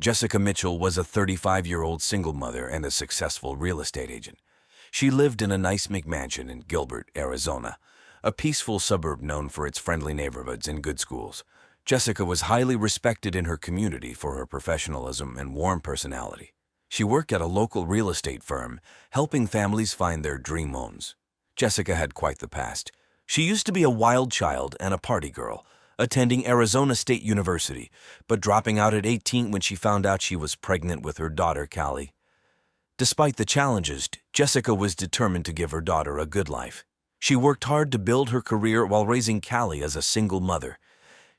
Jessica Mitchell was a 35-year-old single mother and a successful real estate agent. She lived in a nice McMansion in Gilbert, Arizona, a peaceful suburb known for its friendly neighborhoods and good schools. Jessica was highly respected in her community for her professionalism and warm personality. She worked at a local real estate firm, helping families find their dream homes. Jessica had quite the past. She used to be a wild child and a party girl, attending Arizona State University, but dropping out at 18 when she found out she was pregnant with her daughter, Callie. Despite the challenges, Jessica was determined to give her daughter a good life. She worked hard to build her career while raising Callie as a single mother.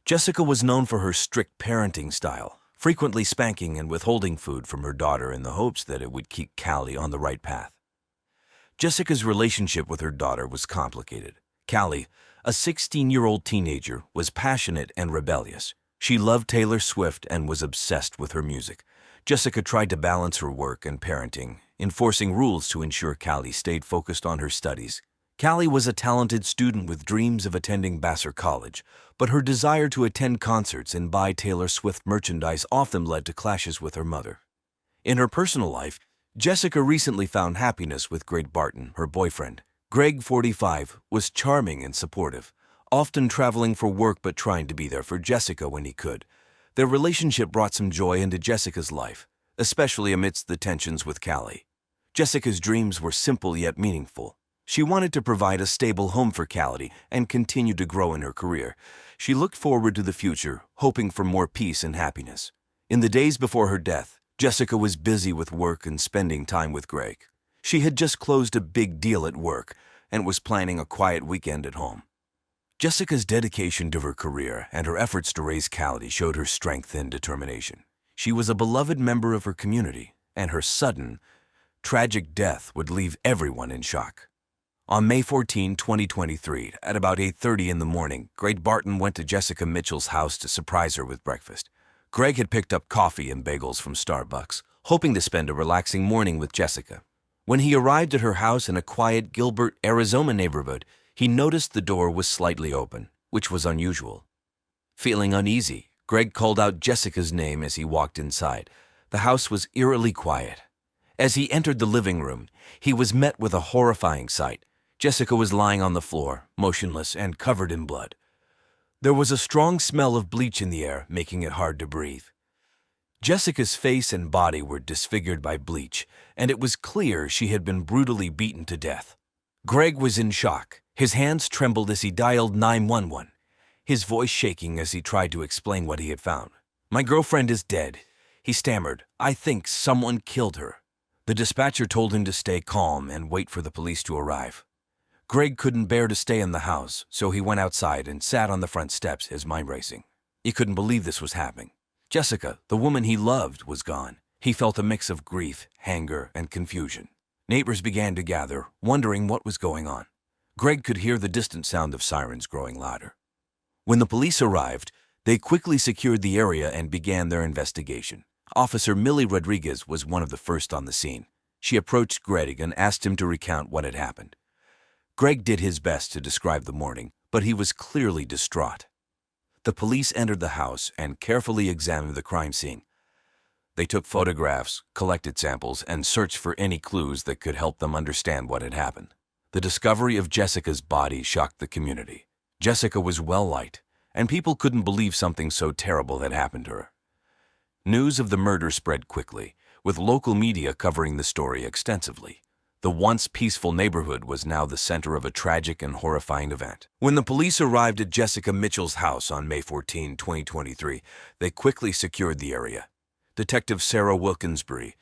Jessica was known for her strict parenting style, frequently spanking and withholding food from her daughter in the hopes that it would keep Callie on the right path. Jessica's relationship with her daughter was complicated. Callie, a 16-year-old teenager, was passionate and rebellious. She loved Taylor Swift and was obsessed with her music. Jessica tried to balance her work and parenting, enforcing rules to ensure Callie stayed focused on her studies. Callie was a talented student with dreams of attending Vassar College, but her desire to attend concerts and buy Taylor Swift merchandise often led to clashes with her mother. In her personal life, Jessica recently found happiness with Greg Barton, her boyfriend. Greg, 45, was charming and supportive, often traveling for work but trying to be there for Jessica when he could. Their relationship brought some joy into Jessica's life, especially amidst the tensions with Callie. Jessica's dreams were simple yet meaningful. She wanted to provide a stable home for Callie and continue to grow in her career. She looked forward to the future, hoping for more peace and happiness. In the days before her death, Jessica was busy with work and spending time with Greg. She had just closed a big deal at work and was planning a quiet weekend at home. Jessica's dedication to her career and her efforts to raise Callie showed her strength and determination. She was a beloved member of her community, and her sudden, tragic death would leave everyone in shock. On May 14, 2023, at about 8:30 in the morning, Greg Barton went to Jessica Mitchell's house to surprise her with breakfast. Greg had picked up coffee and bagels from Starbucks, hoping to spend a relaxing morning with Jessica. When he arrived at her house in a quiet Gilbert, Arizona neighborhood, he noticed the door was slightly open, which was unusual. Feeling uneasy, Greg called out Jessica's name as he walked inside. The house was eerily quiet. As he entered the living room, he was met with a horrifying sight. Jessica was lying on the floor, motionless and covered in blood. There was a strong smell of bleach in the air, making it hard to breathe. Jessica's face and body were disfigured by bleach, and it was clear she had been brutally beaten to death. Greg was in shock. His hands trembled as he dialed 911, his voice shaking as he tried to explain what he had found. "My girlfriend is dead," he stammered. "I think someone killed her." The dispatcher told him to stay calm and wait for the police to arrive. Greg couldn't bear to stay in the house, so he went outside and sat on the front steps, his mind racing. He couldn't believe this was happening. Jessica, the woman he loved, was gone. He felt a mix of grief, anger, and confusion. Neighbors began to gather, wondering what was going on. Greg could hear the distant sound of sirens growing louder. When the police arrived, they quickly secured the area and began their investigation. Officer Millie Rodriguez was one of the first on the scene. She approached Greg and asked him to recount what had happened. Greg did his best to describe the morning, but he was clearly distraught. The police entered the house and carefully examined the crime scene. They took photographs, collected samples, and searched for any clues that could help them understand what had happened. The discovery of Jessica's body shocked the community. Jessica was well-liked, and people couldn't believe something so terrible had happened to her. News of the murder spread quickly, with local media covering the story extensively. The once peaceful neighborhood was now the center of a tragic and horrifying event. When the police arrived at Jessica Mitchell's house on May 14, 2023, they quickly secured the area. Detective Sarah Wilkinsbury,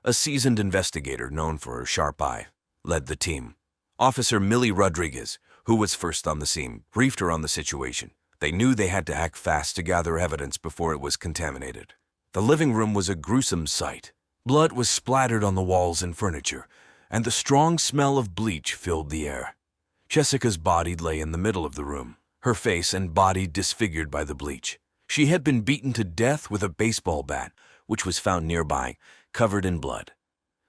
a seasoned investigator known for her sharp eye, led the team. Officer Millie Rodriguez, who was first on the scene, briefed her on the situation. They knew they had to act fast to gather evidence before it was contaminated. The living room was a gruesome sight. Blood was splattered on the walls and furniture, and the strong smell of bleach filled the air. Jessica's body lay in the middle of the room, her face and body disfigured by the bleach. She had been beaten to death with a baseball bat, which was found nearby, covered in blood.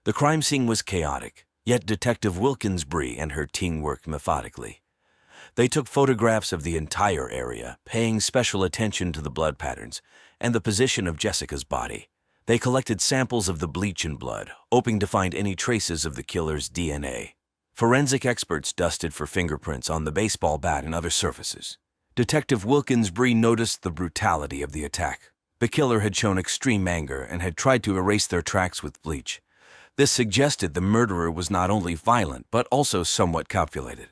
The crime scene was chaotic, yet Detective Wilkinsbury and her team worked methodically. They took photographs of the entire area, paying special attention to the blood patterns and the position of Jessica's body. They collected samples of the bleach and blood, hoping to find any traces of the killer's DNA. Forensic experts dusted for fingerprints on the baseball bat and other surfaces. Detective Wilkins Bree noticed the brutality of the attack. The killer had shown extreme anger and had tried to erase their tracks with bleach. This suggested the murderer was not only violent, but also somewhat calculated.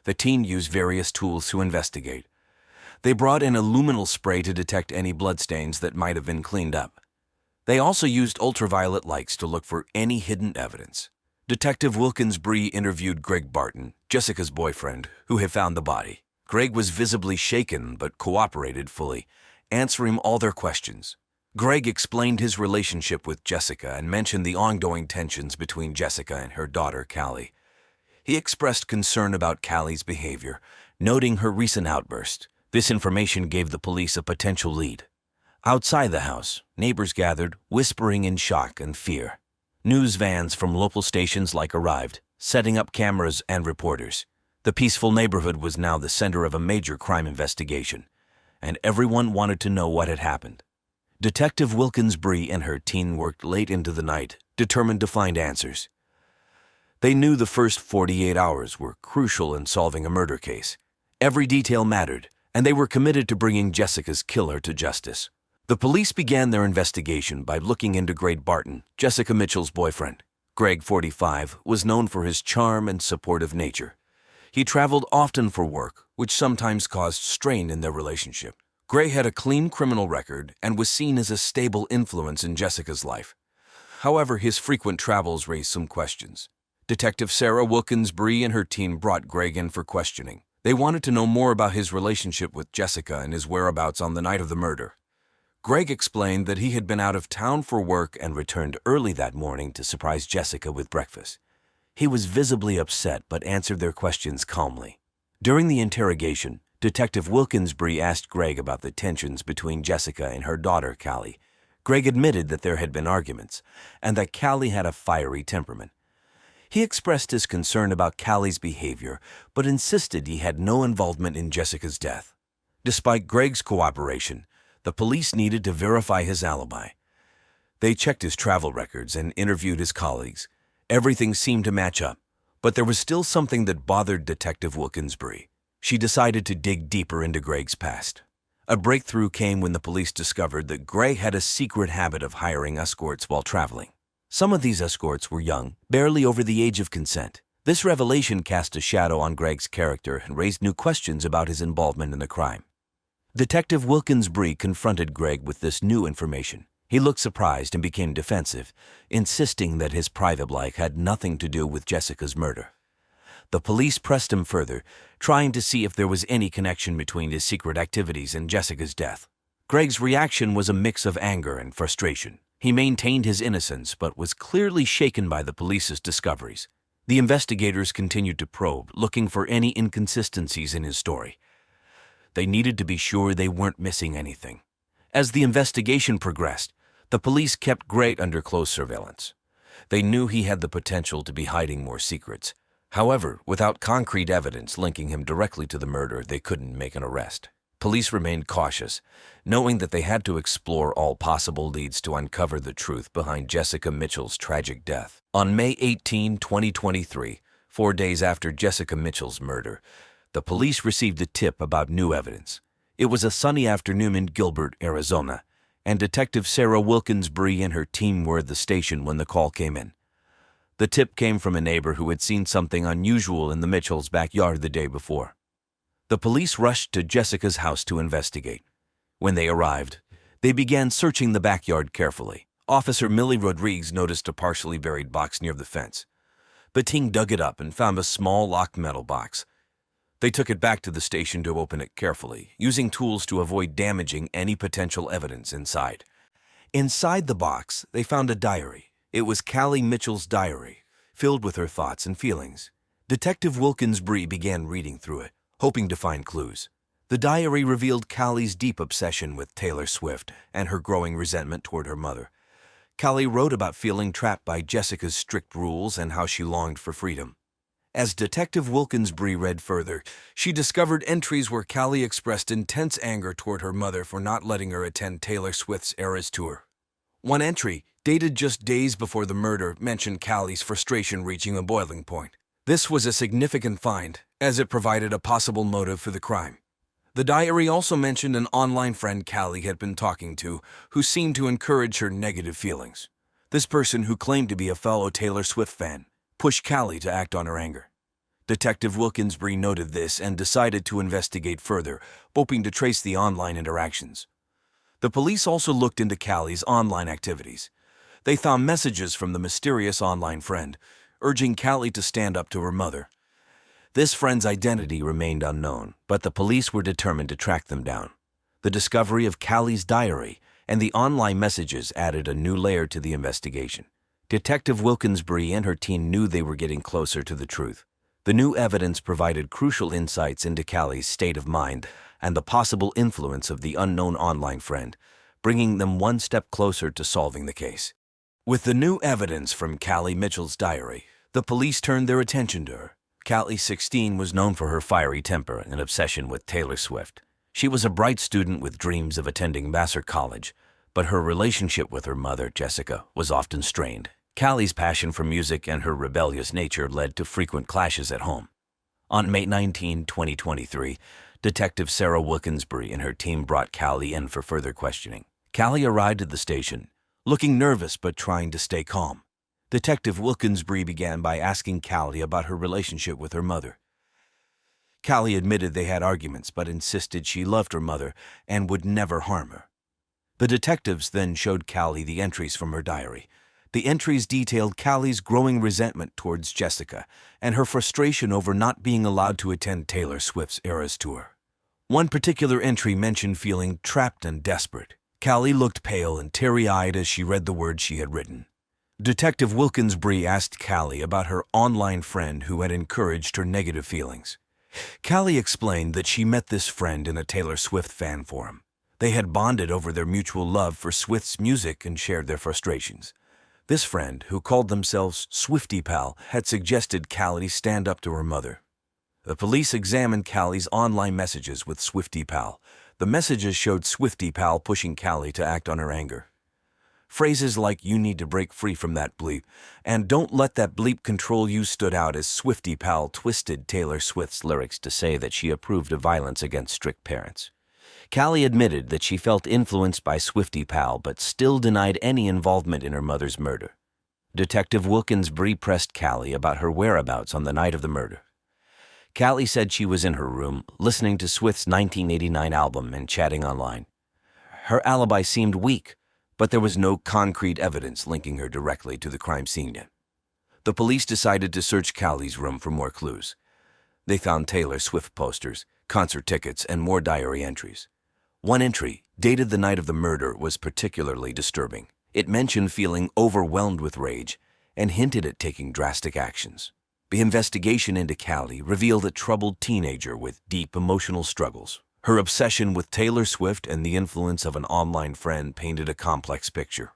The team used various tools to investigate. They brought in a luminol spray to detect any bloodstains that might have been cleaned up. They also used ultraviolet lights to look for any hidden evidence. Detective Wilkins Bree interviewed Greg Barton, Jessica's boyfriend, who had found the body. Greg was visibly shaken but cooperated fully, answering all their questions. Greg explained his relationship with Jessica and mentioned the ongoing tensions between Jessica and her daughter, Callie. He expressed concern about Callie's behavior, noting her recent outburst. This information gave the police a potential lead. Outside the house, neighbors gathered, whispering in shock and fear. News vans from local stations arrived, setting up cameras and reporters. The peaceful neighborhood was now the center of a major crime investigation, and everyone wanted to know what had happened. Detective Wilkins Bree and her team worked late into the night, determined to find answers. They knew the first 48 hours were crucial in solving a murder case. Every detail mattered, and they were committed to bringing Jessica's killer to justice. The police began their investigation by looking into Greg Barton, Jessica Mitchell's boyfriend. Greg, 45, was known for his charm and supportive nature. He traveled often for work, which sometimes caused strain in their relationship. Greg had a clean criminal record and was seen as a stable influence in Jessica's life. However, his frequent travels raised some questions. Detective Sarah Wilkins Bree and her team brought Greg in for questioning. They wanted to know more about his relationship with Jessica and his whereabouts on the night of the murder. Greg explained that he had been out of town for work and returned early that morning to surprise Jessica with breakfast. He was visibly upset but answered their questions calmly. During the interrogation, Detective Wilkins Bree asked Greg about the tensions between Jessica and her daughter, Callie. Greg admitted that there had been arguments and that Callie had a fiery temperament. He expressed his concern about Callie's behavior but insisted he had no involvement in Jessica's death. Despite Greg's cooperation, the police needed to verify his alibi. They checked his travel records and interviewed his colleagues. Everything seemed to match up, but there was still something that bothered Detective Wilkins Bree. She decided to dig deeper into Greg's past. A breakthrough came when the police discovered that Greg had a secret habit of hiring escorts while traveling. Some of these escorts were young, barely over the age of consent. This revelation cast a shadow on Greg's character and raised new questions about his involvement in the crime. Detective Wilkins Bree confronted Greg with this new information. He looked surprised and became defensive, insisting that his private life had nothing to do with Jessica's murder. The police pressed him further, trying to see if there was any connection between his secret activities and Jessica's death. Greg's reaction was a mix of anger and frustration. He maintained his innocence but was clearly shaken by the police's discoveries. The investigators continued to probe, looking for any inconsistencies in his story. They needed to be sure they weren't missing anything. As the investigation progressed, the police kept Greg under close surveillance. They knew he had the potential to be hiding more secrets. However, without concrete evidence linking him directly to the murder, they couldn't make an arrest. Police remained cautious, knowing that they had to explore all possible leads to uncover the truth behind Jessica Mitchell's tragic death. On May 18, 2023, 4 days after Jessica Mitchell's murder, the police received a tip about new evidence. It was a sunny afternoon in Gilbert, Arizona, and Detective Sarah Wilkins Bree and her team were at the station when the call came in. The tip came from a neighbor who had seen something unusual in the Mitchells' backyard the day before. The police rushed to Jessica's house to investigate. When they arrived, they began searching the backyard carefully. Officer Millie Rodriguez noticed a partially buried box near the fence. Bating dug it up and found a small locked metal box. They took it back to the station to open it carefully, using tools to avoid damaging any potential evidence inside. Inside the box, they found a diary. It was Callie Mitchell's diary, filled with her thoughts and feelings. Detective Wilkins Bree began reading through it, hoping to find clues. The diary revealed Callie's deep obsession with Taylor Swift and her growing resentment toward her mother. Callie wrote about feeling trapped by Jessica's strict rules and how she longed for freedom. As Detective Wilkins Bree read further, she discovered entries where Callie expressed intense anger toward her mother for not letting her attend Taylor Swift's Eras Tour. One entry, dated just days before the murder, mentioned Callie's frustration reaching a boiling point. This was a significant find, as it provided a possible motive for the crime. The diary also mentioned an online friend Callie had been talking to, who seemed to encourage her negative feelings. This person, who claimed to be a fellow Taylor Swift fan, pushed Callie to act on her anger. Detective Wilkinsbury noted this and decided to investigate further, hoping to trace the online interactions. The police also looked into Callie's online activities. They found messages from the mysterious online friend, urging Callie to stand up to her mother. This friend's identity remained unknown, but the police were determined to track them down. The discovery of Callie's diary and the online messages added a new layer to the investigation. Detective Wilkinsbury and her team knew they were getting closer to the truth. The new evidence provided crucial insights into Callie's state of mind and the possible influence of the unknown online friend, bringing them one step closer to solving the case. With the new evidence from Callie Mitchell's diary, the police turned their attention to her. Callie, 16, was known for her fiery temper and obsession with Taylor Swift. She was a bright student with dreams of attending Vassar College, but her relationship with her mother, Jessica, was often strained. Callie's passion for music and her rebellious nature led to frequent clashes at home. On May 19, 2023, Detective Sarah Wilkinsbury and her team brought Callie in for further questioning. Callie arrived at the station, looking nervous but trying to stay calm. Detective Wilkinsbury began by asking Callie about her relationship with her mother. Callie admitted they had arguments but insisted she loved her mother and would never harm her. The detectives then showed Callie the entries from her diary. The entries detailed Callie's growing resentment towards Jessica and her frustration over not being allowed to attend Taylor Swift's Eras Tour. One particular entry mentioned feeling trapped and desperate. Callie looked pale and teary-eyed as she read the words she had written. Detective Wilkinsbury asked Callie about her online friend who had encouraged her negative feelings. Callie explained that she met this friend in a Taylor Swift fan forum. They had bonded over their mutual love for Swift's music and shared their frustrations. This friend, who called themselves Swiftie Pal, had suggested Callie stand up to her mother. The police examined Callie's online messages with Swiftie Pal. The messages showed Swiftie Pal pushing Callie to act on her anger. Phrases like "you need to break free from that bleep" and "don't let that bleep control you" stood out as Swiftie Pal twisted Taylor Swift's lyrics to say that she approved of violence against strict parents. Callie admitted that she felt influenced by Swiftie Pal but still denied any involvement in her mother's murder. Detective Wilkinsbury pressed Callie about her whereabouts on the night of the murder. Callie said she was in her room, listening to Swift's 1989 album and chatting online. Her alibi seemed weak, but there was no concrete evidence linking her directly to the crime scene yet. The police decided to search Callie's room for more clues. They found Taylor Swift posters, concert tickets, and more diary entries. One entry, dated the night of the murder, was particularly disturbing. It mentioned feeling overwhelmed with rage and hinted at taking drastic actions. The investigation into Callie revealed a troubled teenager with deep emotional struggles. Her obsession with Taylor Swift and the influence of an online friend painted a complex picture.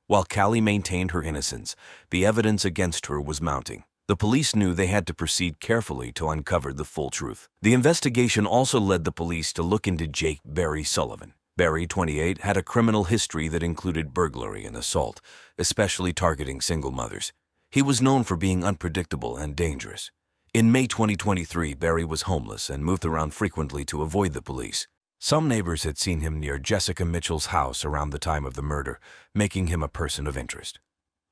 While Callie maintained her innocence, the evidence against her was mounting. The police knew they had to proceed carefully to uncover the full truth. The investigation also led the police to look into Jake Barry Sullivan. Barry, 28, had a criminal history that included burglary and assault, especially targeting single mothers. He was known for being unpredictable and dangerous. In May 2023, Barry was homeless and moved around frequently to avoid the police. Some neighbors had seen him near Jessica Mitchell's house around the time of the murder, making him a person of interest.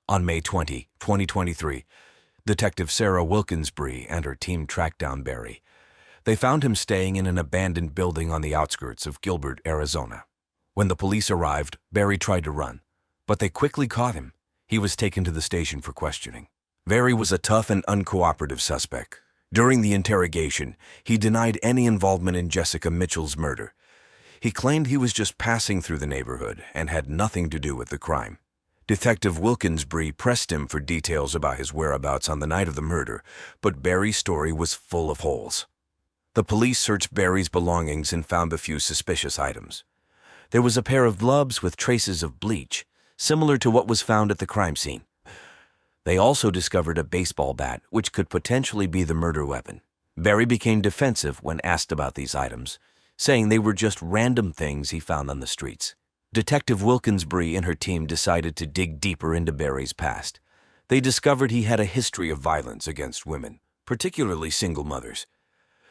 On May 20, 2023, Detective Sarah Wilkinsbury and her team tracked down Barry. They found him staying in an abandoned building on the outskirts of Gilbert, Arizona. When the police arrived, Barry tried to run, but they quickly caught him. He was taken to the station for questioning. Barry was a tough and uncooperative suspect. During the interrogation, he denied any involvement in Jessica Mitchell's murder. He claimed he was just passing through the neighborhood and had nothing to do with the crime. Detective Wilkinsbury pressed him for details about his whereabouts on the night of the murder, but Barry's story was full of holes. The police searched Barry's belongings and found a few suspicious items. There was a pair of gloves with traces of bleach, similar to what was found at the crime scene. They also discovered a baseball bat, which could potentially be the murder weapon. Barry became defensive when asked about these items, saying they were just random things he found on the streets. Detective Wilkinsbury and her team decided to dig deeper into Barry's past. They discovered he had a history of violence against women, particularly single mothers.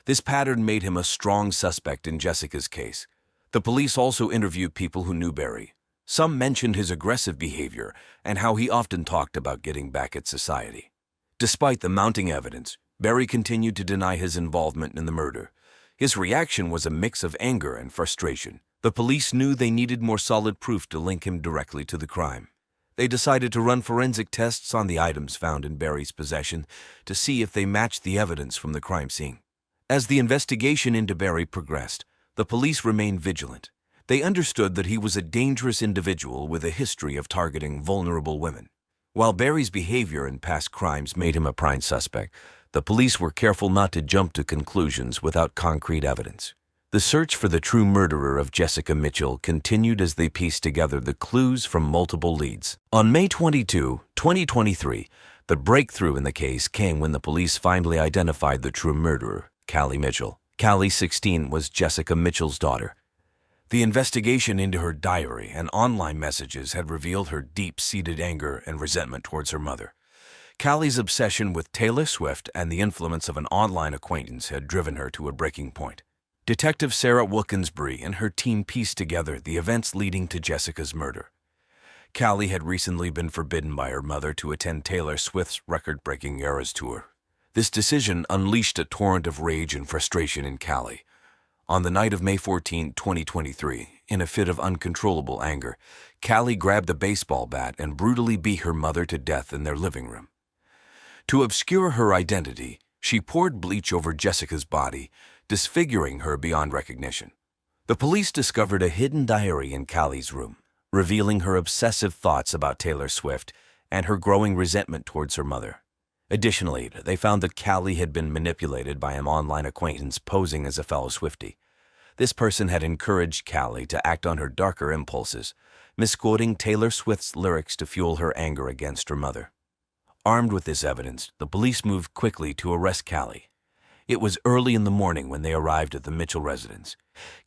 This pattern made him a strong suspect in Jessica's case. The police also interviewed people who knew Barry. Some mentioned his aggressive behavior and how he often talked about getting back at society. Despite the mounting evidence, Barry continued to deny his involvement in the murder. His reaction was a mix of anger and frustration. The police knew they needed more solid proof to link him directly to the crime. They decided to run forensic tests on the items found in Barry's possession to see if they matched the evidence from the crime scene. As the investigation into Barry progressed, the police remained vigilant. They understood that he was a dangerous individual with a history of targeting vulnerable women. While Barry's behavior and past crimes made him a prime suspect, the police were careful not to jump to conclusions without concrete evidence. The search for the true murderer of Jessica Mitchell continued as they pieced together the clues from multiple leads. On May 22, 2023, the breakthrough in the case came when the police finally identified the true murderer, Callie Mitchell. Callie, 16, was Jessica Mitchell's daughter. The investigation into her diary and online messages had revealed her deep-seated anger and resentment towards her mother. Callie's obsession with Taylor Swift and the influence of an online acquaintance had driven her to a breaking point. Detective Sarah Wilkinsbury and her team pieced together the events leading to Jessica's murder. Callie had recently been forbidden by her mother to attend Taylor Swift's record-breaking Eras tour. This decision unleashed a torrent of rage and frustration in Callie. On the night of May 14, 2023, in a fit of uncontrollable anger, Callie grabbed a baseball bat and brutally beat her mother to death in their living room. To obscure her identity, she poured bleach over Jessica's body, disfiguring her beyond recognition. The police discovered a hidden diary in Callie's room, revealing her obsessive thoughts about Taylor Swift and her growing resentment towards her mother. Additionally, they found that Callie had been manipulated by an online acquaintance posing as a fellow Swiftie. This person had encouraged Callie to act on her darker impulses, misquoting Taylor Swift's lyrics to fuel her anger against her mother. Armed with this evidence, the police moved quickly to arrest Callie. It was early in the morning when they arrived at the Mitchell residence.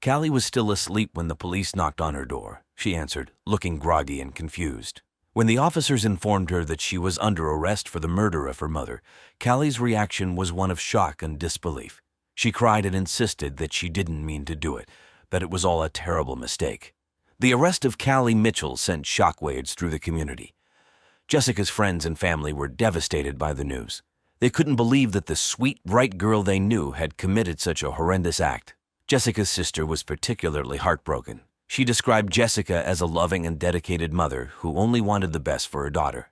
Callie was still asleep when the police knocked on her door. She answered, looking groggy and confused. When the officers informed her that she was under arrest for the murder of her mother, Callie's reaction was one of shock and disbelief. She cried and insisted that she didn't mean to do it, that it was all a terrible mistake. The arrest of Callie Mitchell sent shockwaves through the community. Jessica's friends and family were devastated by the news. They couldn't believe that the sweet, bright girl they knew had committed such a horrendous act. Jessica's sister was particularly heartbroken. She described Jessica as a loving and dedicated mother who only wanted the best for her daughter.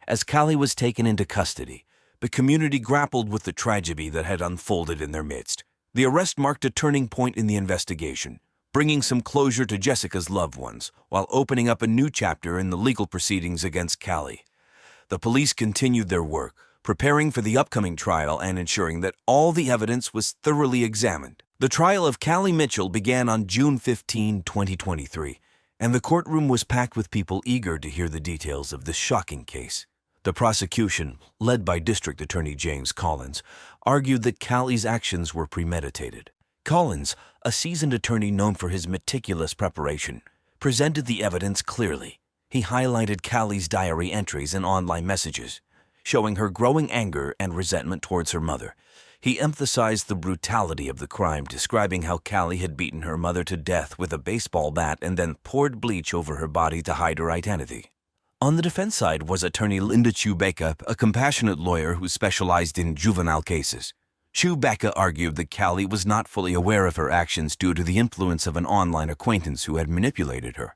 As Callie was taken into custody, the community grappled with the tragedy that had unfolded in their midst. The arrest marked a turning point in the investigation, bringing some closure to Jessica's loved ones, while opening up a new chapter in the legal proceedings against Callie. The police continued their work, preparing for the upcoming trial and ensuring that all the evidence was thoroughly examined. The trial of Callie Mitchell began on June 15, 2023, and the courtroom was packed with people eager to hear the details of this shocking case. The prosecution, led by District Attorney James Collins, argued that Callie's actions were premeditated. Collins, a seasoned attorney known for his meticulous preparation, presented the evidence clearly. He highlighted Callie's diary entries and online messages, showing her growing anger and resentment towards her mother. He emphasized the brutality of the crime, describing how Callie had beaten her mother to death with a baseball bat and then poured bleach over her body to hide her identity. On the defense side was attorney Linda Chewbacca, a compassionate lawyer who specialized in juvenile cases. Chewbacca argued that Callie was not fully aware of her actions due to the influence of an online acquaintance who had manipulated her.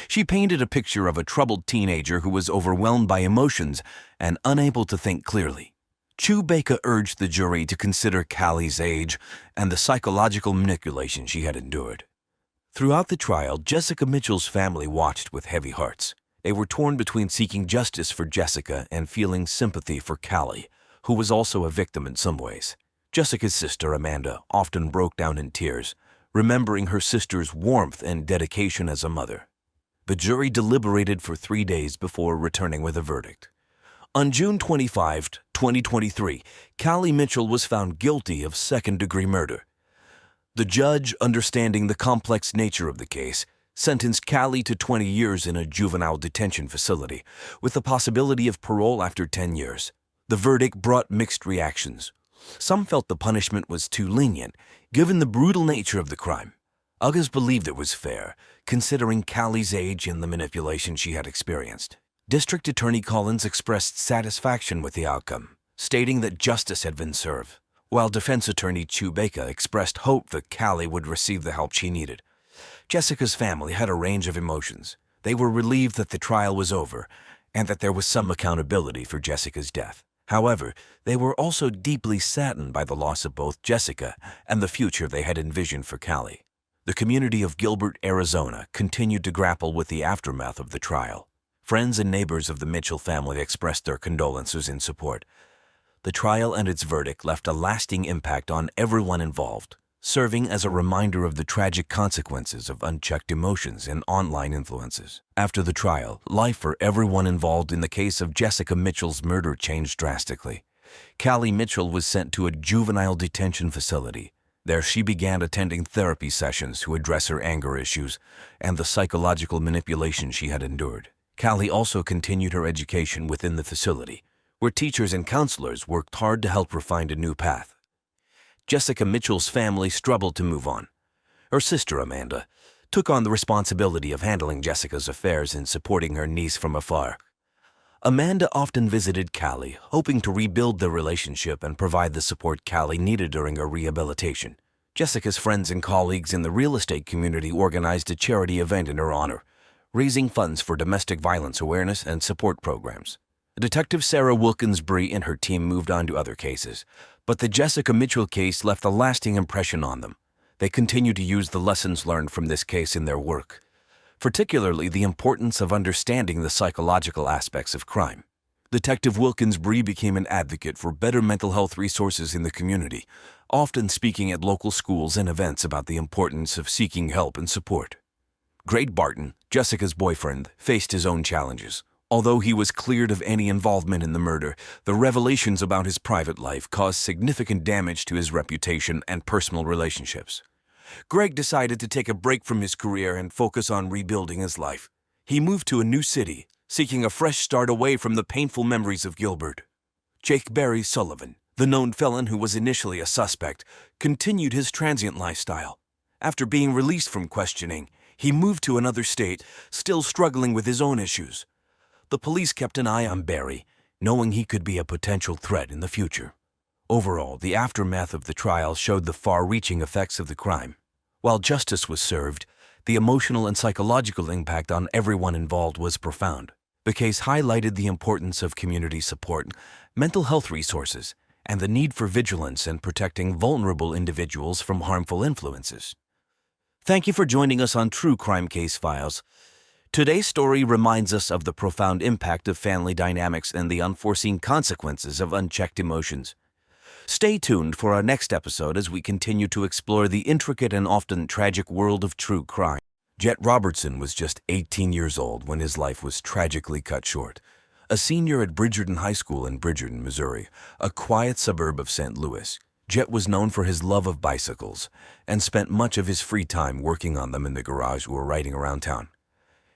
She painted a picture of a troubled teenager who was overwhelmed by emotions and unable to think clearly. Chewbacca urged the jury to consider Callie's age and the psychological manipulation she had endured. Throughout the trial, Jessica Mitchell's family watched with heavy hearts. They were torn between seeking justice for Jessica and feeling sympathy for Callie, who was also a victim in some ways. Jessica's sister, Amanda, often broke down in tears, remembering her sister's warmth and dedication as a mother. The jury deliberated for 3 days before returning with a verdict. On June 25, 2023, Callie Mitchell was found guilty of second-degree murder. The judge, understanding the complex nature of the case, sentenced Callie to 20 years in a juvenile detention facility, with the possibility of parole after 10 years. The verdict brought mixed reactions. Some felt the punishment was too lenient, given the brutal nature of the crime. Others believed it was fair, considering Callie's age and the manipulation she had experienced. District Attorney Collins expressed satisfaction with the outcome, stating that justice had been served, while Defense Attorney Chewbacca expressed hope that Callie would receive the help she needed. Jessica's family had a range of emotions. They were relieved that the trial was over and that there was some accountability for Jessica's death. However, they were also deeply saddened by the loss of both Jessica and the future they had envisioned for Callie. The community of Gilbert, Arizona, continued to grapple with the aftermath of the trial. Friends and neighbors of the Mitchell family expressed their condolences and support. The trial and its verdict left a lasting impact on everyone involved, serving as a reminder of the tragic consequences of unchecked emotions and online influences. After the trial, life for everyone involved in the case of Jessica Mitchell's murder changed drastically. Callie Mitchell was sent to a juvenile detention facility. There she began attending therapy sessions to address her anger issues and the psychological manipulation she had endured. Callie also continued her education within the facility, where teachers and counselors worked hard to help her find a new path. Jessica Mitchell's family struggled to move on. Her sister, Amanda, took on the responsibility of handling Jessica's affairs and supporting her niece from afar. Amanda often visited Callie, hoping to rebuild their relationship and provide the support Callie needed during her rehabilitation. Jessica's friends and colleagues in the real estate community organized a charity event in her honor, raising funds for domestic violence awareness and support programs. Detective Sarah Wilkins-Bree and her team moved on to other cases, but the Jessica Mitchell case left a lasting impression on them. They continue to use the lessons learned from this case in their work, particularly the importance of understanding the psychological aspects of crime. Detective Wilkins-Bree became an advocate for better mental health resources in the community, often speaking at local schools and events about the importance of seeking help and support. Greg Barton, Jessica's boyfriend, faced his own challenges. Although he was cleared of any involvement in the murder, the revelations about his private life caused significant damage to his reputation and personal relationships. Greg decided to take a break from his career and focus on rebuilding his life. He moved to a new city, seeking a fresh start away from the painful memories of Gilbert. Jake Barry Sullivan, the known felon who was initially a suspect, continued his transient lifestyle. After being released from questioning, he moved to another state, still struggling with his own issues. The police kept an eye on Barry, knowing he could be a potential threat in the future. Overall, the aftermath of the trial showed the far-reaching effects of the crime. While justice was served, the emotional and psychological impact on everyone involved was profound. The case highlighted the importance of community support, mental health resources, and the need for vigilance in protecting vulnerable individuals from harmful influences. Thank you for joining us on True Crime Case Files. Today's story reminds us of the profound impact of family dynamics and the unforeseen consequences of unchecked emotions. Stay tuned for our next episode as we continue to explore the intricate and often tragic world of true crime. Jet Robertson was just 18 years old when his life was tragically cut short. A senior at Bridgerton High School in Bridgerton, Missouri, a quiet suburb of St. Louis, Jet was known for his love of bicycles and spent much of his free time working on them in the garage or riding around town.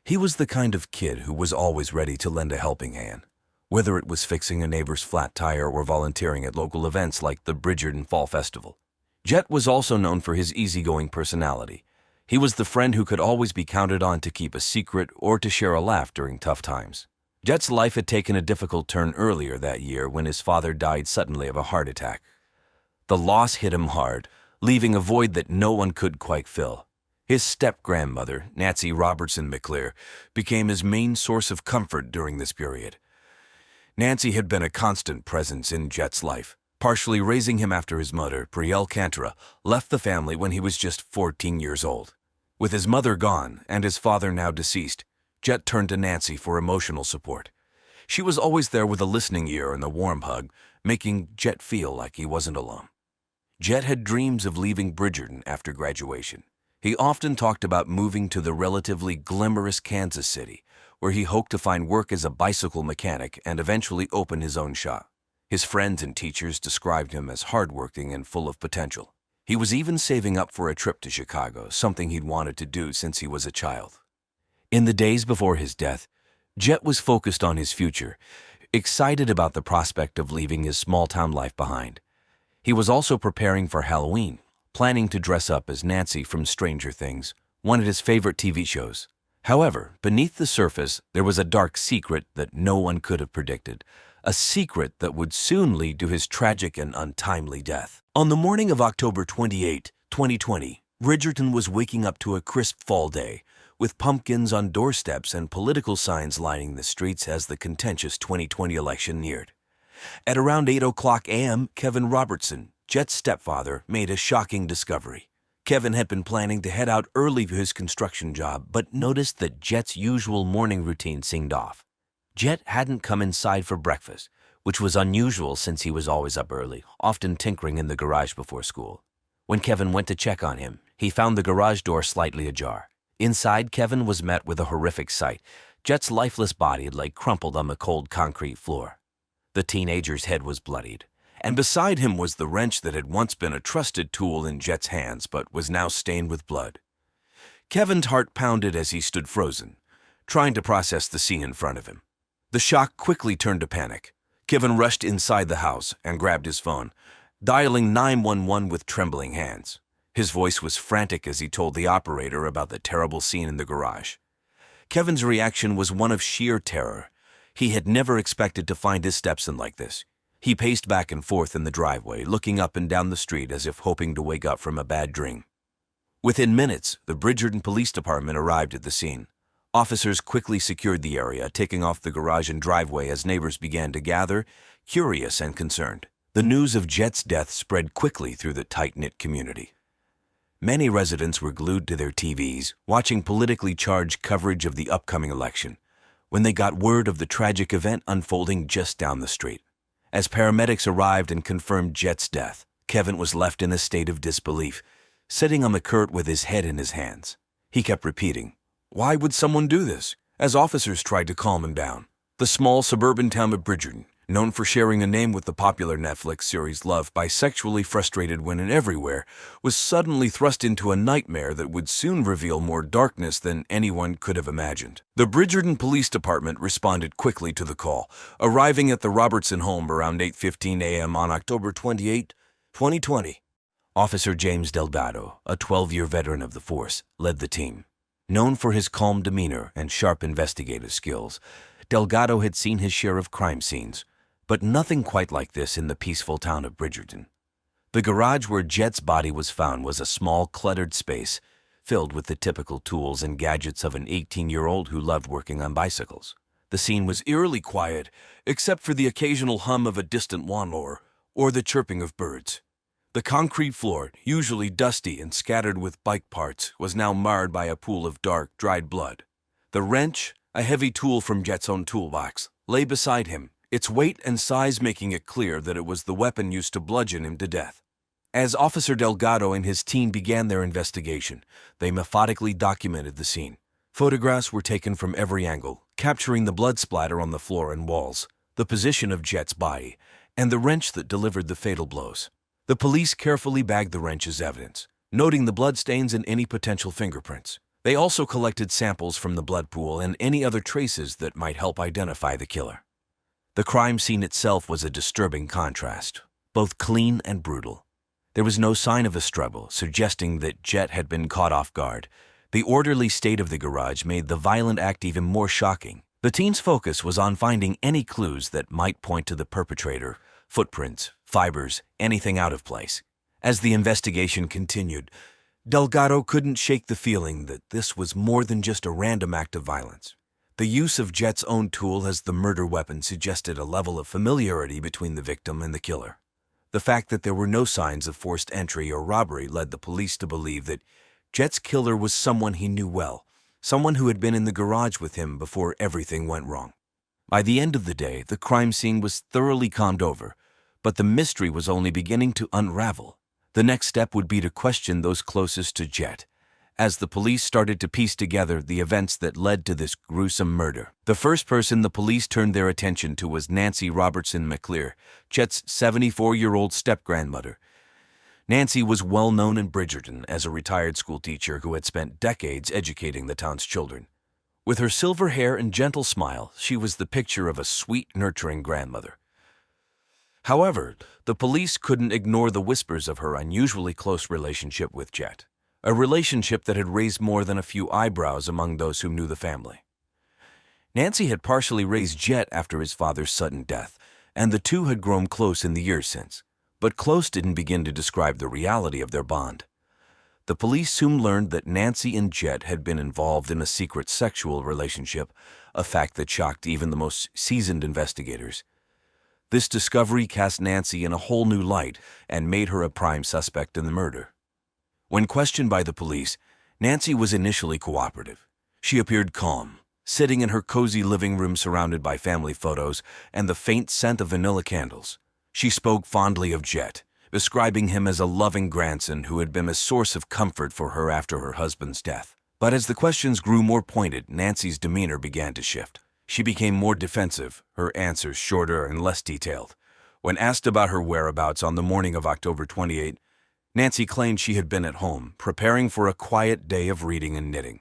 He was the kind of kid who was always ready to lend a helping hand, whether it was fixing a neighbor's flat tire or volunteering at local events like the Bridgerton Fall Festival. Jet was also known for his easygoing personality. He was the friend who could always be counted on to keep a secret or to share a laugh during tough times. Jet's life had taken a difficult turn earlier that year when his father died suddenly of a heart attack. The loss hit him hard, leaving a void that no one could quite fill. His step-grandmother, Nancy Robertson McClear, became his main source of comfort during this period. Nancy had been a constant presence in Jet's life, partially raising him after his mother, Priel Cantora, left the family when he was just 14 years old. With his mother gone and his father now deceased, Jet turned to Nancy for emotional support. She was always there with a listening ear and a warm hug, making Jet feel like he wasn't alone. Jet had dreams of leaving Bridgerton after graduation. He often talked about moving to the relatively glamorous Kansas City, where he hoped to find work as a bicycle mechanic and eventually open his own shop. His friends and teachers described him as hardworking and full of potential. He was even saving up for a trip to Chicago, something he'd wanted to do since he was a child. In the days before his death, Jet was focused on his future, excited about the prospect of leaving his small-town life behind. He was also preparing for Halloween, planning to dress up as Nancy from Stranger Things, one of his favorite TV shows. However, beneath the surface, there was a dark secret that no one could have predicted, a secret that would soon lead to his tragic and untimely death. On the morning of October 28, 2020, Bridgerton was waking up to a crisp fall day, with pumpkins on doorsteps and political signs lining the streets as the contentious 2020 election neared. At around 8 o'clock a.m., Kevin Robertson, Jet's stepfather, made a shocking discovery. Kevin had been planning to head out early for his construction job, but noticed that Jet's usual morning routine seemed off. Jet hadn't come inside for breakfast, which was unusual since he was always up early, often tinkering in the garage before school. When Kevin went to check on him, he found the garage door slightly ajar. Inside, Kevin was met with a horrific sight. Jet's lifeless body lay crumpled on the cold concrete floor. The teenager's head was bloodied, and beside him was the wrench that had once been a trusted tool in Jet's hands but was now stained with blood. Kevin's heart pounded as he stood frozen, trying to process the scene in front of him. The shock quickly turned to panic. Kevin rushed inside the house and grabbed his phone, dialing 911 with trembling hands. His voice was frantic as he told the operator about the terrible scene in the garage. Kevin's reaction was one of sheer terror. He had never expected to find his stepson like this. He paced back and forth in the driveway, looking up and down the street as if hoping to wake up from a bad dream. Within minutes, the Bridgerton Police Department arrived at the scene. Officers quickly secured the area, taking off the garage and driveway as neighbors began to gather, curious and concerned. The news of Jet's death spread quickly through the tight-knit community. Many residents were glued to their TVs, watching politically charged coverage of the upcoming election, when they got word of the tragic event unfolding just down the street. As paramedics arrived and confirmed Jet's death, Kevin was left in a state of disbelief, sitting on the curb with his head in his hands. He kept repeating, "Why would someone do this?" as officers tried to calm him down. The small suburban town of Bridgerton, known for sharing a name with the popular Netflix series loved by sexually frustrated women everywhere, was suddenly thrust into a nightmare that would soon reveal more darkness than anyone could have imagined. The Bridgerton Police Department responded quickly to the call, arriving at the Robertson home around 8:15 a.m. on October 28, 2020. Officer James Delgado, a 12-year veteran of the force, led the team. Known for his calm demeanor and sharp investigative skills, Delgado had seen his share of crime scenes, but nothing quite like this in the peaceful town of Bridgerton. The garage where Jet's body was found was a small, cluttered space filled with the typical tools and gadgets of an 18-year-old who loved working on bicycles. The scene was eerily quiet, except for the occasional hum of a distant lawnmower or the chirping of birds. The concrete floor, usually dusty and scattered with bike parts, was now marred by a pool of dark, dried blood. The wrench, a heavy tool from Jet's own toolbox, lay beside him, its weight and size making it clear that it was the weapon used to bludgeon him to death. As Officer Delgado and his team began their investigation, they methodically documented the scene. Photographs were taken from every angle, capturing the blood splatter on the floor and walls, the position of Jet's body, and the wrench that delivered the fatal blows. The police carefully bagged the wrench as evidence, noting the bloodstains and any potential fingerprints. They also collected samples from the blood pool and any other traces that might help identify the killer. The crime scene itself was a disturbing contrast, both clean and brutal. There was no sign of a struggle, suggesting that Jet had been caught off guard. The orderly state of the garage made the violent act even more shocking. The team's focus was on finding any clues that might point to the perpetrator, footprints, fibers, anything out of place. As the investigation continued, Delgado couldn't shake the feeling that this was more than just a random act of violence. The use of Jet's own tool as the murder weapon suggested a level of familiarity between the victim and the killer. The fact that there were no signs of forced entry or robbery led the police to believe that Jet's killer was someone he knew well, someone who had been in the garage with him before everything went wrong. By the end of the day, the crime scene was thoroughly calmed over, but the mystery was only beginning to unravel. The next step would be to question those closest to Jet, as the police started to piece together the events that led to this gruesome murder. The first person the police turned their attention to was Nancy Robertson McClear, Jet's 74-year-old step-grandmother. Nancy was well known in Bridgerton as a retired schoolteacher who had spent decades educating the town's children. With her silver hair and gentle smile, she was the picture of a sweet, nurturing grandmother. However, the police couldn't ignore the whispers of her unusually close relationship with Jet, a relationship that had raised more than a few eyebrows among those who knew the family. Nancy had partially raised Jet after his father's sudden death, and the two had grown close in the years since. But close didn't begin to describe the reality of their bond. The police soon learned that Nancy and Jet had been involved in a secret sexual relationship, a fact that shocked even the most seasoned investigators. This discovery cast Nancy in a whole new light and made her a prime suspect in the murder. When questioned by the police, Nancy was initially cooperative. She appeared calm, sitting in her cozy living room surrounded by family photos and the faint scent of vanilla candles. She spoke fondly of Jet, describing him as a loving grandson who had been a source of comfort for her after her husband's death. But as the questions grew more pointed, Nancy's demeanor began to shift. She became more defensive, her answers shorter and less detailed. When asked about her whereabouts on the morning of October 28, Nancy claimed she had been at home, preparing for a quiet day of reading and knitting.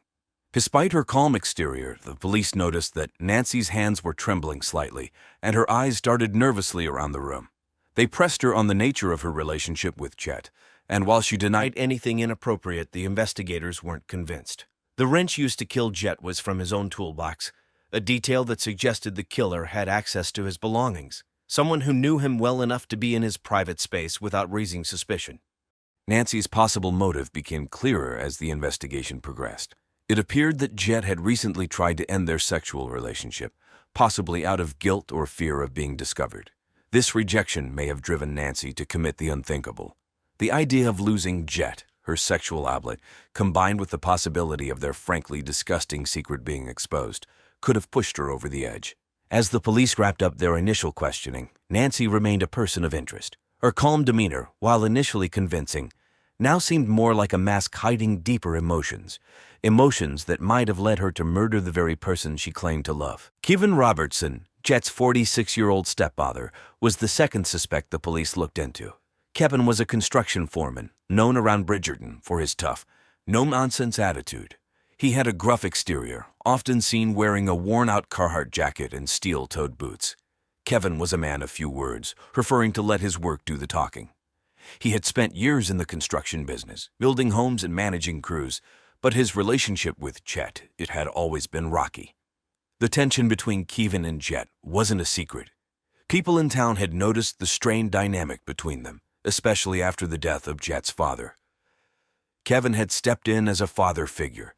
Despite her calm exterior, the police noticed that Nancy's hands were trembling slightly, and her eyes darted nervously around the room. They pressed her on the nature of her relationship with Jet, and while she denied anything inappropriate, the investigators weren't convinced. The wrench used to kill Jet was from his own toolbox, a detail that suggested the killer had access to his belongings, someone who knew him well enough to be in his private space without raising suspicion. Nancy's possible motive became clearer as the investigation progressed. It appeared that Jet had recently tried to end their sexual relationship, possibly out of guilt or fear of being discovered. This rejection may have driven Nancy to commit the unthinkable. The idea of losing Jet, her sexual outlet, combined with the possibility of their frankly disgusting secret being exposed, could have pushed her over the edge. As the police wrapped up their initial questioning, Nancy remained a person of interest. Her calm demeanor, while initially convincing, now seemed more like a mask hiding deeper emotions that might have led her to murder the very person she claimed to love. Kevin Robertson, Jet's 46-year-old stepfather, was the second suspect the police looked into. Kevin was a construction foreman, known around Bridgerton for his tough, no-nonsense attitude. He had a gruff exterior, often seen wearing a worn-out Carhartt jacket and steel-toed boots. Kevin was a man of few words, preferring to let his work do the talking. He had spent years in the construction business, building homes and managing crews, but his relationship with Jet, it had always been rocky. The tension between Kevin and Jet wasn't a secret. People in town had noticed the strained dynamic between them, especially after the death of Jet's father. Kevin had stepped in as a father figure,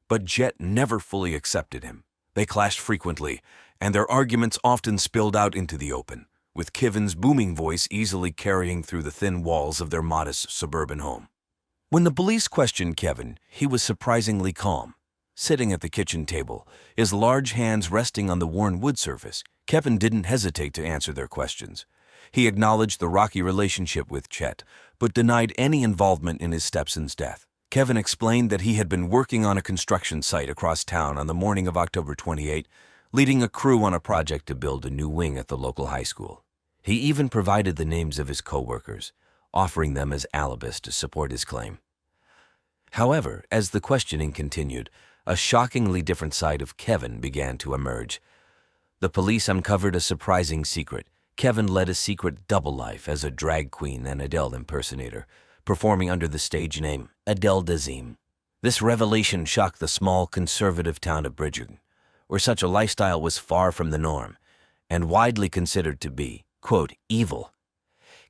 but Jet never fully accepted him. They clashed frequently, and their arguments often spilled out into the open, with Kevin's booming voice easily carrying through the thin walls of their modest suburban home. When the police questioned Kevin, he was surprisingly calm. Sitting at the kitchen table, his large hands resting on the worn wood surface, Kevin didn't hesitate to answer their questions. He acknowledged the rocky relationship with Chet, but denied any involvement in his stepson's death. Kevin explained that he had been working on a construction site across town on the morning of October 28, leading a crew on a project to build a new wing at the local high school. He even provided the names of his co-workers, offering them as alibis to support his claim. However, as the questioning continued, a shockingly different side of Kevin began to emerge. The police uncovered a surprising secret. Kevin led a secret double life as a drag queen and Adele impersonator, performing under the stage name Adele Dazeem. This revelation shocked the small conservative town of Bridgerton, where such a lifestyle was far from the norm and widely considered to be, quote, evil.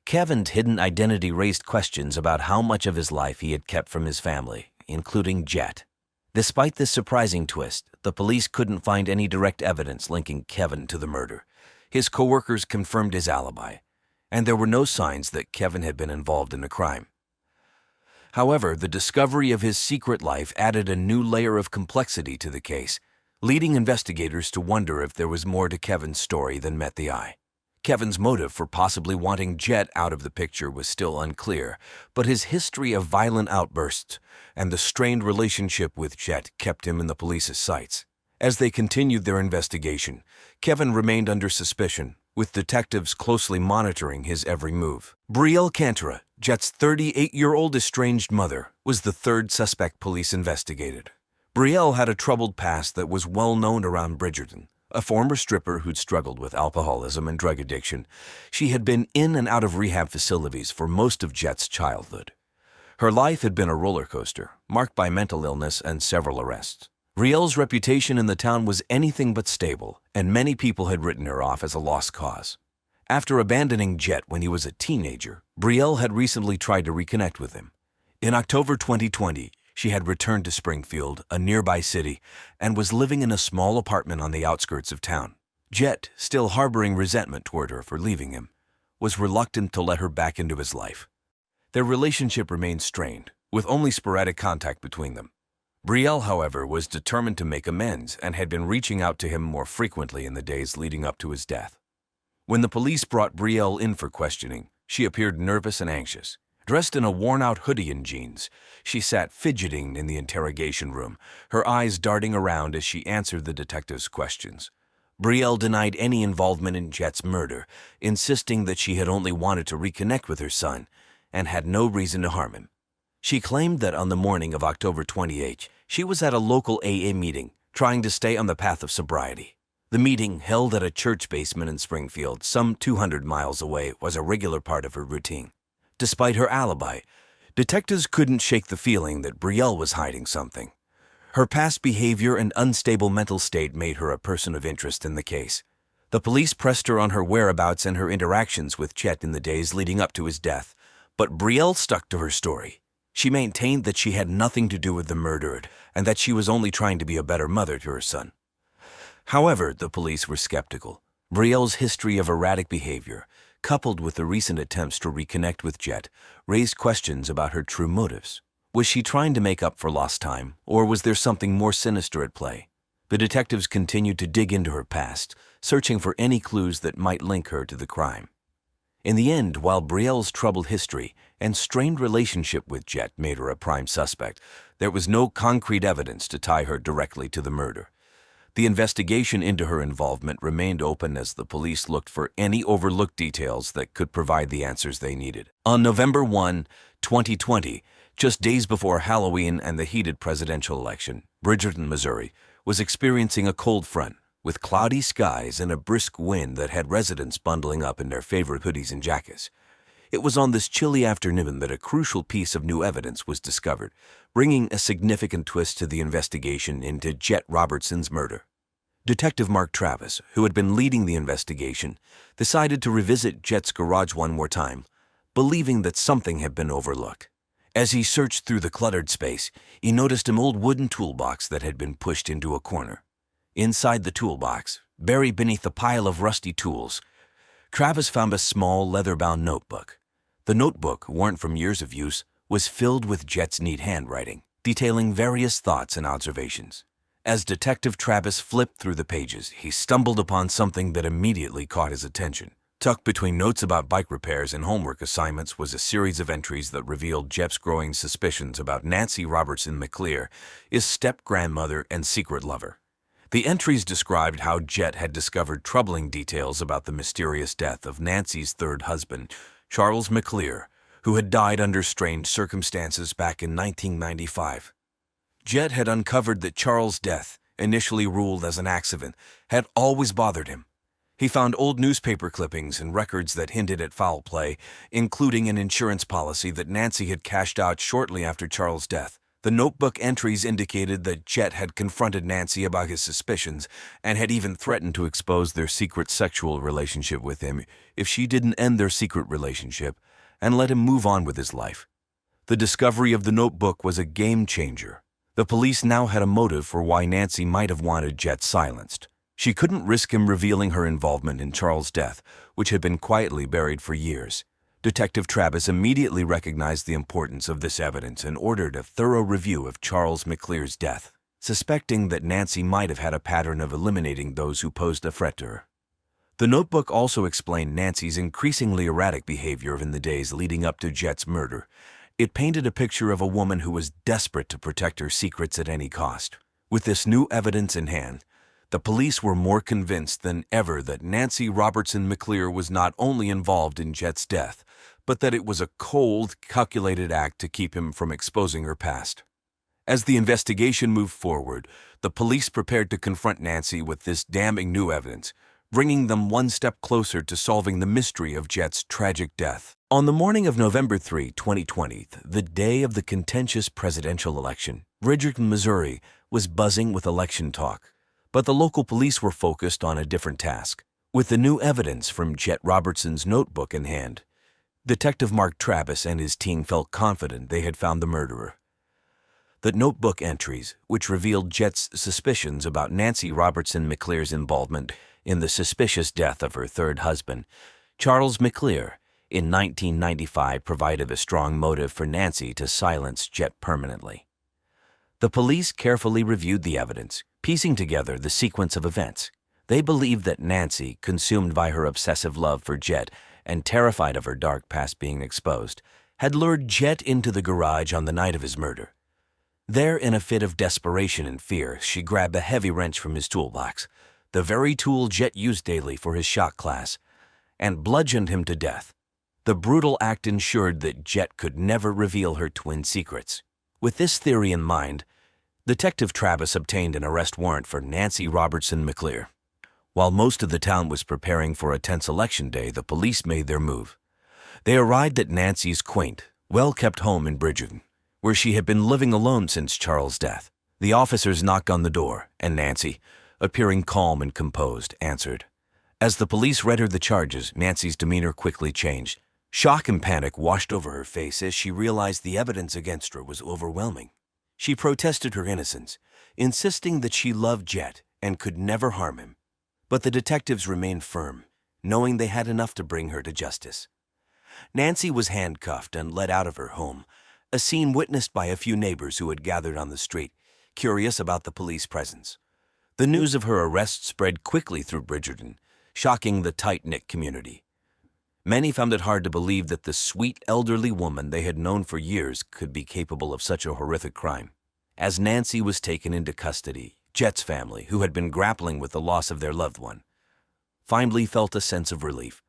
Kevin's hidden identity raised questions about how much of his life he had kept from his family, including Jet. Despite this surprising twist, the police couldn't find any direct evidence linking Kevin to the murder. His co-workers confirmed his alibi, and there were no signs that Kevin had been involved in a crime. However, the discovery of his secret life added a new layer of complexity to the case, leading investigators to wonder if there was more to Kevin's story than met the eye. Kevin's motive for possibly wanting Jet out of the picture was still unclear, but his history of violent outbursts and the strained relationship with Jet kept him in the police's sights. As they continued their investigation, Kevin remained under suspicion, with detectives closely monitoring his every move. Brielle Cantora, Jet's 38-year-old estranged mother was the third suspect police investigated. Brielle had a troubled past that was well known around Bridgerton. A former stripper who'd struggled with alcoholism and drug addiction, she had been in and out of rehab facilities for most of Jet's childhood. Her life had been a roller coaster, marked by mental illness and several arrests. Brielle's reputation in the town was anything but stable, and many people had written her off as a lost cause. After abandoning Jet when he was a teenager, Brielle had recently tried to reconnect with him. In October 2020, she had returned to Springfield, a nearby city, and was living in a small apartment on the outskirts of town. Jet, still harboring resentment toward her for leaving him, was reluctant to let her back into his life. Their relationship remained strained, with only sporadic contact between them. Brielle, however, was determined to make amends and had been reaching out to him more frequently in the days leading up to his death. When the police brought Brielle in for questioning, she appeared nervous and anxious. Dressed in a worn-out hoodie and jeans, she sat fidgeting in the interrogation room, her eyes darting around as she answered the detective's questions. Brielle denied any involvement in Jet's murder, insisting that she had only wanted to reconnect with her son and had no reason to harm him. She claimed that on the morning of October 28, she was at a local AA meeting, trying to stay on the path of sobriety. The meeting, held at a church basement in Springfield, some 200 miles away, was a regular part of her routine. Despite her alibi, detectives couldn't shake the feeling that Brielle was hiding something. Her past behavior and unstable mental state made her a person of interest in the case. The police pressed her on her whereabouts and her interactions with Chet in the days leading up to his death, but Brielle stuck to her story. She maintained that she had nothing to do with the murdered and that she was only trying to be a better mother to her son. However, the police were skeptical. Brielle's history of erratic behavior, coupled with the recent attempts to reconnect with Jet, raised questions about her true motives. Was she trying to make up for lost time, or was there something more sinister at play? The detectives continued to dig into her past, searching for any clues that might link her to the crime. In the end, while Brielle's troubled history and strained relationship with Jet made her a prime suspect, there was no concrete evidence to tie her directly to the murder. The investigation into her involvement remained open as the police looked for any overlooked details that could provide the answers they needed. On November 1, 2020, just days before Halloween and the heated presidential election, Bridgerton, Missouri, was experiencing a cold front, with cloudy skies and a brisk wind that had residents bundling up in their favorite hoodies and jackets. It was on this chilly afternoon that a crucial piece of new evidence was discovered, bringing a significant twist to the investigation into Jet Robertson's murder. Detective Mark Travis, who had been leading the investigation, decided to revisit Jet's garage one more time, believing that something had been overlooked. As he searched through the cluttered space, he noticed an old wooden toolbox that had been pushed into a corner. Inside the toolbox, buried beneath a pile of rusty tools, Travis found a small leather-bound notebook. The notebook, worn from years of use, was filled with Jet's neat handwriting, detailing various thoughts and observations. As Detective Travis flipped through the pages, he stumbled upon something that immediately caught his attention. Tucked between notes about bike repairs and homework assignments was a series of entries that revealed Jet's growing suspicions about Nancy Robertson McClear, his step-grandmother and secret lover. The entries described how Jet had discovered troubling details about the mysterious death of Nancy's third husband, Charles McClear, who had died under strange circumstances back in 1995. Jet had uncovered that Charles' death, initially ruled as an accident, had always bothered him. He found old newspaper clippings and records that hinted at foul play, including an insurance policy that Nancy had cashed out shortly after Charles' death. The notebook entries indicated that Jet had confronted Nancy about his suspicions and had even threatened to expose their secret sexual relationship with him if she didn't end their secret relationship and let him move on with his life. The discovery of the notebook was a game changer. The police now had a motive for why Nancy might have wanted Jet silenced. She couldn't risk him revealing her involvement in Charles' death, which had been quietly buried for years. Detective Travis immediately recognized the importance of this evidence and ordered a thorough review of Charles McClear's death, suspecting that Nancy might have had a pattern of eliminating those who posed a threat to her. The notebook also explained Nancy's increasingly erratic behavior in the days leading up to Jet's murder. It painted a picture of a woman who was desperate to protect her secrets at any cost. With this new evidence in hand, the police were more convinced than ever that Nancy Robertson McClear was not only involved in Jet's death, but that it was a cold, calculated act to keep him from exposing her past. As the investigation moved forward, the police prepared to confront Nancy with this damning new evidence, bringing them one step closer to solving the mystery of Jet's tragic death. On the morning of November 3, 2020, the day of the contentious presidential election, Bridgerton, Missouri, was buzzing with election talk. But the local police were focused on a different task. With the new evidence from Jet Robertson's notebook in hand, Detective Mark Travis and his team felt confident they had found the murderer. The notebook entries, which revealed Jet's suspicions about Nancy Robertson McClear's involvement in the suspicious death of her third husband, Charles McClear, in 1995, provided a strong motive for Nancy to silence Jet permanently. The police carefully reviewed the evidence, piecing together the sequence of events. They believed that Nancy, consumed by her obsessive love for Jet and terrified of her dark past being exposed, had lured Jet into the garage on the night of his murder. There, in a fit of desperation and fear, she grabbed a heavy wrench from his toolbox, the very tool Jet used daily for his shop class, and bludgeoned him to death. The brutal act ensured that Jet could never reveal her twin secrets. With this theory in mind, Detective Travis obtained an arrest warrant for Nancy Robertson McClear. While most of the town was preparing for a tense election day, the police made their move. They arrived at Nancy's quaint, well-kept home in Bridgerton, where she had been living alone since Charles' death. The officers knocked on the door, and Nancy, appearing calm and composed, answered. As the police read her the charges, Nancy's demeanor quickly changed. Shock and panic washed over her face as she realized the evidence against her was overwhelming. She protested her innocence, insisting that she loved Jet and could never harm him. But the detectives remained firm, knowing they had enough to bring her to justice. Nancy was handcuffed and led out of her home, a scene witnessed by a few neighbors who had gathered on the street, curious about the police presence. The news of her arrest spread quickly through Bridgerton, shocking the tight-knit community. Many found it hard to believe that the sweet, elderly woman they had known for years could be capable of such a horrific crime. As Nancy was taken into custody, Jet's family, who had been grappling with the loss of their loved one, finally felt a sense of relief.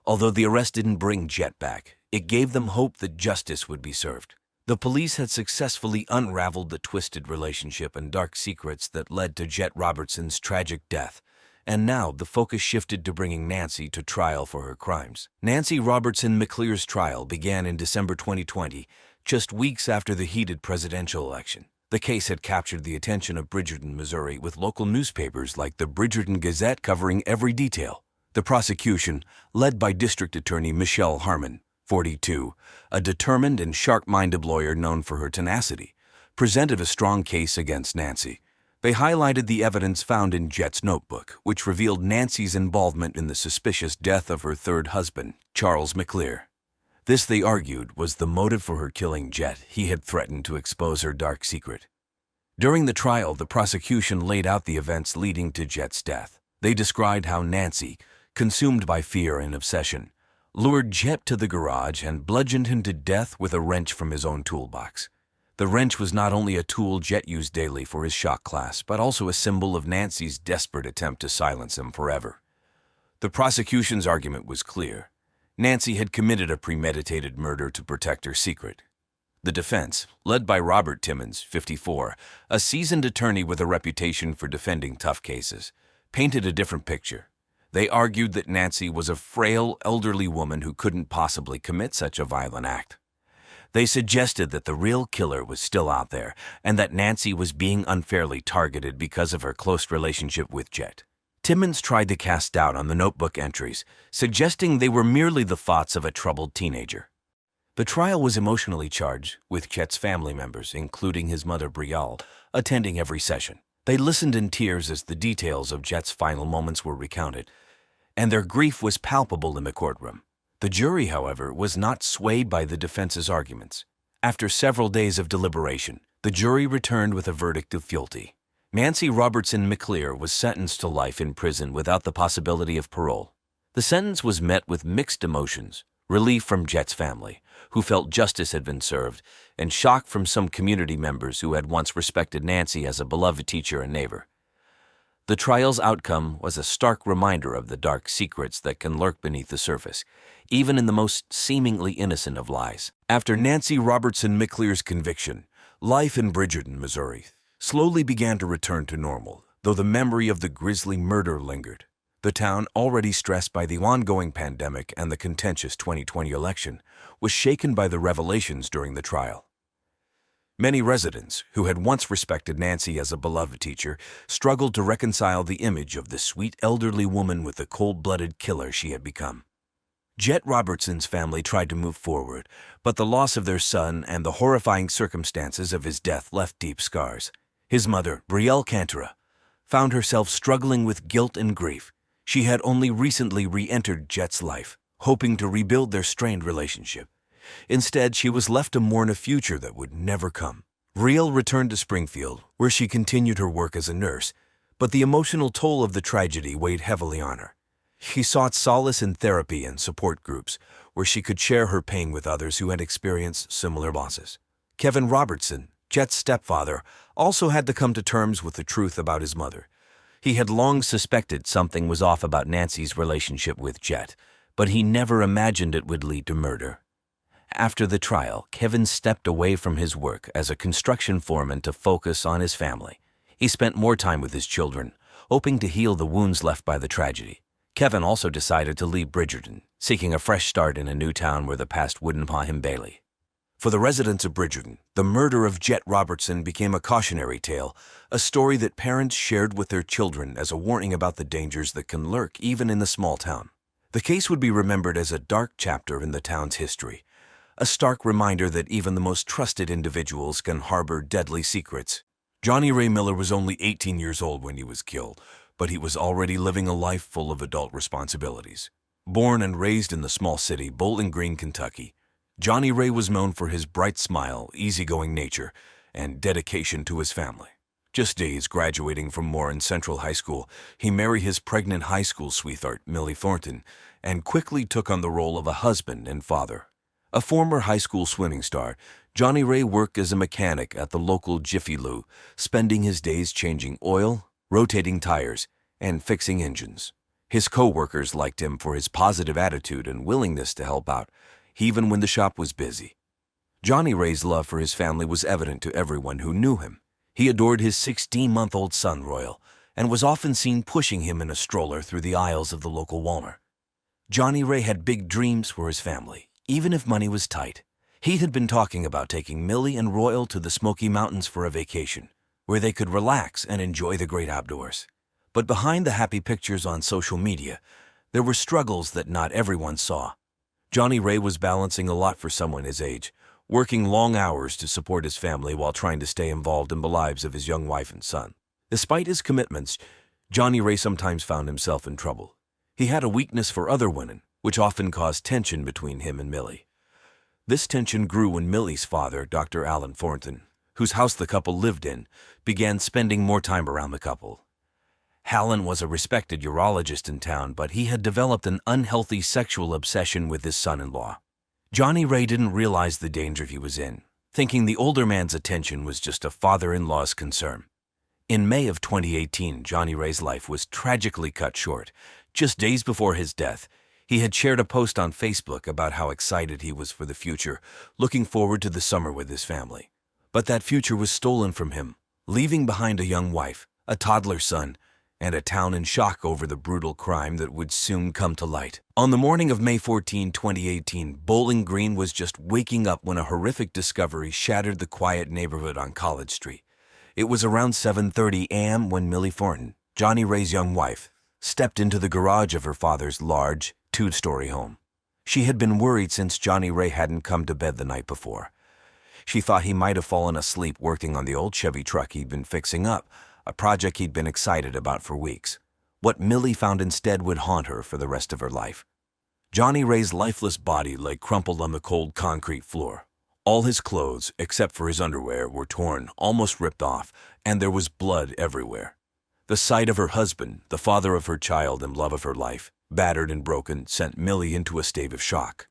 Although the arrest didn't bring Jet back, it gave them hope that justice would be served. The police had successfully unraveled the twisted relationship and dark secrets that led to Jet Robertson's tragic death, and now the focus shifted to bringing Nancy to trial for her crimes. Nancy Robertson McClear's trial began in December 2020, just weeks after the heated presidential election. The case had captured the attention of Bridgerton, Missouri, with local newspapers like the Bridgerton Gazette covering every detail. The prosecution, led by District Attorney Michelle Harmon, 42, a determined and sharp-minded lawyer known for her tenacity, presented a strong case against Nancy. They highlighted the evidence found in Jet's notebook, which revealed Nancy's involvement in the suspicious death of her third husband, Charles McClear. This, they argued, was the motive for her killing Jet. He had threatened to expose her dark secret. During the trial, the prosecution laid out the events leading to Jet's death. They described how Nancy, consumed by fear and obsession, lured Jet to the garage and bludgeoned him to death with a wrench from his own toolbox. The wrench was not only a tool Jet used daily for his shop class, but also a symbol of Nancy's desperate attempt to silence him forever. The prosecution's argument was clear. Nancy had committed a premeditated murder to protect her secret. The defense, led by Robert Timmons, 54, a seasoned attorney with a reputation for defending tough cases, painted a different picture. They argued that Nancy was a frail, elderly woman who couldn't possibly commit such a violent act. They suggested that the real killer was still out there and that Nancy was being unfairly targeted because of her close relationship with Jet. Timmons tried to cast doubt on the notebook entries, suggesting they were merely the thoughts of a troubled teenager. The trial was emotionally charged, with Jet's family members, including his mother Brielle, attending every session. They listened in tears as the details of Jet's final moments were recounted, and their grief was palpable in the courtroom. The jury, however, was not swayed by the defense's arguments. After several days of deliberation, the jury returned with a verdict of guilty. Nancy Robertson McClear was sentenced to life in prison without the possibility of parole. The sentence was met with mixed emotions: relief from Jet's family, who felt justice had been served, and shock from some community members who had once respected Nancy as a beloved teacher and neighbor. The trial's outcome was a stark reminder of the dark secrets that can lurk beneath the surface, even in the most seemingly innocent of lies. After Nancy Robertson McClear's conviction, life in Bridgerton, Missouri, slowly began to return to normal, though the memory of the grisly murder lingered. The town, already stressed by the ongoing pandemic and the contentious 2020 election, was shaken by the revelations during the trial. Many residents, who had once respected Nancy as a beloved teacher, struggled to reconcile the image of the sweet elderly woman with the cold-blooded killer she had become. Jet Robertson's family tried to move forward, but the loss of their son and the horrifying circumstances of his death left deep scars. His mother, Brielle Cantora, found herself struggling with guilt and grief. She had only recently re-entered Jet's life, hoping to rebuild their strained relationship. Instead, she was left to mourn a future that would never come. Brielle returned to Springfield, where she continued her work as a nurse, but the emotional toll of the tragedy weighed heavily on her. She sought solace in therapy and support groups, where she could share her pain with others who had experienced similar losses. Kevin Robertson, Jet's stepfather, also had to come to terms with the truth about his mother. He had long suspected something was off about Nancy's relationship with Jet, but he never imagined it would lead to murder. After the trial, Kevin stepped away from his work as a construction foreman to focus on his family. He spent more time with his children, hoping to heal the wounds left by the tragedy. Kevin also decided to leave Bridgerton, seeking a fresh start in a new town where the past wouldn't paw him daily. For the residents of Bridgerton, the murder of Jet Robertson became a cautionary tale, a story that parents shared with their children as a warning about the dangers that can lurk even in the small town. The case would be remembered as a dark chapter in the town's history, a stark reminder that even the most trusted individuals can harbor deadly secrets. Johnny Ray Miller was only 18 years old when he was killed, but he was already living a life full of adult responsibilities. Born and raised in the small city Bowling Green, Kentucky, Johnny Ray was known for his bright smile, easygoing nature, and dedication to his family. Just days graduating from Warren Central High School, he married his pregnant high school sweetheart, Millie Thornton, and quickly took on the role of a husband and father. A former high school swimming star, Johnny Ray worked as a mechanic at the local Jiffy Lube, spending his days changing oil, rotating tires, and fixing engines. His co-workers liked him for his positive attitude and willingness to help out, even when the shop was busy. Johnny Ray's love for his family was evident to everyone who knew him. He adored his 16-month-old son, Royal, and was often seen pushing him in a stroller through the aisles of the local Walmart. Johnny Ray had big dreams for his family, even if money was tight. He had been talking about taking Millie and Royal to the Smoky Mountains for a vacation, where they could relax and enjoy the great outdoors. But behind the happy pictures on social media, there were struggles that not everyone saw. Johnny Ray was balancing a lot for someone his age, working long hours to support his family while trying to stay involved in the lives of his young wife and son. Despite his commitments, Johnny Ray sometimes found himself in trouble. He had a weakness for other women, which often caused tension between him and Millie. This tension grew when Millie's father, Dr. Alan Thornton, whose house the couple lived in, began spending more time around the couple. Alan was a respected urologist in town, but he had developed an unhealthy sexual obsession with his son-in-law. Johnny Ray didn't realize the danger he was in, thinking the older man's attention was just a father-in-law's concern. In May of 2018, Johnny Ray's life was tragically cut short. Just days before his death, he had shared a post on Facebook about how excited he was for the future, looking forward to the summer with his family. But that future was stolen from him, leaving behind a young wife, a toddler son, and a town in shock over the brutal crime that would soon come to light. On the morning of May 14, 2018, Bowling Green was just waking up when a horrific discovery shattered the quiet neighborhood on College Street. It was around 7:30 a.m. when Millie Thornton, Johnny Ray's young wife, stepped into the garage of her father's large, two-story home. She had been worried since Johnny Ray hadn't come to bed the night before. She thought he might have fallen asleep working on the old Chevy truck he'd been fixing up, a project he'd been excited about for weeks. What Millie found instead would haunt her for the rest of her life. Johnny Ray's lifeless body lay crumpled on the cold concrete floor. All his clothes, except for his underwear, were torn, almost ripped off, and there was blood everywhere. The sight of her husband, the father of her child and love of her life, battered and broken, sent Millie into a state of shock.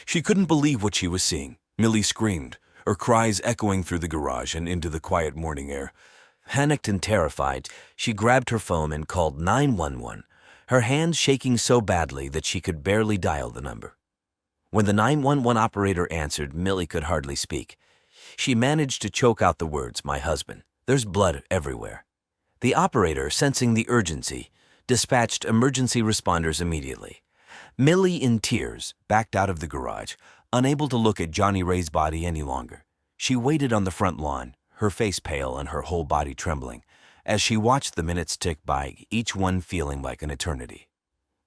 She couldn't believe what she was seeing. Millie screamed, her cries echoing through the garage and into the quiet morning air. Panicked and terrified, she grabbed her phone and called 911. her hands shaking so badly that she could barely dial the number. When the 911 operator answered, Millie could hardly speak. She managed to choke out the words, "My husband. There's blood everywhere." The operator, sensing the urgency, dispatched emergency responders immediately. Millie, in tears, backed out of the garage, unable to look at Johnny Ray's body any longer. She waited on the front lawn, her face pale and her whole body trembling, as she watched the minutes tick by, each one feeling like an eternity.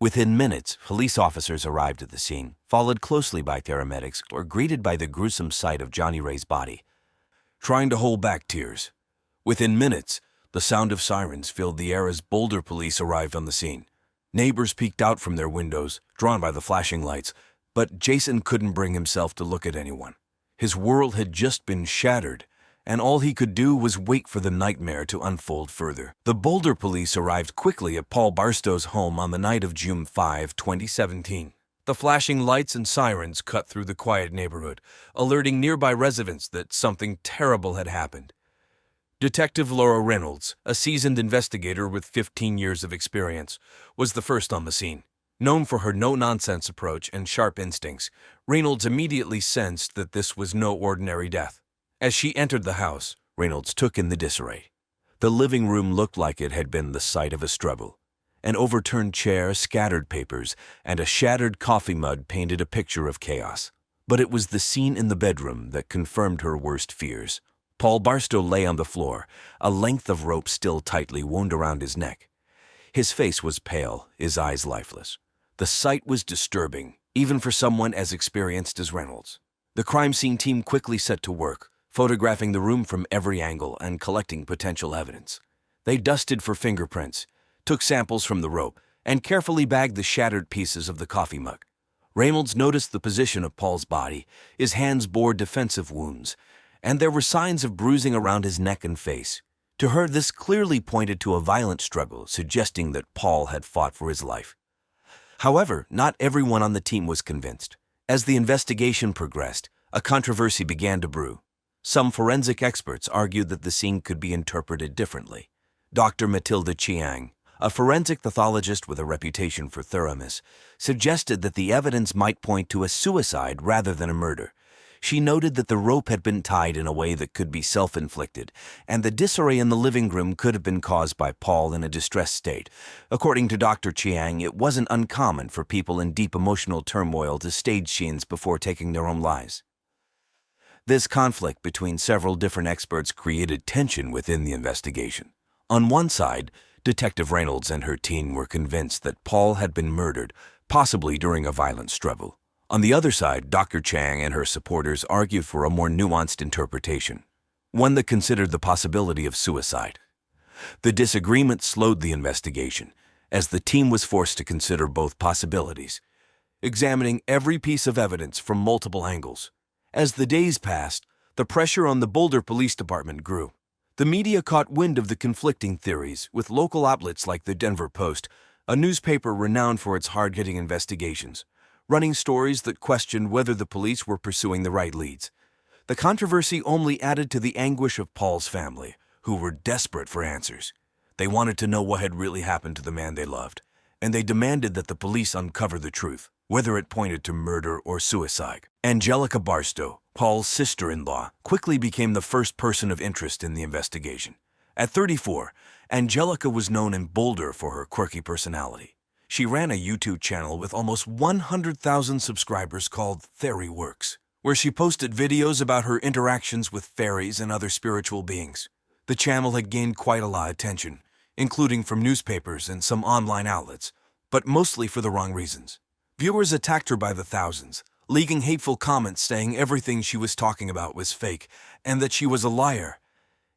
Within minutes, police officers arrived at the scene, followed closely by paramedics, or greeted by the gruesome sight of Johnny Ray's body. Trying to hold back tears. Within minutes, the sound of sirens filled the air as Boulder police arrived on the scene. Neighbors peeked out from their windows, drawn by the flashing lights, but Jason couldn't bring himself to look at anyone. His world had just been shattered, and all he could do was wait for the nightmare to unfold further. The Boulder police arrived quickly at Paul Barstow's home on the night of June 5, 2017. The flashing lights and sirens cut through the quiet neighborhood, alerting nearby residents that something terrible had happened. Detective Laura Reynolds, a seasoned investigator with 15 years of experience, was the first on the scene. Known for her no-nonsense approach and sharp instincts, Reynolds immediately sensed that this was no ordinary death. As she entered the house, Reynolds took in the disarray. The living room looked like it had been the site of a struggle. An overturned chair, scattered papers, and a shattered coffee mug painted a picture of chaos. But it was the scene in the bedroom that confirmed her worst fears. Paul Barstow lay on the floor, a length of rope still tightly wound around his neck. His face was pale, his eyes lifeless. The sight was disturbing, even for someone as experienced as Reynolds. The crime scene team quickly set to work, photographing the room from every angle and collecting potential evidence. They dusted for fingerprints, took samples from the rope, and carefully bagged the shattered pieces of the coffee mug. Reynolds noticed the position of Paul's body. His hands bore defensive wounds, and there were signs of bruising around his neck and face. To her, this clearly pointed to a violent struggle, suggesting that Paul had fought for his life. However, not everyone on the team was convinced. As the investigation progressed, a controversy began to brew. Some forensic experts argued that the scene could be interpreted differently. Dr. Matilda Chiang, a forensic pathologist with a reputation for thoroughness, suggested that the evidence might point to a suicide rather than a murder. She noted that the rope had been tied in a way that could be self-inflicted, and the disarray in the living room could have been caused by Paul in a distressed state. According to Dr. Chiang, it wasn't uncommon for people in deep emotional turmoil to stage scenes before taking their own lives. This conflict between several different experts created tension within the investigation. On one side, Detective Reynolds and her team were convinced that Paul had been murdered, possibly during a violent struggle. On the other side, Dr. Chiang and her supporters argued for a more nuanced interpretation, one that considered the possibility of suicide. The disagreement slowed the investigation, as the team was forced to consider both possibilities, examining every piece of evidence from multiple angles. As the days passed, the pressure on the Boulder Police Department grew. The media caught wind of the conflicting theories, with local outlets like the Denver Post, a newspaper renowned for its hard-hitting investigations, running stories that questioned whether the police were pursuing the right leads. The controversy only added to the anguish of Paul's family, who were desperate for answers. They wanted to know what had really happened to the man they loved, and they demanded that the police uncover the truth, whether it pointed to murder or suicide. Angelica Barstow, Paul's sister-in-law, quickly became the first person of interest in the investigation. At 34, Angelica was known in Boulder for her quirky personality. She ran a YouTube channel with almost 100,000 subscribers called Fairy Works, where she posted videos about her interactions with fairies and other spiritual beings. The channel had gained quite a lot of attention, including from newspapers and some online outlets, but mostly for the wrong reasons. Viewers attacked her by the thousands, leaking hateful comments saying everything she was talking about was fake and that she was a liar.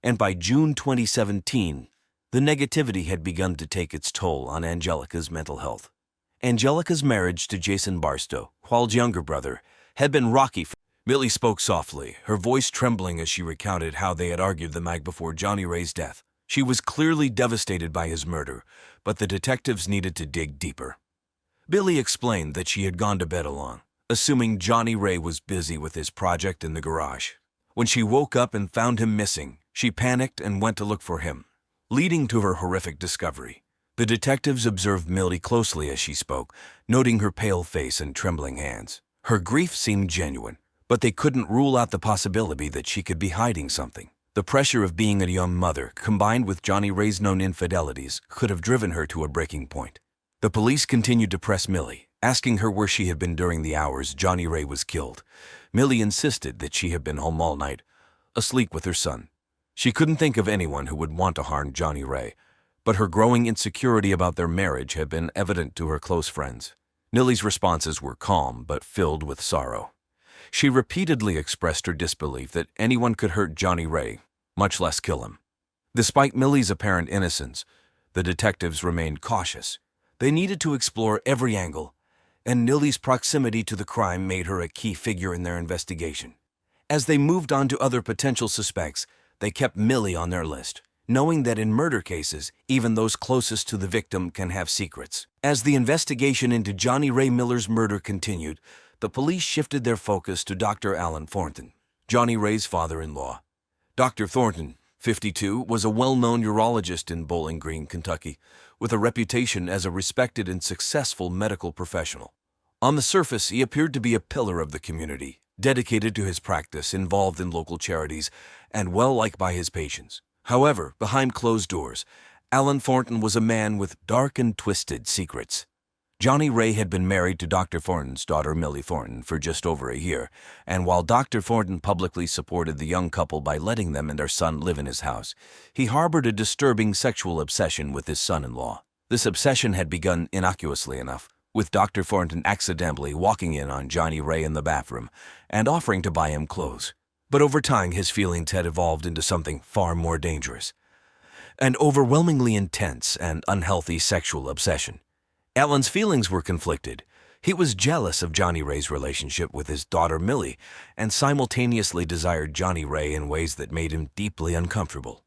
And by June 2017, the negativity had begun to take its toll on Angelica's mental health. Angelica's marriage to Jason Barstow, Paul's younger brother, had been rocky. Millie spoke softly, her voice trembling as she recounted how they had argued the night before Johnny Ray's death. She was clearly devastated by his murder, but the detectives needed to dig deeper. Billy explained that she had gone to bed alone, assuming Johnny Ray was busy with his project in the garage. When she woke up and found him missing, she panicked and went to look for him, leading to her horrific discovery. The detectives observed Millie closely as she spoke, noting her pale face and trembling hands. Her grief seemed genuine, but they couldn't rule out the possibility that she could be hiding something. The pressure of being a young mother, combined with Johnny Ray's known infidelities, could have driven her to a breaking point. The police continued to press Millie, asking her where she had been during the hours Johnny Ray was killed. Millie insisted that she had been home all night, asleep with her son. She couldn't think of anyone who would want to harm Johnny Ray, but her growing insecurity about their marriage had been evident to her close friends. Millie's responses were calm but filled with sorrow. She repeatedly expressed her disbelief that anyone could hurt Johnny Ray, much less kill him. Despite Millie's apparent innocence, the detectives remained cautious. They needed to explore every angle, and Millie's proximity to the crime made her a key figure in their investigation. As they moved on to other potential suspects, they kept Millie on their list, knowing that in murder cases, even those closest to the victim can have secrets. As the investigation into Johnny Ray Miller's murder continued, the police shifted their focus to Dr. Alan Thornton, Johnny Ray's father-in-law. Dr. Thornton, 52, was a well-known urologist in Bowling Green, Kentucky, with a reputation as a respected and successful medical professional. On the surface, he appeared to be a pillar of the community, dedicated to his practice, involved in local charities, and well-liked by his patients. However, behind closed doors, Alan Thornton was a man with dark and twisted secrets. Johnny Ray had been married to Dr. Thornton's daughter, Millie Thornton, for just over a year, and while Dr. Thornton publicly supported the young couple by letting them and their son live in his house, he harbored a disturbing sexual obsession with his son-in-law. This obsession had begun innocuously enough, with Dr. Thornton accidentally walking in on Johnny Ray in the bathroom and offering to buy him clothes. But over time, his feelings had evolved into something far more dangerous, an overwhelmingly intense and unhealthy sexual obsession. Alan's feelings were conflicted. He was jealous of Johnny Ray's relationship with his daughter Millie and simultaneously desired Johnny Ray in ways that made him deeply uncomfortable.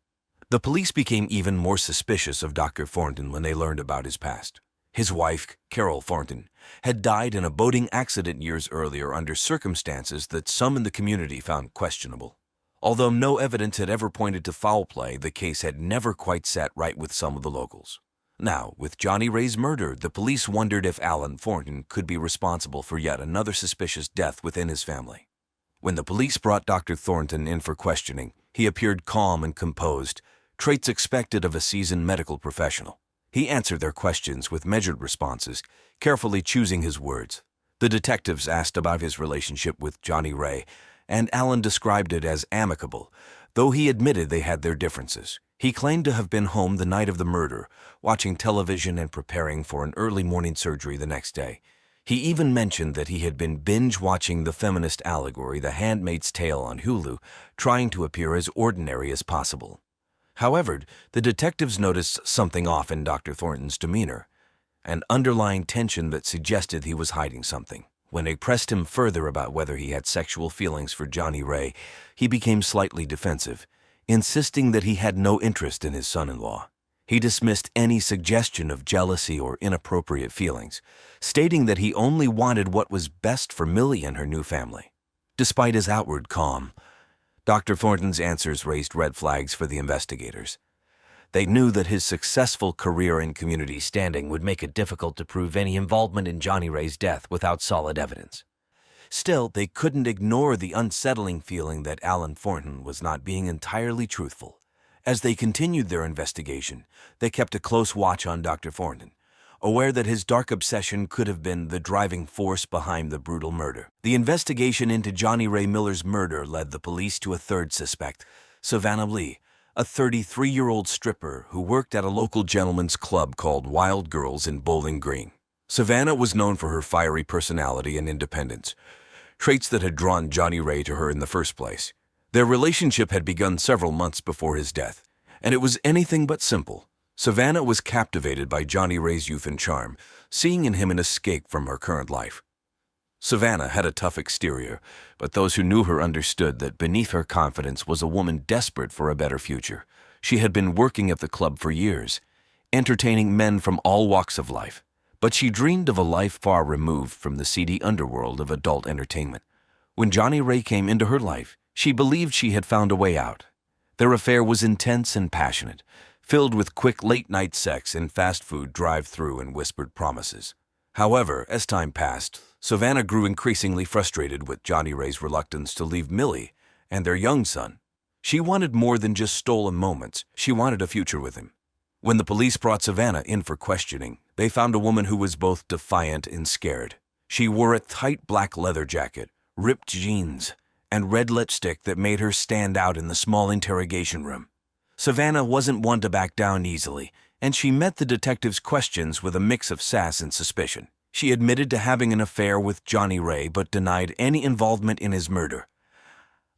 The police became even more suspicious of Dr. Thornton when they learned about his past. His wife, Carol Thornton, had died in a boating accident years earlier under circumstances that some in the community found questionable. Although no evidence had ever pointed to foul play, the case had never quite sat right with some of the locals. Now, with Johnny Ray's murder, the police wondered if Alan Thornton could be responsible for yet another suspicious death within his family. When the police brought Dr. Thornton in for questioning, he appeared calm and composed, traits expected of a seasoned medical professional. He answered their questions with measured responses, carefully choosing his words. The detectives asked about his relationship with Johnny Ray, and Alan described it as amicable, though he admitted they had their differences. He claimed to have been home the night of the murder, watching television and preparing for an early morning surgery the next day. He even mentioned that he had been binge-watching the feminist allegory The Handmaid's Tale on Hulu, trying to appear as ordinary as possible. However, the detectives noticed something off in Dr. Thornton's demeanor, an underlying tension that suggested he was hiding something. When they pressed him further about whether he had sexual feelings for Johnny Ray, he became slightly defensive, insisting that he had no interest in his son-in-law. He dismissed any suggestion of jealousy or inappropriate feelings, stating that he only wanted what was best for Millie and her new family. Despite his outward calm, Dr. Thornton's answers raised red flags for the investigators. They knew that his successful career and community standing would make it difficult to prove any involvement in Johnny Ray's death without solid evidence. Still, they couldn't ignore the unsettling feeling that Alan Thornton was not being entirely truthful. As they continued their investigation, they kept a close watch on Dr. Thornton, aware that his dark obsession could have been the driving force behind the brutal murder. The investigation into Johnny Ray Miller's murder led the police to a third suspect, Savannah Lee, a 33-year-old stripper who worked at a local gentleman's club called Wild Girls in Bowling Green. Savannah was known for her fiery personality and independence, traits that had drawn Johnny Ray to her in the first place. Their relationship had begun several months before his death, and it was anything but simple. Savannah was captivated by Johnny Ray's youth and charm, seeing in him an escape from her current life. Savannah had a tough exterior, but those who knew her understood that beneath her confidence was a woman desperate for a better future. She had been working at the club for years, entertaining men from all walks of life, but she dreamed of a life far removed from the seedy underworld of adult entertainment. When Johnny Ray came into her life, she believed she had found a way out. Their affair was intense and passionate, filled with quick late-night sex and fast food drive-through and whispered promises. However, as time passed, Savannah grew increasingly frustrated with Johnny Ray's reluctance to leave Millie and their young son. She wanted more than just stolen moments. She wanted a future with him. When the police brought Savannah in for questioning, they found a woman who was both defiant and scared. She wore a tight black leather jacket, ripped jeans, and red lipstick that made her stand out in the small interrogation room. Savannah wasn't one to back down easily, and she met the detective's questions with a mix of sass and suspicion. She admitted to having an affair with Johnny Ray but denied any involvement in his murder.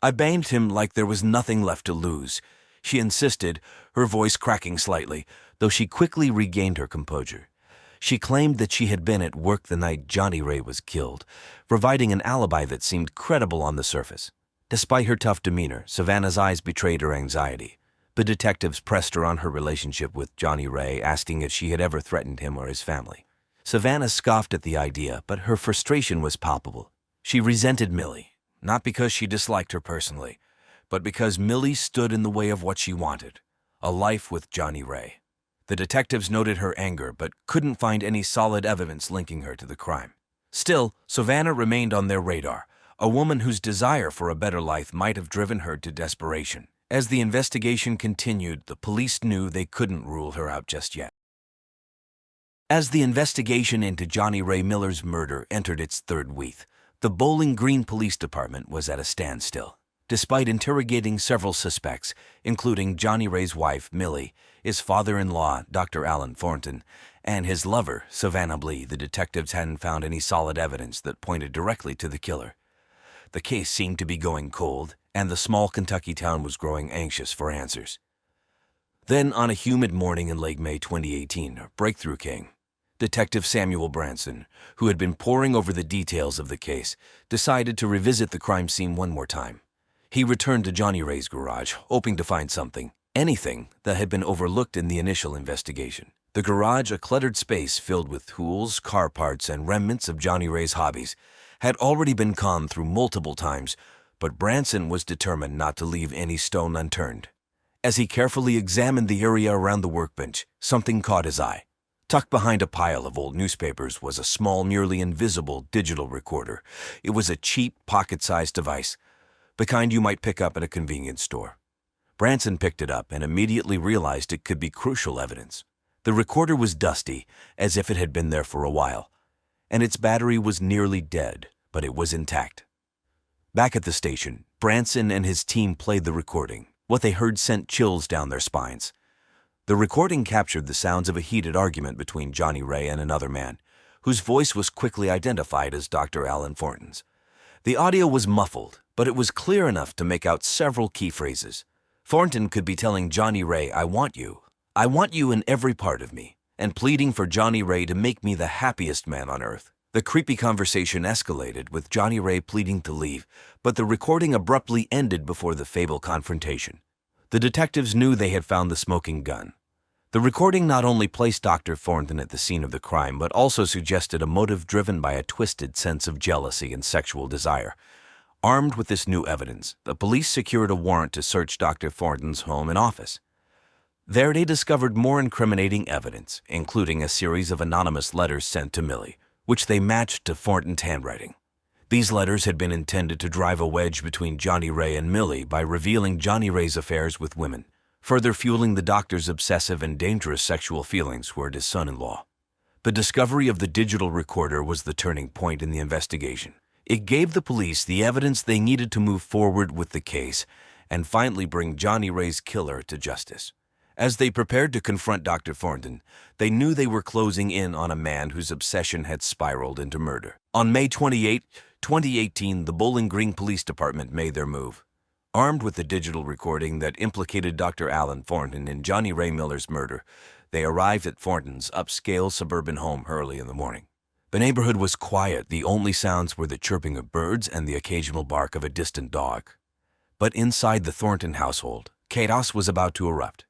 "I banged him like there was nothing left to lose," she insisted, her voice cracking slightly, though she quickly regained her composure. She claimed that she had been at work the night Johnny Ray was killed, providing an alibi that seemed credible on the surface. Despite her tough demeanor, Savannah's eyes betrayed her anxiety. The detectives pressed her on her relationship with Johnny Ray, asking if she had ever threatened him or his family. Savannah scoffed at the idea, but her frustration was palpable. She resented Millie, not because she disliked her personally, but because Millie stood in the way of what she wanted, a life with Johnny Ray. The detectives noted her anger, but couldn't find any solid evidence linking her to the crime. Still, Savannah remained on their radar, a woman whose desire for a better life might have driven her to desperation. As the investigation continued, the police knew they couldn't rule her out just yet. As the investigation into Johnny Ray Miller's murder entered its third week, the Bowling Green Police Department was at a standstill. Despite interrogating several suspects, including Johnny Ray's wife, Millie, his father-in-law, Dr. Alan Thornton, and his lover, Savannah Blee, the detectives hadn't found any solid evidence that pointed directly to the killer. The case seemed to be going cold, and the small Kentucky town was growing anxious for answers. Then, on a humid morning in late May 2018, a breakthrough came. Detective Samuel Branson, who had been poring over the details of the case, decided to revisit the crime scene one more time. He returned to Johnny Ray's garage, hoping to find something, anything, that had been overlooked in the initial investigation. The garage, a cluttered space filled with tools, car parts, and remnants of Johnny Ray's hobbies, had already been combed through multiple times, but Branson was determined not to leave any stone unturned. As he carefully examined the area around the workbench, something caught his eye. Tucked behind a pile of old newspapers was a small, nearly invisible digital recorder. It was a cheap, pocket-sized device, the kind you might pick up at a convenience store. Branson picked it up and immediately realized it could be crucial evidence. The recorder was dusty, as if it had been there for a while, and its battery was nearly dead, but it was intact. Back at the station, Branson and his team played the recording. What they heard sent chills down their spines. The recording captured the sounds of a heated argument between Johnny Ray and another man, whose voice was quickly identified as Dr. Alan Thornton's. The audio was muffled, but it was clear enough to make out several key phrases. Thornton could be telling Johnny Ray, I want you in every part of me, and pleading for Johnny Ray to make me the happiest man on earth. The creepy conversation escalated, with Johnny Ray pleading to leave, but the recording abruptly ended before the fatal confrontation. The detectives knew they had found the smoking gun. The recording not only placed Dr. Thornton at the scene of the crime, but also suggested a motive driven by a twisted sense of jealousy and sexual desire. Armed with this new evidence, the police secured a warrant to search Dr. Thornton's home and office. There they discovered more incriminating evidence, including a series of anonymous letters sent to Millie, which they matched to Thornton's handwriting. These letters had been intended to drive a wedge between Johnny Ray and Millie by revealing Johnny Ray's affairs with women, further fueling the doctor's obsessive and dangerous sexual feelings toward his son-in-law. The discovery of the digital recorder was the turning point in the investigation. It gave the police the evidence they needed to move forward with the case and finally bring Johnny Ray's killer to justice. As they prepared to confront Dr. Thornton, they knew they were closing in on a man whose obsession had spiraled into murder. On May 28, 2018, the Bowling Green Police Department made their move. Armed with the digital recording that implicated Dr. Alan Thornton in Johnny Ray Miller's murder, they arrived at Thornton's upscale suburban home early in the morning. The neighborhood was quiet. The only sounds were the chirping of birds and the occasional bark of a distant dog. But inside the Thornton household, chaos was about to erupt.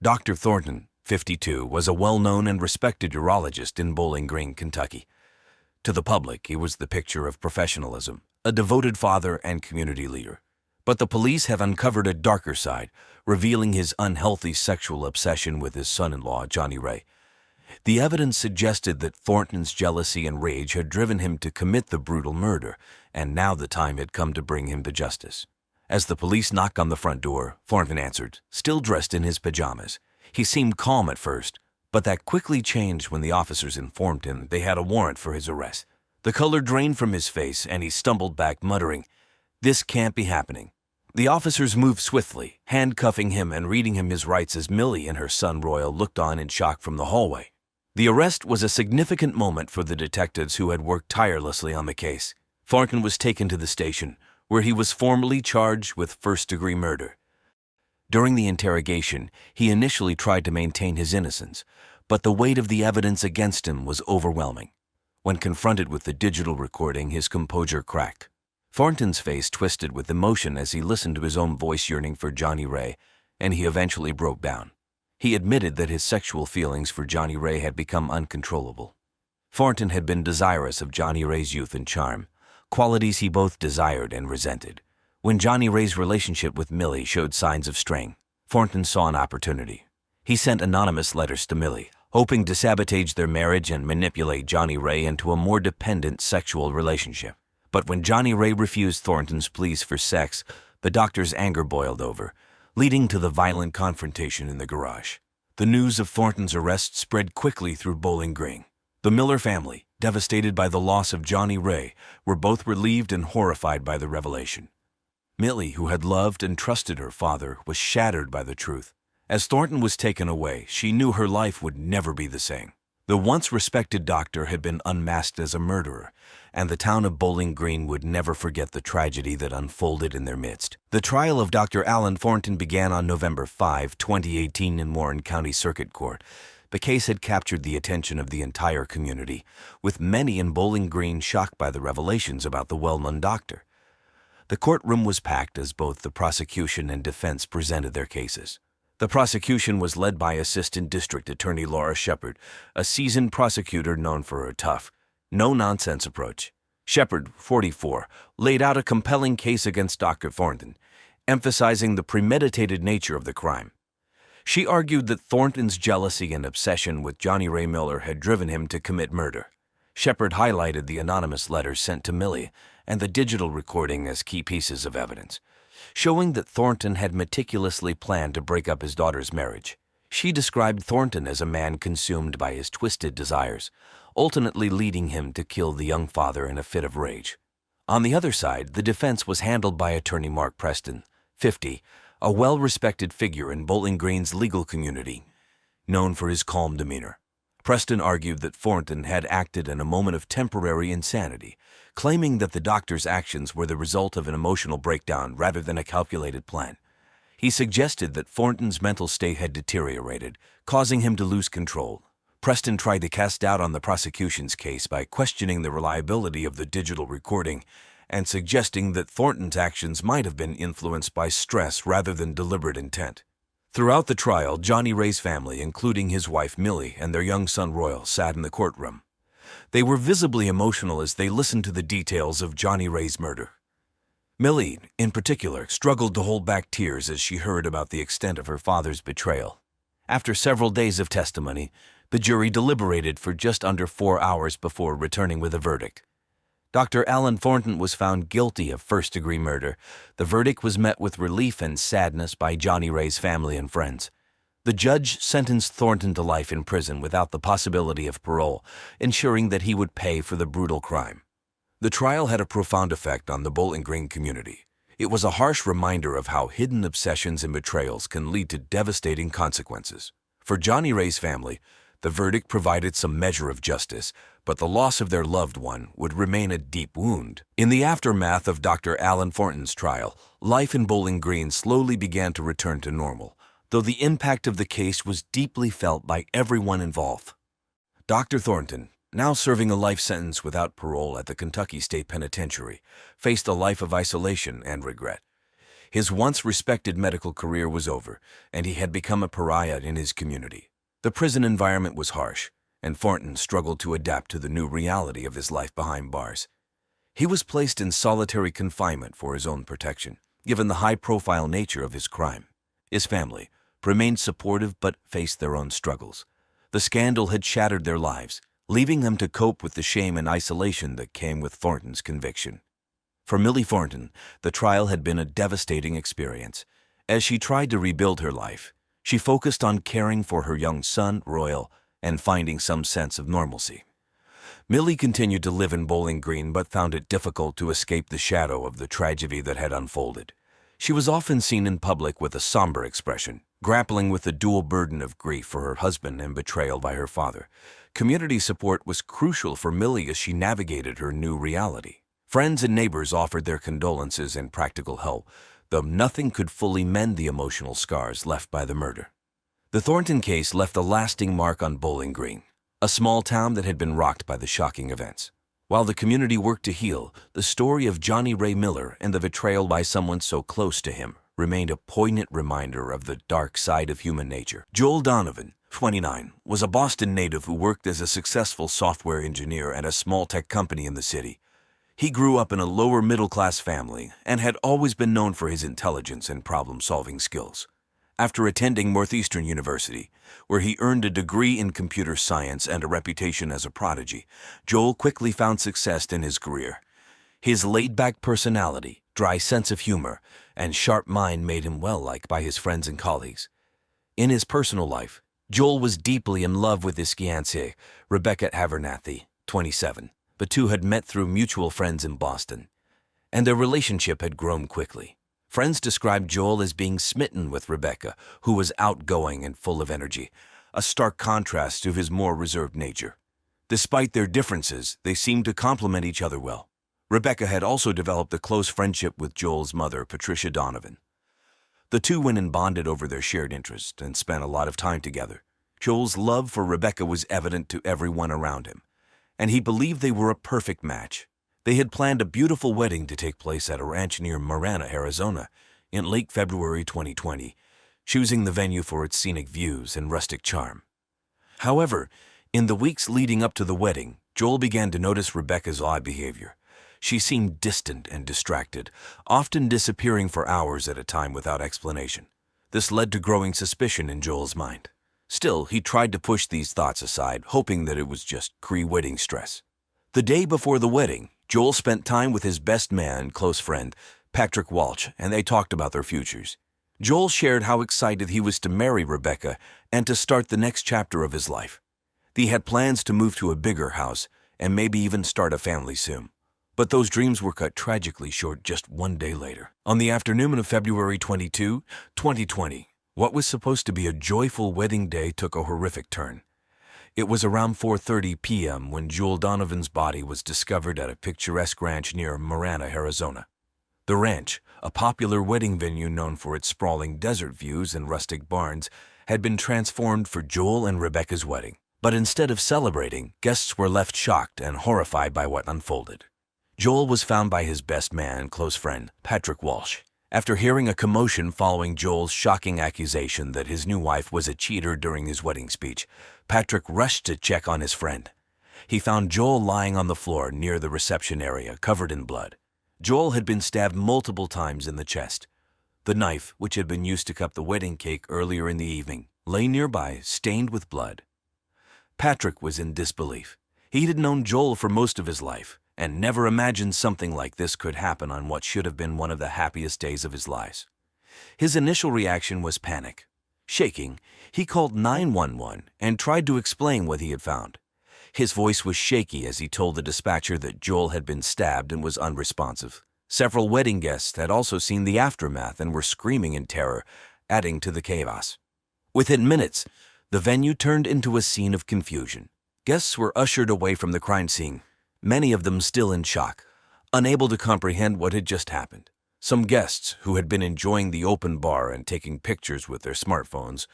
Dr. Thornton, 52, was a well-known and respected urologist in Bowling Green, Kentucky. To the public, he was the picture of professionalism, a devoted father and community leader. But the police have uncovered a darker side, revealing his unhealthy sexual obsession with his son-in-law, Johnny Ray. The evidence suggested that Thornton's jealousy and rage had driven him to commit the brutal murder, and now the time had come to bring him to justice. As the police knocked on the front door, Thornton answered, still dressed in his pajamas. He seemed calm at first, but that quickly changed when the officers informed him they had a warrant for his arrest. The color drained from his face, and he stumbled back, muttering, "This can't be happening." The officers moved swiftly, handcuffing him and reading him his rights as Millie and her son Royal looked on in shock from the hallway. The arrest was a significant moment for the detectives who had worked tirelessly on the case. Thornton was taken to the station, where he was formally charged with first-degree murder. During the interrogation, he initially tried to maintain his innocence, but the weight of the evidence against him was overwhelming. When confronted with the digital recording, his composure cracked. Thornton's face twisted with emotion as he listened to his own voice yearning for Johnny Ray, and he eventually broke down. He admitted that his sexual feelings for Johnny Ray had become uncontrollable. Thornton had been desirous of Johnny Ray's youth and charm, qualities he both desired and resented. When Johnny Ray's relationship with Millie showed signs of strain, Thornton saw an opportunity. He sent anonymous letters to Millie, hoping to sabotage their marriage and manipulate Johnny Ray into a more dependent sexual relationship. But when Johnny Ray refused Thornton's pleas for sex, the doctor's anger boiled over, leading to the violent confrontation in the garage. The news of Thornton's arrest spread quickly through Bowling Green. The Miller family, devastated by the loss of Johnny Ray, were both relieved and horrified by the revelation. Millie, who had loved and trusted her father, was shattered by the truth. As Thornton was taken away, she knew her life would never be the same. The once respected doctor had been unmasked as a murderer, and the town of Bowling Green would never forget the tragedy that unfolded in their midst. The trial of Dr. Alan Thornton began on November 5, 2018 in Warren County Circuit Court. The case had captured the attention of the entire community, with many in Bowling Green shocked by the revelations about the well-known doctor. The courtroom was packed as both the prosecution and defense presented their cases. The prosecution was led by Assistant District Attorney Laura Shepard, a seasoned prosecutor known for her tough, no-nonsense approach. Shepard, 44, laid out a compelling case against Dr. Thornton, emphasizing the premeditated nature of the crime. She argued that Thornton's jealousy and obsession with Johnny Ray Miller had driven him to commit murder. Shepard highlighted the anonymous letters sent to Millie and the digital recording as key pieces of evidence, showing that Thornton had meticulously planned to break up his daughter's marriage. She described Thornton as a man consumed by his twisted desires, ultimately leading him to kill the young father in a fit of rage. On the other side, the defense was handled by attorney Mark Preston, 50, a well-respected figure in Bowling Green's legal community, known for his calm demeanor. Preston argued that Thornton had acted in a moment of temporary insanity, claiming that the doctor's actions were the result of an emotional breakdown rather than a calculated plan. He suggested that Thornton's mental state had deteriorated, causing him to lose control. Preston tried to cast doubt on the prosecution's case by questioning the reliability of the digital recording and suggesting that Thornton's actions might have been influenced by stress rather than deliberate intent. Throughout the trial, Johnny Ray's family, including his wife Millie and their young son Royal, sat in the courtroom. They were visibly emotional as they listened to the details of Johnny Ray's murder. Millie, in particular, struggled to hold back tears as she heard about the extent of her father's betrayal. After several days of testimony, the jury deliberated for just under 4 hours before returning with a verdict. Dr. Alan Thornton was found guilty of first-degree murder. The verdict was met with relief and sadness by Johnny Ray's family and friends. The judge sentenced Thornton to life in prison without the possibility of parole, ensuring that he would pay for the brutal crime. The trial had a profound effect on the Bowling Green community. It was a harsh reminder of how hidden obsessions and betrayals can lead to devastating consequences. For Johnny Ray's family, the verdict provided some measure of justice, but the loss of their loved one would remain a deep wound. In the aftermath of Dr. Alan Thornton's trial, life in Bowling Green slowly began to return to normal, though the impact of the case was deeply felt by everyone involved. Dr. Thornton, now serving a life sentence without parole at the Kentucky State Penitentiary, faced a life of isolation and regret. His once respected medical career was over, and he had become a pariah in his community. The prison environment was harsh, and Thornton struggled to adapt to the new reality of his life behind bars. He was placed in solitary confinement for his own protection, given the high-profile nature of his crime. His family remained supportive but faced their own struggles. The scandal had shattered their lives, leaving them to cope with the shame and isolation that came with Thornton's conviction. For Millie Thornton, the trial had been a devastating experience. As she tried to rebuild her life, she focused on caring for her young son, Royal, and finding some sense of normalcy. Millie continued to live in Bowling Green but found it difficult to escape the shadow of the tragedy that had unfolded. She was often seen in public with a somber expression, grappling with the dual burden of grief for her husband and betrayal by her father. Community support was crucial for Millie as she navigated her new reality. Friends and neighbors offered their condolences and practical help, though nothing could fully mend the emotional scars left by the murder. The Thornton case left a lasting mark on Bowling Green, a small town that had been rocked by the shocking events. While the community worked to heal, the story of Johnny Ray Miller and the betrayal by someone so close to him remained a poignant reminder of the dark side of human nature. Joel Donovan, 29, was a Boston native who worked as a successful software engineer at a small tech company in the city. He grew up in a lower middle-class family and had always been known for his intelligence and problem-solving skills. After attending Northeastern University, where he earned a degree in computer science and a reputation as a prodigy, Joel quickly found success in his career. His laid-back personality, dry sense of humor, and sharp mind made him well-liked by his friends and colleagues. In his personal life, Joel was deeply in love with his fiancée, Rebecca Abernathy, 27. The two had met through mutual friends in Boston, and their relationship had grown quickly. Friends described Joel as being smitten with Rebecca, who was outgoing and full of energy, a stark contrast to his more reserved nature. Despite their differences, they seemed to complement each other well. Rebecca had also developed a close friendship with Joel's mother, Patricia Donovan. The two went and bonded over their shared interest and spent a lot of time together. Joel's love for Rebecca was evident to everyone around him, and he believed they were a perfect match. They had planned a beautiful wedding to take place at a ranch near Marana, Arizona, in late February 2020, choosing the venue for its scenic views and rustic charm. However, in the weeks leading up to the wedding, Joel began to notice Rebecca's odd behavior. She seemed distant and distracted, often disappearing for hours at a time without explanation. This led to growing suspicion in Joel's mind. Still, he tried to push these thoughts aside, hoping that it was just pre-wedding stress. The day before the wedding, Joel spent time with his best man and close friend, Patrick Walsh, and they talked about their futures. Joel shared how excited he was to marry Rebecca and to start the next chapter of his life. He had plans to move to a bigger house and maybe even start a family soon. But those dreams were cut tragically short just one day later. On the afternoon of February 22, 2020, what was supposed to be a joyful wedding day took a horrific turn. It was around 4:30 p.m. when Joel Donovan's body was discovered at a picturesque ranch near Marana, Arizona. The ranch, a popular wedding venue known for its sprawling desert views and rustic barns, had been transformed for Joel and Rebecca's wedding. But instead of celebrating, guests were left shocked and horrified by what unfolded. Joel was found by his best man and close friend, Patrick Walsh. After hearing a commotion following Joel's shocking accusation that his new wife was a cheater during his wedding speech, Patrick rushed to check on his friend. He found Joel lying on the floor near the reception area, covered in blood. Joel had been stabbed multiple times in the chest. The knife, which had been used to cut the wedding cake earlier in the evening, lay nearby, stained with blood. Patrick was in disbelief. He had known Joel for most of his life, and never imagined something like this could happen on what should have been one of the happiest days of his life. His initial reaction was panic. Shaking, he called 911 and tried to explain what he had found. His voice was shaky as he told the dispatcher that Joel had been stabbed and was unresponsive. Several wedding guests had also seen the aftermath and were screaming in terror, adding to the chaos. Within minutes, the venue turned into a scene of confusion. Guests were ushered away from the crime scene, many of them still in shock, unable to comprehend what had just happened. Some guests, who had been enjoying the open bar and taking pictures with their smartphones,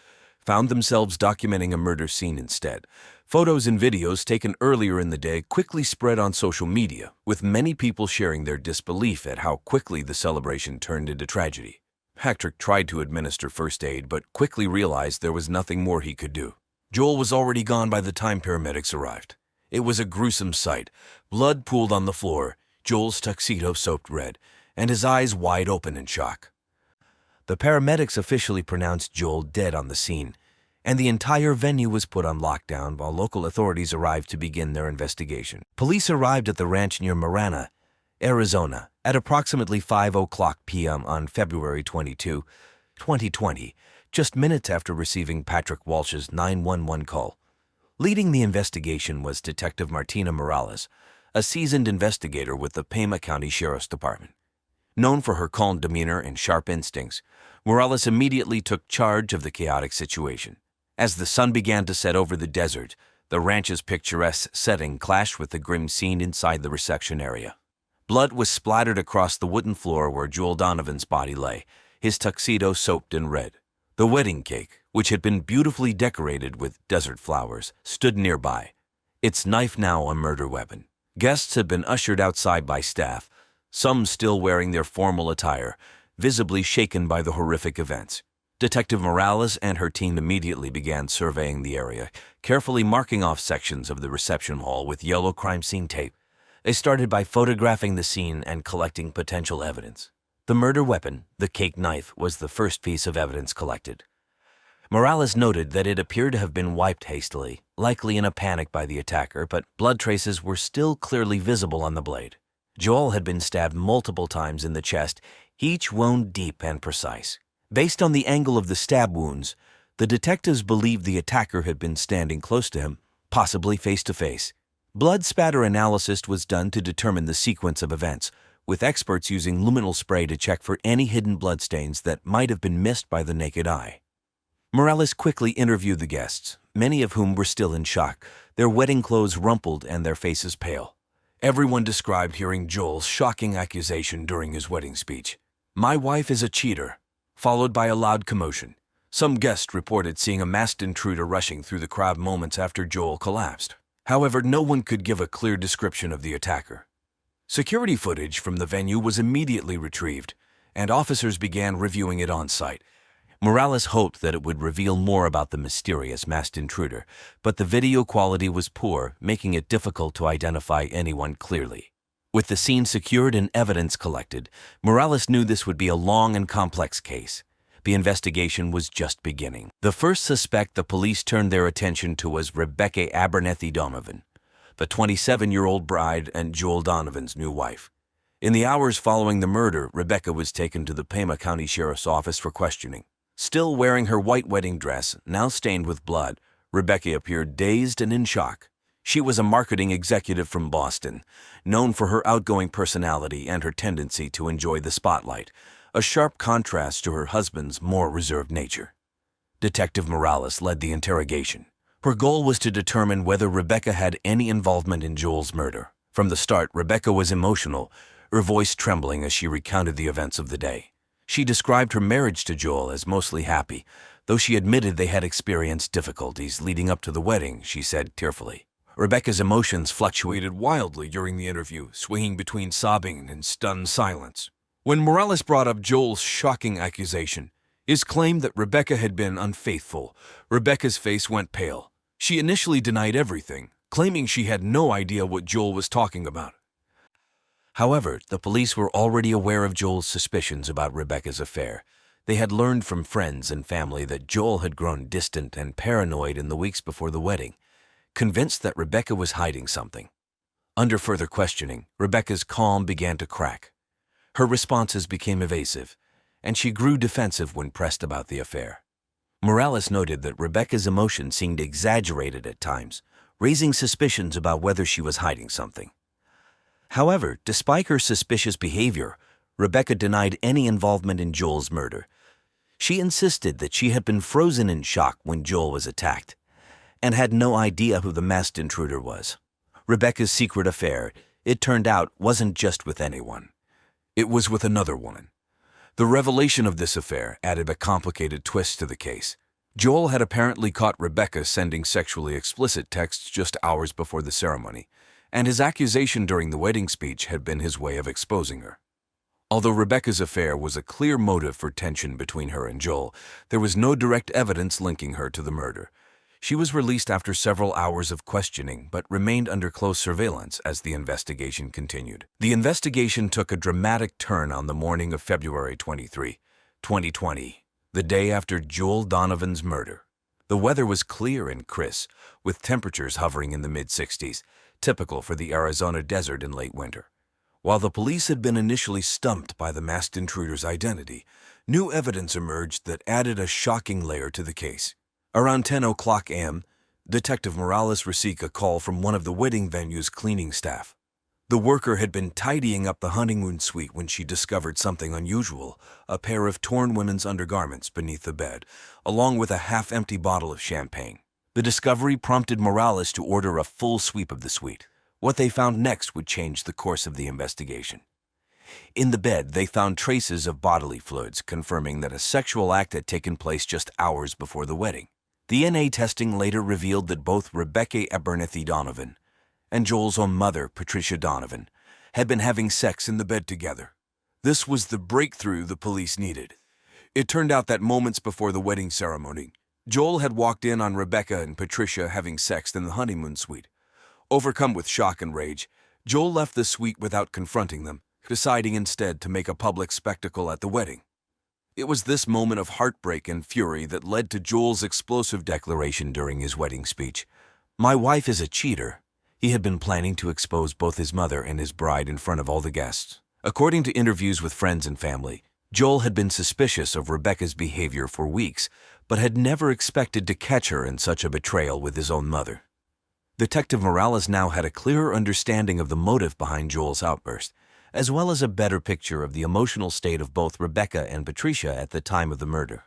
found themselves documenting a murder scene instead. Photos and videos taken earlier in the day quickly spread on social media, with many people sharing their disbelief at how quickly the celebration turned into tragedy. Patrick tried to administer first aid, but quickly realized there was nothing more he could do. Joel was already gone by the time paramedics arrived. It was a gruesome sight. Blood pooled on the floor, Joel's tuxedo soaked red, and his eyes wide open in shock. The paramedics officially pronounced Joel dead on the scene, and the entire venue was put on lockdown while local authorities arrived to begin their investigation. Police arrived at the ranch near Marana, Arizona, at approximately 5:00 p.m. on February 22, 2020, just minutes after receiving Patrick Walsh's 911 call. Leading the investigation was Detective Martina Morales, a seasoned investigator with the Pima County Sheriff's Department. Known for her calm demeanor and sharp instincts, Morales immediately took charge of the chaotic situation. As the sun began to set over the desert, the ranch's picturesque setting clashed with the grim scene inside the reception area. Blood was splattered across the wooden floor where Joel Donovan's body lay, his tuxedo soaked in red. The wedding cake, which had been beautifully decorated with desert flowers, stood nearby, its knife now a murder weapon. Guests had been ushered outside by staff, some still wearing their formal attire, visibly shaken by the horrific events. Detective Morales and her team immediately began surveying the area, carefully marking off sections of the reception hall with yellow crime scene tape. They started by photographing the scene and collecting potential evidence. The murder weapon, the cake knife, was the first piece of evidence collected. Morales noted that it appeared to have been wiped hastily, likely in a panic by the attacker, but blood traces were still clearly visible on the blade. Joel had been stabbed multiple times in the chest, each wound deep and precise. Based on the angle of the stab wounds, the detectives believed the attacker had been standing close to him, possibly face to face. Blood spatter analysis was done to determine the sequence of events, with experts using luminal spray to check for any hidden bloodstains that might have been missed by the naked eye. Morales quickly interviewed the guests, many of whom were still in shock, their wedding clothes rumpled and their faces pale. Everyone described hearing Joel's shocking accusation during his wedding speech. "My wife is a cheater," followed by a loud commotion. Some guests reported seeing a masked intruder rushing through the crowd moments after Joel collapsed. However, no one could give a clear description of the attacker. Security footage from the venue was immediately retrieved, and officers began reviewing it on site. Morales hoped that it would reveal more about the mysterious masked intruder, but the video quality was poor, making it difficult to identify anyone clearly. With the scene secured and evidence collected, Morales knew this would be a long and complex case. The investigation was just beginning. The first suspect the police turned their attention to was Rebecca Abernethy Donovan, the 27-year-old bride and Joel Donovan's new wife. In the hours following the murder, Rebecca was taken to the Pima County Sheriff's Office for questioning. Still wearing her white wedding dress, now stained with blood, Rebecca appeared dazed and in shock. She was a marketing executive from Boston, known for her outgoing personality and her tendency to enjoy the spotlight, a sharp contrast to her husband's more reserved nature. Detective Morales led the interrogation. Her goal was to determine whether Rebecca had any involvement in Joel's murder. From the start, Rebecca was emotional, her voice trembling as she recounted the events of the day. She described her marriage to Joel as mostly happy, though she admitted they had experienced difficulties leading up to the wedding, she said tearfully. Rebecca's emotions fluctuated wildly during the interview, swinging between sobbing and stunned silence. When Morales brought up Joel's shocking accusation, his claim that Rebecca had been unfaithful, Rebecca's face went pale. She initially denied everything, claiming she had no idea what Joel was talking about. However, the police were already aware of Joel's suspicions about Rebecca's affair. They had learned from friends and family that Joel had grown distant and paranoid in the weeks before the wedding, convinced that Rebecca was hiding something. Under further questioning, Rebecca's calm began to crack. Her responses became evasive, and she grew defensive when pressed about the affair. Morales noted that Rebecca's emotion seemed exaggerated at times, raising suspicions about whether she was hiding something. However, despite her suspicious behavior, Rebecca denied any involvement in Joel's murder. She insisted that she had been frozen in shock when Joel was attacked, and had no idea who the masked intruder was. Rebecca's secret affair, it turned out, wasn't just with anyone. It was with another woman. The revelation of this affair added a complicated twist to the case. Joel had apparently caught Rebecca sending sexually explicit texts just hours before the ceremony, and his accusation during the wedding speech had been his way of exposing her. Although Rebecca's affair was a clear motive for tension between her and Joel, there was no direct evidence linking her to the murder. She was released after several hours of questioning but remained under close surveillance as the investigation continued. The investigation took a dramatic turn on the morning of February 23, 2020, the day after Joel Donovan's murder. The weather was clear and crisp, with temperatures hovering in the mid-60s, typical for the Arizona desert in late winter. While the police had been initially stumped by the masked intruder's identity, new evidence emerged that added a shocking layer to the case. Around 10:00 a.m., Detective Morales received a call from one of the wedding venue's cleaning staff. The worker had been tidying up the honeymoon suite when she discovered something unusual, a pair of torn women's undergarments beneath the bed, along with a half-empty bottle of champagne. The discovery prompted Morales to order a full sweep of the suite. What they found next would change the course of the investigation. In the bed, they found traces of bodily fluids, confirming that a sexual act had taken place just hours before the wedding. DNA testing later revealed that both Rebecca Abernathy Donovan and Joel's own mother, Patricia Donovan, had been having sex in the bed together. This was the breakthrough the police needed. It turned out that moments before the wedding ceremony, Joel had walked in on Rebecca and Patricia having sex in the honeymoon suite. Overcome with shock and rage, Joel left the suite without confronting them, deciding instead to make a public spectacle at the wedding. It was this moment of heartbreak and fury that led to Joel's explosive declaration during his wedding speech. "My wife is a cheater." He had been planning to expose both his mother and his bride in front of all the guests. According to interviews with friends and family, Joel had been suspicious of Rebecca's behavior for weeks, but had never expected to catch her in such a betrayal with his own mother. Detective Morales now had a clearer understanding of the motive behind Joel's outburst, as well as a better picture of the emotional state of both Rebecca and Patricia at the time of the murder.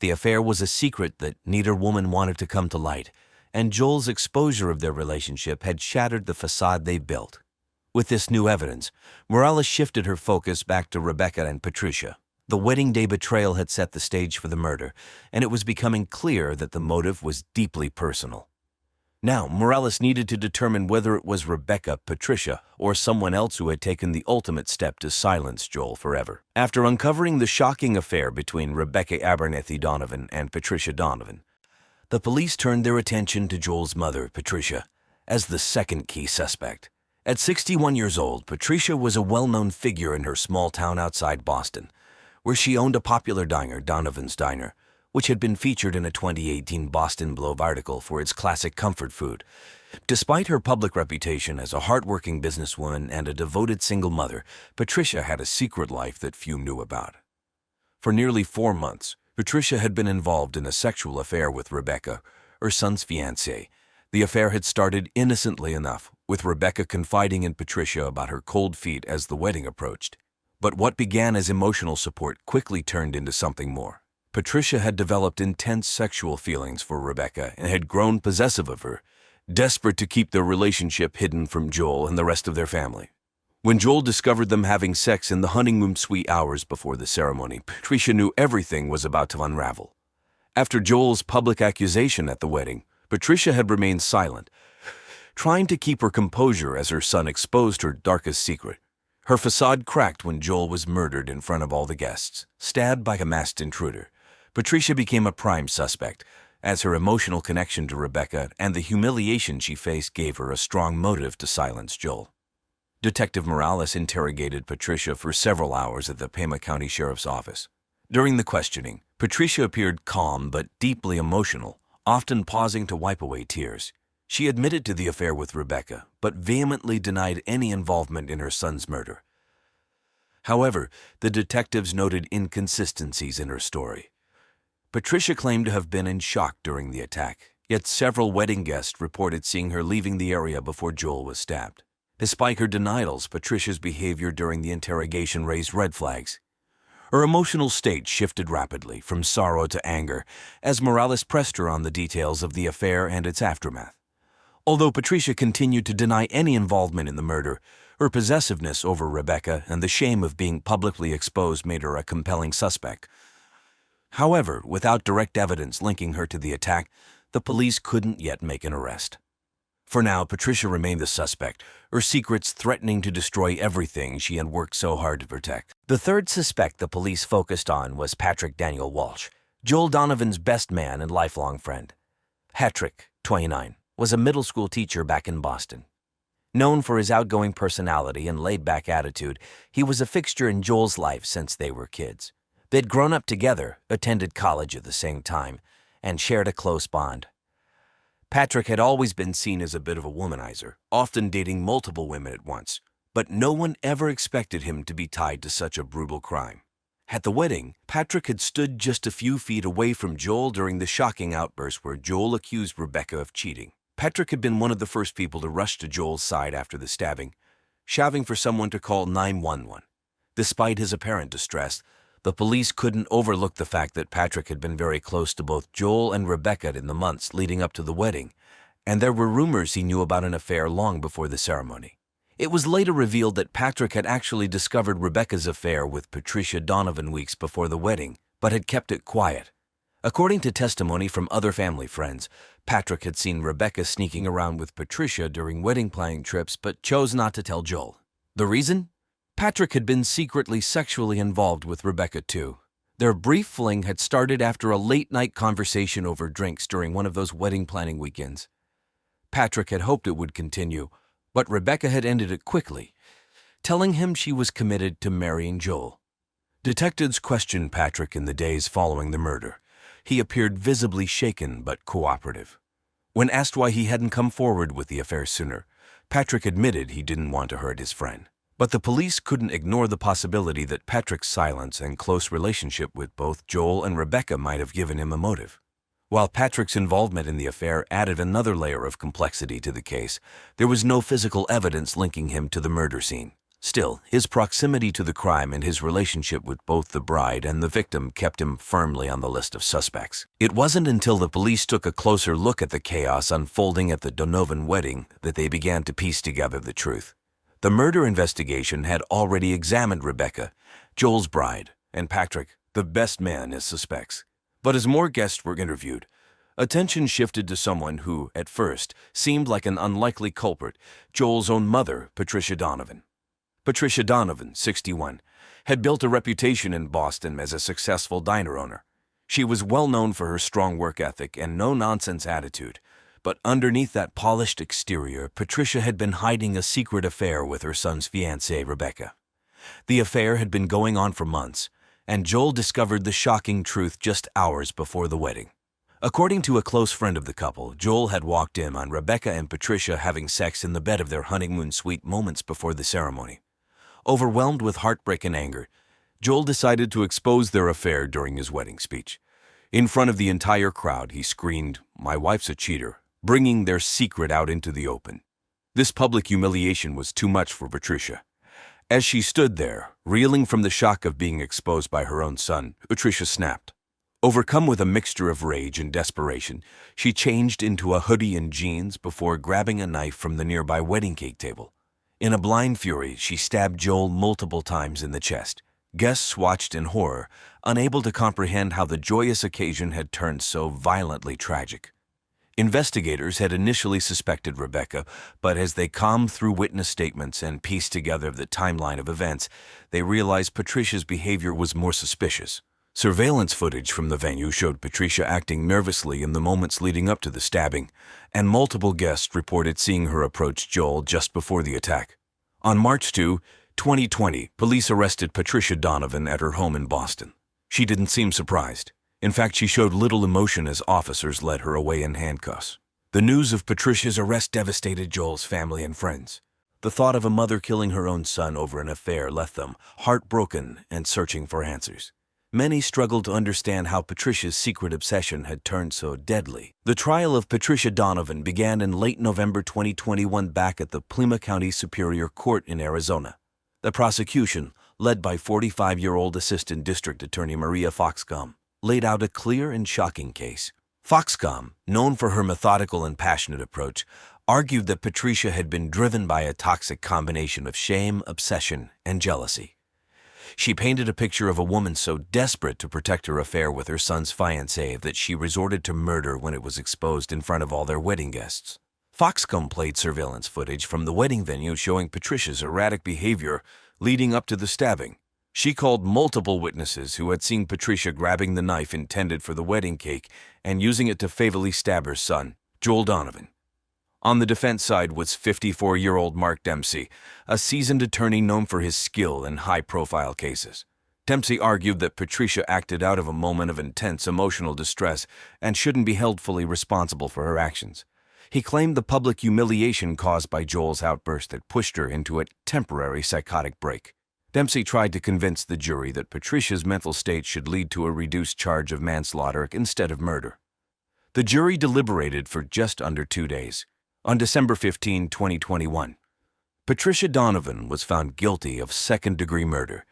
The affair was a secret that neither woman wanted to come to light, and Joel's exposure of their relationship had shattered the facade they built. With this new evidence, Morales shifted her focus back to Rebecca and Patricia. The wedding day betrayal had set the stage for the murder, and it was becoming clear that the motive was deeply personal. Now, Morales needed to determine whether it was Rebecca, Patricia, or someone else who had taken the ultimate step to silence Joel forever. After uncovering the shocking affair between Rebecca Abernathy Donovan and Patricia Donovan, the police turned their attention to Joel's mother, Patricia, as the second key suspect. At 61 years old, Patricia was a well-known figure in her small town outside Boston, where she owned a popular diner, Donovan's Diner, which had been featured in a 2018 Boston Globe article for its classic comfort food. Despite her public reputation as a hardworking businesswoman and a devoted single mother, Patricia had a secret life that few knew about. For nearly 4 months, Patricia had been involved in a sexual affair with Rebecca, her son's fiancée. The affair had started innocently enough, with Rebecca confiding in Patricia about her cold feet as the wedding approached. But what began as emotional support quickly turned into something more. Patricia had developed intense sexual feelings for Rebecca and had grown possessive of her, desperate to keep their relationship hidden from Joel and the rest of their family. When Joel discovered them having sex in the honeymoon suite hours before the ceremony, Patricia knew everything was about to unravel. After Joel's public accusation at the wedding, Patricia had remained silent, trying to keep her composure as her son exposed her darkest secret. Her facade cracked when Joel was murdered in front of all the guests, stabbed by a masked intruder. Patricia became a prime suspect, as her emotional connection to Rebecca and the humiliation she faced gave her a strong motive to silence Joel. Detective Morales interrogated Patricia for several hours at the Pima County Sheriff's Office. During the questioning, Patricia appeared calm but deeply emotional, often pausing to wipe away tears. She admitted to the affair with Rebecca, but vehemently denied any involvement in her son's murder. However, the detectives noted inconsistencies in her story. Patricia claimed to have been in shock during the attack, yet several wedding guests reported seeing her leaving the area before Joel was stabbed. Despite her denials, Patricia's behavior during the interrogation raised red flags. Her emotional state shifted rapidly, from sorrow to anger, as Morales pressed her on the details of the affair and its aftermath. Although Patricia continued to deny any involvement in the murder, her possessiveness over Rebecca and the shame of being publicly exposed made her a compelling suspect. However, without direct evidence linking her to the attack, the police couldn't yet make an arrest. For now, Patricia remained the suspect, her secrets threatening to destroy everything she had worked so hard to protect. The third suspect the police focused on was Patrick Daniel Walsh, Joel Donovan's best man and lifelong friend. Patrick, 29, was a middle school teacher back in Boston. Known for his outgoing personality and laid-back attitude, he was a fixture in Joel's life since they were kids. They'd grown up together, attended college at the same time, and shared a close bond. Patrick had always been seen as a bit of a womanizer, often dating multiple women at once, but no one ever expected him to be tied to such a brutal crime. At the wedding, Patrick had stood just a few feet away from Joel during the shocking outburst where Joel accused Rebecca of cheating. Patrick had been one of the first people to rush to Joel's side after the stabbing, shouting for someone to call 911. Despite his apparent distress, the police couldn't overlook the fact that Patrick had been very close to both Joel and Rebecca in the months leading up to the wedding, and there were rumors he knew about an affair long before the ceremony. It was later revealed that Patrick had actually discovered Rebecca's affair with Patricia Donovan weeks before the wedding, but had kept it quiet. According to testimony from other family friends, Patrick had seen Rebecca sneaking around with Patricia during wedding planning trips but chose not to tell Joel. The reason? Patrick had been secretly sexually involved with Rebecca too. Their brief fling had started after a late-night conversation over drinks during one of those wedding planning weekends. Patrick had hoped it would continue, but Rebecca had ended it quickly, telling him she was committed to marrying Joel. Detectives questioned Patrick in the days following the murder. He appeared visibly shaken but cooperative. When asked why he hadn't come forward with the affair sooner, Patrick admitted he didn't want to hurt his friend. But the police couldn't ignore the possibility that Patrick's silence and close relationship with both Joel and Rebecca might have given him a motive. While Patrick's involvement in the affair added another layer of complexity to the case, there was no physical evidence linking him to the murder scene. Still, his proximity to the crime and his relationship with both the bride and the victim kept him firmly on the list of suspects. It wasn't until the police took a closer look at the chaos unfolding at the Donovan wedding that they began to piece together the truth. The murder investigation had already examined Rebecca, Joel's bride, and Patrick, the best man, as suspects. But as more guests were interviewed, attention shifted to someone who, at first, seemed like an unlikely culprit, Joel's own mother, Patricia Donovan. Patricia Donovan, 61, had built a reputation in Boston as a successful diner owner. She was well known for her strong work ethic and no-nonsense attitude, but underneath that polished exterior, Patricia had been hiding a secret affair with her son's fiancée, Rebecca. The affair had been going on for months, and Joel discovered the shocking truth just hours before the wedding. According to a close friend of the couple, Joel had walked in on Rebecca and Patricia having sex in the bed of their honeymoon suite moments before the ceremony. Overwhelmed with heartbreak and anger, Joel decided to expose their affair during his wedding speech. In front of the entire crowd, he screamed, "My wife's a cheater," bringing their secret out into the open. This public humiliation was too much for Patricia. As she stood there, reeling from the shock of being exposed by her own son, Patricia snapped. Overcome with a mixture of rage and desperation, she changed into a hoodie and jeans before grabbing a knife from the nearby wedding cake table. In a blind fury, she stabbed Joel multiple times in the chest. Guests watched in horror, unable to comprehend how the joyous occasion had turned so violently tragic. Investigators had initially suspected Rebecca, but as they combed through witness statements and pieced together the timeline of events, they realized Patricia's behavior was more suspicious. Surveillance footage from the venue showed Patricia acting nervously in the moments leading up to the stabbing, and multiple guests reported seeing her approach Joel just before the attack. On March 2, 2020, police arrested Patricia Donovan at her home in Boston. She didn't seem surprised. In fact, she showed little emotion as officers led her away in handcuffs. The news of Patricia's arrest devastated Joel's family and friends. The thought of a mother killing her own son over an affair left them heartbroken and searching for answers. Many struggled to understand how Patricia's secret obsession had turned so deadly. The trial of Patricia Donovan began in late November 2021 back at the Pima County Superior Court in Arizona. The prosecution, led by 45-year-old Assistant District Attorney Maria Foxcomb, laid out a clear and shocking case. Foxcomb, known for her methodical and passionate approach, argued that Patricia had been driven by a toxic combination of shame, obsession, and jealousy. She painted a picture of a woman so desperate to protect her affair with her son's fiancée that she resorted to murder when it was exposed in front of all their wedding guests. Foxcomb played surveillance footage from the wedding venue showing Patricia's erratic behavior leading up to the stabbing. She called multiple witnesses who had seen Patricia grabbing the knife intended for the wedding cake and using it to fatally stab her son, Joel Donovan. On the defense side was 54-year-old Mark Dempsey, a seasoned attorney known for his skill in high-profile cases. Dempsey argued that Patricia acted out of a moment of intense emotional distress and shouldn't be held fully responsible for her actions. He claimed the public humiliation caused by Joel's outburst had pushed her into a temporary psychotic break. Dempsey tried to convince the jury that Patricia's mental state should lead to a reduced charge of manslaughter instead of murder. The jury deliberated for just under 2 days. On December 15, 2021, Patricia Donovan was found guilty of second-degree murder.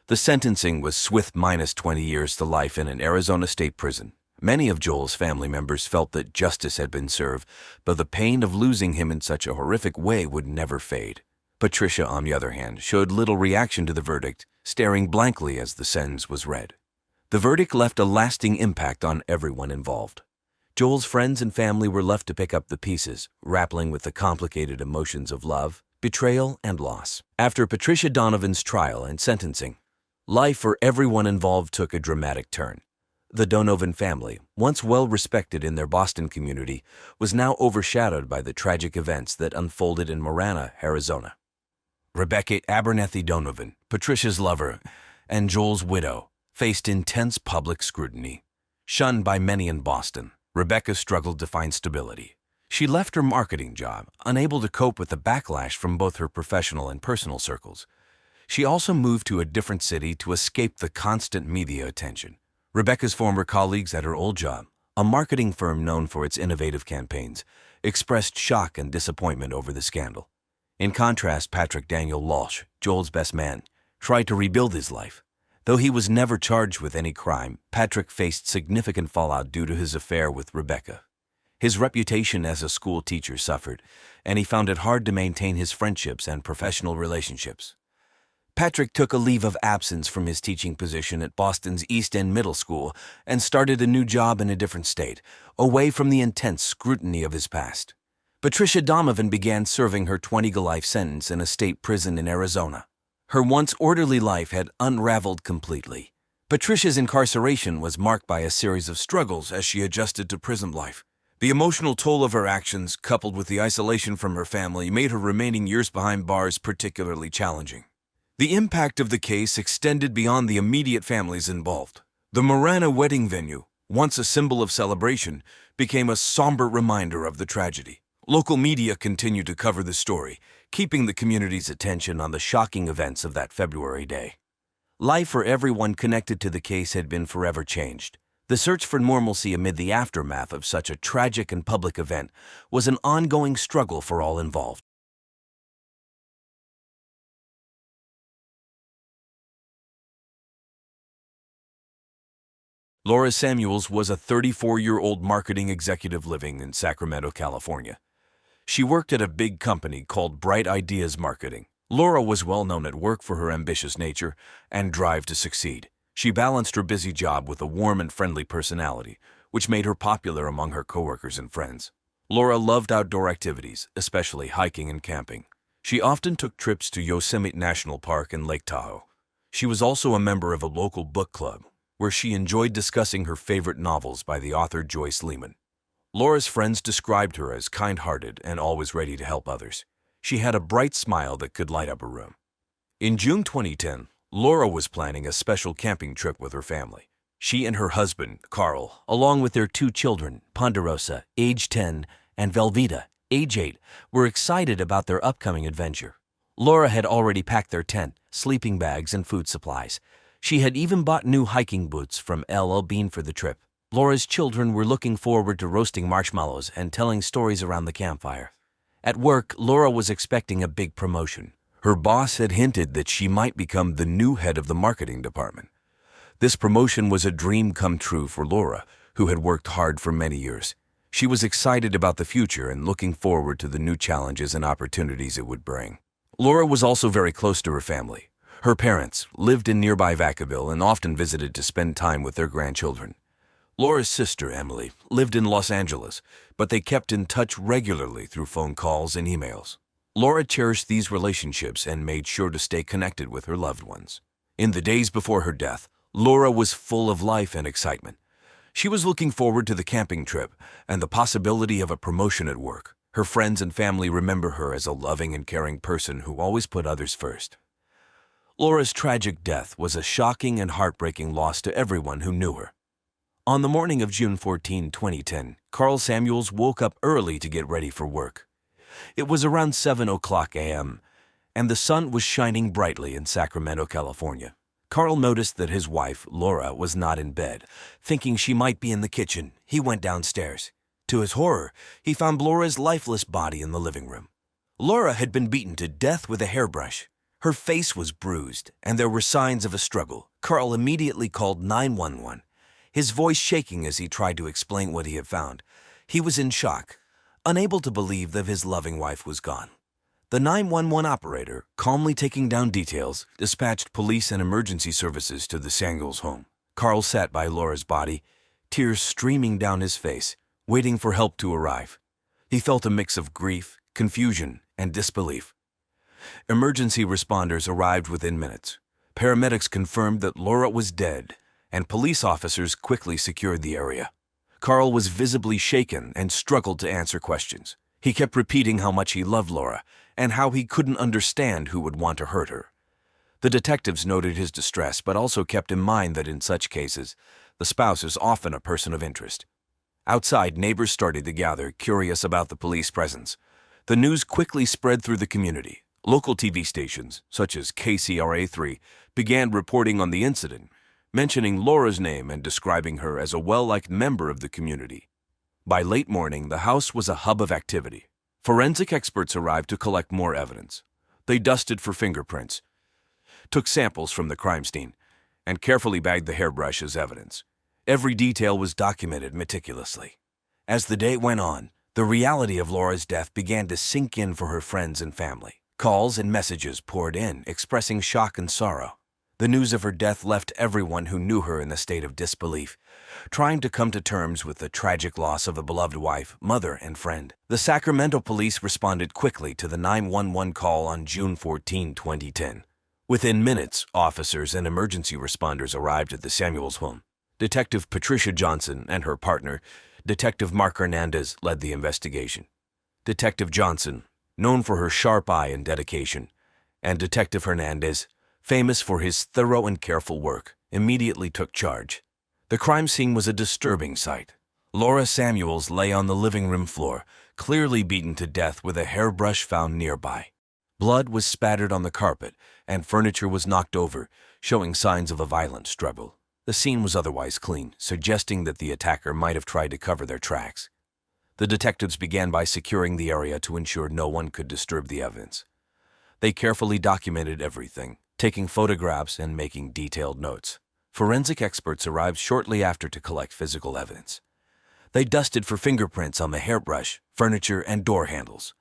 The sentencing was swift, minus 20 years to life in an Arizona state prison. Many of Joel's family members felt that justice had been served, but the pain of losing him in such a horrific way would never fade. Patricia, on the other hand, showed little reaction to the verdict, staring blankly as the sentence was read. The verdict left a lasting impact on everyone involved. Joel's friends and family were left to pick up the pieces, grappling with the complicated emotions of love, betrayal, and loss. After Patricia Donovan's trial and sentencing, life for everyone involved took a dramatic turn. The Donovan family, once well-respected in their Boston community, was now overshadowed by the tragic events that unfolded in Marana, Arizona. Rebecca Abernethy Donovan, Patricia's lover, and Joel's widow, faced intense public scrutiny. Shunned by many in Boston, Rebecca struggled to find stability. She left her marketing job, unable to cope with the backlash from both her professional and personal circles. She also moved to a different city to escape the constant media attention. Rebecca's former colleagues at her old job, a marketing firm known for its innovative campaigns, expressed shock and disappointment over the scandal. In contrast, Patrick Daniel Walsh, Joel's best man, tried to rebuild his life. Though he was never charged with any crime, Patrick faced significant fallout due to his affair with Rebecca. His reputation as a school teacher suffered, and he found it hard to maintain his friendships and professional relationships. Patrick took a leave of absence from his teaching position at Boston's East End Middle School and started a new job in a different state, away from the intense scrutiny of his past. Patricia Donovan began serving her 20-to-life sentence in a state prison in Arizona. Her once orderly life had unraveled completely. Patricia's incarceration was marked by a series of struggles as she adjusted to prison life. The emotional toll of her actions, coupled with the isolation from her family, made her remaining years behind bars particularly challenging. The impact of the case extended beyond the immediate families involved. The Marana wedding venue, once a symbol of celebration, became a somber reminder of the tragedy. Local media continued to cover the story, keeping the community's attention on the shocking events of that February day. Life for everyone connected to the case had been forever changed. The search for normalcy amid the aftermath of such a tragic and public event was an ongoing struggle for all involved. Laura Samuels was a 34-year-old marketing executive living in Sacramento, California. She worked at a big company called Bright Ideas Marketing. Laura was well known at work for her ambitious nature and drive to succeed. She balanced her busy job with a warm and friendly personality, which made her popular among her coworkers and friends. Laura loved outdoor activities, especially hiking and camping. She often took trips to Yosemite National Park and Lake Tahoe. She was also a member of a local book club, where she enjoyed discussing her favorite novels by the author Joyce Lehman. Laura's friends described her as kind-hearted and always ready to help others. She had a bright smile that could light up a room. In June 2010, Laura was planning a special camping trip with her family. She and her husband, Carl, along with their 2 children, Ponderosa, age 10, and Velveeta, age 8, were excited about their upcoming adventure. Laura had already packed their tent, sleeping bags, and food supplies. She had even bought new hiking boots from L.L. Bean for the trip. Laura's children were looking forward to roasting marshmallows and telling stories around the campfire. At work, Laura was expecting a big promotion. Her boss had hinted that she might become the new head of the marketing department. This promotion was a dream come true for Laura, who had worked hard for many years. She was excited about the future and looking forward to the new challenges and opportunities it would bring. Laura was also very close to her family. Her parents lived in nearby Vacaville and often visited to spend time with their grandchildren. Laura's sister, Emily, lived in Los Angeles, but they kept in touch regularly through phone calls and emails. Laura cherished these relationships and made sure to stay connected with her loved ones. In the days before her death, Laura was full of life and excitement. She was looking forward to the camping trip and the possibility of a promotion at work. Her friends and family remember her as a loving and caring person who always put others first. Laura's tragic death was a shocking and heartbreaking loss to everyone who knew her. On the morning of June 14, 2010, Carl Samuels woke up early to get ready for work. It was around 7:00 a.m., and the sun was shining brightly in Sacramento, California. Carl noticed that his wife, Laura, was not in bed. Thinking she might be in the kitchen, he went downstairs. To his horror, he found Laura's lifeless body in the living room. Laura had been beaten to death with a hairbrush. Her face was bruised, and there were signs of a struggle. Carl immediately called 911, his voice shaking as he tried to explain what he had found. He was in shock, unable to believe that his loving wife was gone. The 911 operator, calmly taking down details, dispatched police and emergency services to the Samuels home. Carl sat by Laura's body, tears streaming down his face, waiting for help to arrive. He felt a mix of grief, confusion, and disbelief. Emergency responders arrived within minutes. Paramedics confirmed that Laura was dead, and police officers quickly secured the area. Carl was visibly shaken and struggled to answer questions. He kept repeating how much he loved Laura and how he couldn't understand who would want to hurt her. The detectives noted his distress, but also kept in mind that in such cases, the spouse is often a person of interest. Outside, neighbors started to gather, curious about the police presence. The news quickly spread through the community. Local TV stations, such as KCRA3, began reporting on the incident, mentioning Laura's name and describing her as a well-liked member of the community. By late morning, the house was a hub of activity. Forensic experts arrived to collect more evidence. They dusted for fingerprints, took samples from the crime scene, and carefully bagged the hairbrush as evidence. Every detail was documented meticulously. As the day went on, the reality of Laura's death began to sink in for her friends and family. Calls and messages poured in, expressing shock and sorrow. The news of her death left everyone who knew her in a state of disbelief, trying to come to terms with the tragic loss of a beloved wife, mother, and friend. The Sacramento police responded quickly to the 911 call on June 14, 2010. Within minutes, officers and emergency responders arrived at the Samuels home. Detective Patricia Johnson and her partner, Detective Mark Hernandez, led the investigation. Detective Johnson, known for her sharp eye and dedication, and Detective Hernandez, famous for his thorough and careful work, immediately took charge. The crime scene was a disturbing sight. Laura Samuels lay on the living room floor, clearly beaten to death with a hairbrush found nearby. Blood was spattered on the carpet, and furniture was knocked over, showing signs of a violent struggle. The scene was otherwise clean, suggesting that the attacker might have tried to cover their tracks. The detectives began by securing the area to ensure no one could disturb the evidence. They carefully documented everything, taking photographs and making detailed notes. Forensic experts arrived shortly after to collect physical evidence. They dusted for fingerprints on the hairbrush, furniture, and door handles.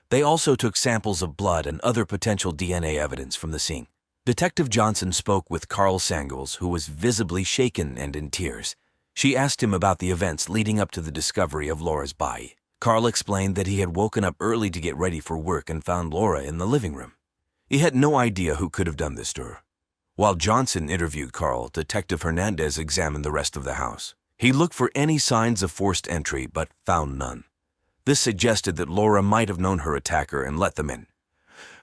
They also took samples of blood and other potential DNA evidence from the scene. Detective Johnson spoke with Carl Samuels, who was visibly shaken and in tears. She asked him about the events leading up to the discovery of Laura's body. Carl explained that he had woken up early to get ready for work and found Laura in the living room. He had no idea who could have done this to her. While Johnson interviewed Carl, Detective Hernandez examined the rest of the house. He looked for any signs of forced entry, but found none. This suggested that Laura might have known her attacker and let them in.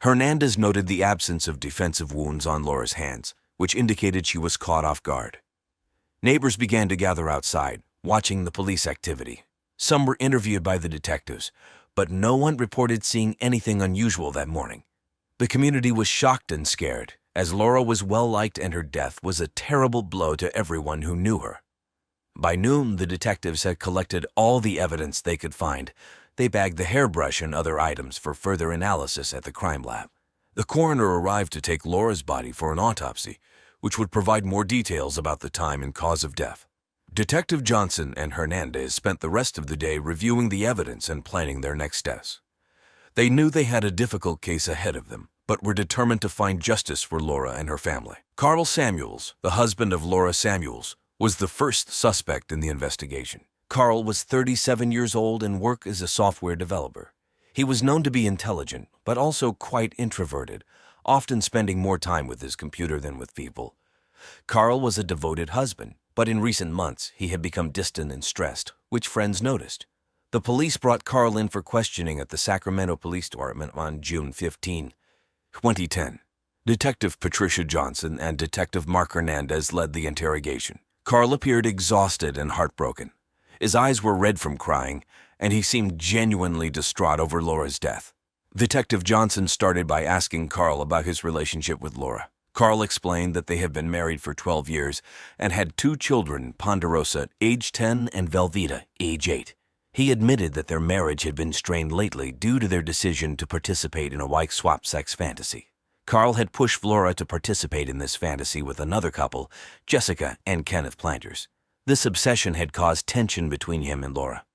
Hernandez noted the absence of defensive wounds on Laura's hands, which indicated she was caught off guard. Neighbors began to gather outside, watching the police activity. Some were interviewed by the detectives, but no one reported seeing anything unusual that morning. The community was shocked and scared, as Laura was well-liked and her death was a terrible blow to everyone who knew her. By noon, the detectives had collected all the evidence they could find. They bagged the hairbrush and other items for further analysis at the crime lab. The coroner arrived to take Laura's body for an autopsy, which would provide more details about the time and cause of death. Detective Johnson and Hernandez spent the rest of the day reviewing the evidence and planning their next steps. They knew they had a difficult case ahead of them, but were determined to find justice for Laura and her family. Carl Samuels, the husband of Laura Samuels, was the first suspect in the investigation. Carl was 37 years old and worked as a software developer. He was known to be intelligent, but also quite introverted, often spending more time with his computer than with people. Carl was a devoted husband, but in recent months he had become distant and stressed, which friends noticed. The police brought Carl in for questioning at the Sacramento Police Department on June 15, 2010. Detective Patricia Johnson and Detective Mark Hernandez led the interrogation. Carl appeared exhausted and heartbroken. His eyes were red from crying, and he seemed genuinely distraught over Laura's death. Detective Johnson started by asking Carl about his relationship with Laura. Carl explained that they had been married for 12 years and had 2 children, Ponderosa, age 10, and Velveeta, age 8. He admitted that their marriage had been strained lately due to their decision to participate in a wife swap sex fantasy. Carl had pushed Laura to participate in this fantasy with another couple, Jessica and Kenneth Planters. This obsession had caused tension between him and Laura.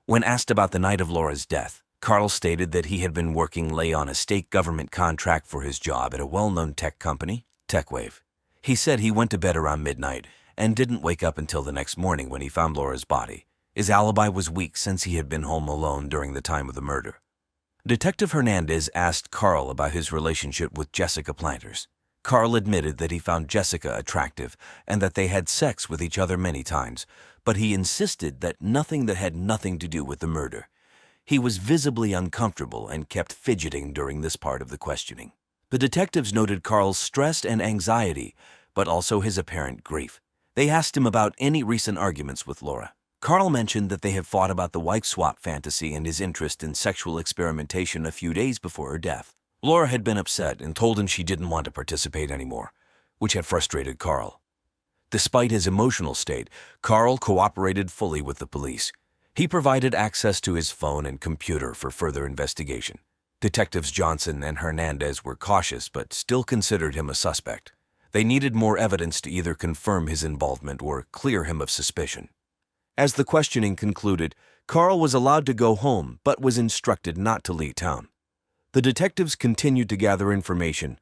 When asked about the night of Laura's death, Carl stated that he had been working late on a state government contract for his job at a well-known tech company, TechWave. He said he went to bed around midnight and didn't wake up until the next morning when he found Laura's body. His alibi was weak since he had been home alone during the time of the murder. Detective Hernandez asked Carl about his relationship with Jessica Planters. Carl admitted that he found Jessica attractive and that they had sex with each other many times, but he insisted that nothing had nothing to do with the murder. He was visibly uncomfortable and kept fidgeting during this part of the questioning. The detectives noted Carl's stress and anxiety, but also his apparent grief. They asked him about any recent arguments with Laura. Carl mentioned that they had fought about the wife swap fantasy and his interest in sexual experimentation a few days before her death. Laura had been upset and told him she didn't want to participate anymore, which had frustrated Carl. Despite his emotional state, Carl cooperated fully with the police. He provided access to his phone and computer for further investigation. Detectives Johnson and Hernandez were cautious but still considered him a suspect. They needed more evidence to either confirm his involvement or clear him of suspicion. As the questioning concluded, Carl was allowed to go home but was instructed not to leave town. The detectives continued to gather information,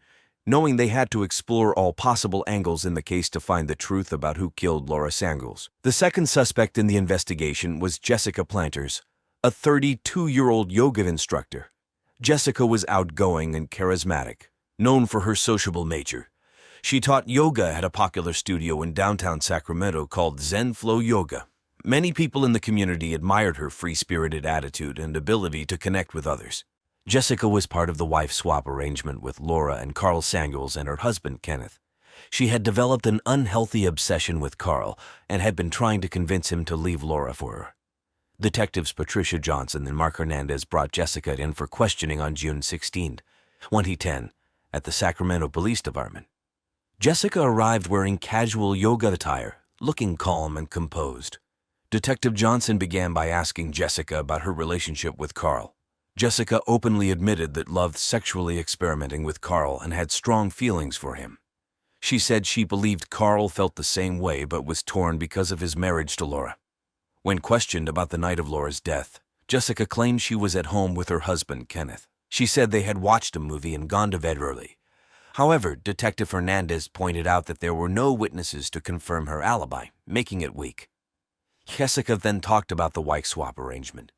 knowing they had to explore all possible angles in the case to find the truth about who killed Laura Sangles. The second suspect in the investigation was Jessica Planters, a 32-year-old yoga instructor. Jessica was outgoing and charismatic, known for her sociable nature. She taught yoga at a popular studio in downtown Sacramento called Zen Flow Yoga. Many people in the community admired her free-spirited attitude and ability to connect with others. Jessica was part of the wife swap arrangement with Laura and Carl Sangles and her husband, Kenneth. She had developed an unhealthy obsession with Carl and had been trying to convince him to leave Laura for her. Detectives Patricia Johnson and Mark Hernandez brought Jessica in for questioning on June 16, 2010, at the Sacramento Police Department. Jessica arrived wearing casual yoga attire, looking calm and composed. Detective Johnson began by asking Jessica about her relationship with Carl. Jessica openly admitted that loved sexually experimenting with Carl and had strong feelings for him. She said she believed Carl felt the same way but was torn because of his marriage to Laura. When questioned about the night of Laura's death, Jessica claimed she was at home with her husband, Kenneth. She said they had watched a movie and gone to bed early. However, Detective Hernandez pointed out that there were no witnesses to confirm her alibi, making it weak. Jessica then talked about the wife swap arrangement.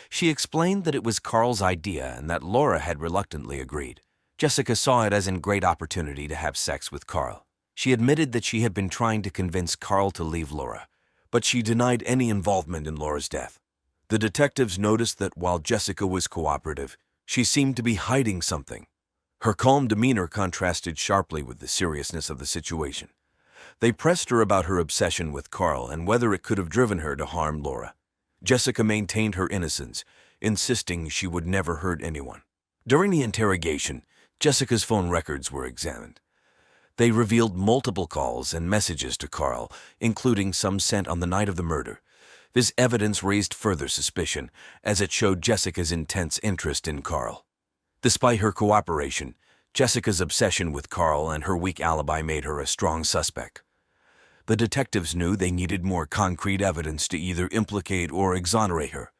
She explained that it was Carl's idea and that Laura had reluctantly agreed. Jessica saw it as a great opportunity to have sex with Carl. She admitted that she had been trying to convince Carl to leave Laura, but she denied any involvement in Laura's death. The detectives noticed that while Jessica was cooperative, she seemed to be hiding something. Her calm demeanor contrasted sharply with the seriousness of the situation. They pressed her about her obsession with Carl and whether it could have driven her to harm Laura. Jessica maintained her innocence, insisting she would never hurt anyone. During the interrogation, Jessica's phone records were examined. They revealed multiple calls and messages to Carl, including some sent on the night of the murder. This evidence raised further suspicion, as it showed Jessica's intense interest in Carl. Despite her cooperation, Jessica's obsession with Carl and her weak alibi made her a strong suspect. The detectives knew they needed more concrete evidence to either implicate or exonerate her.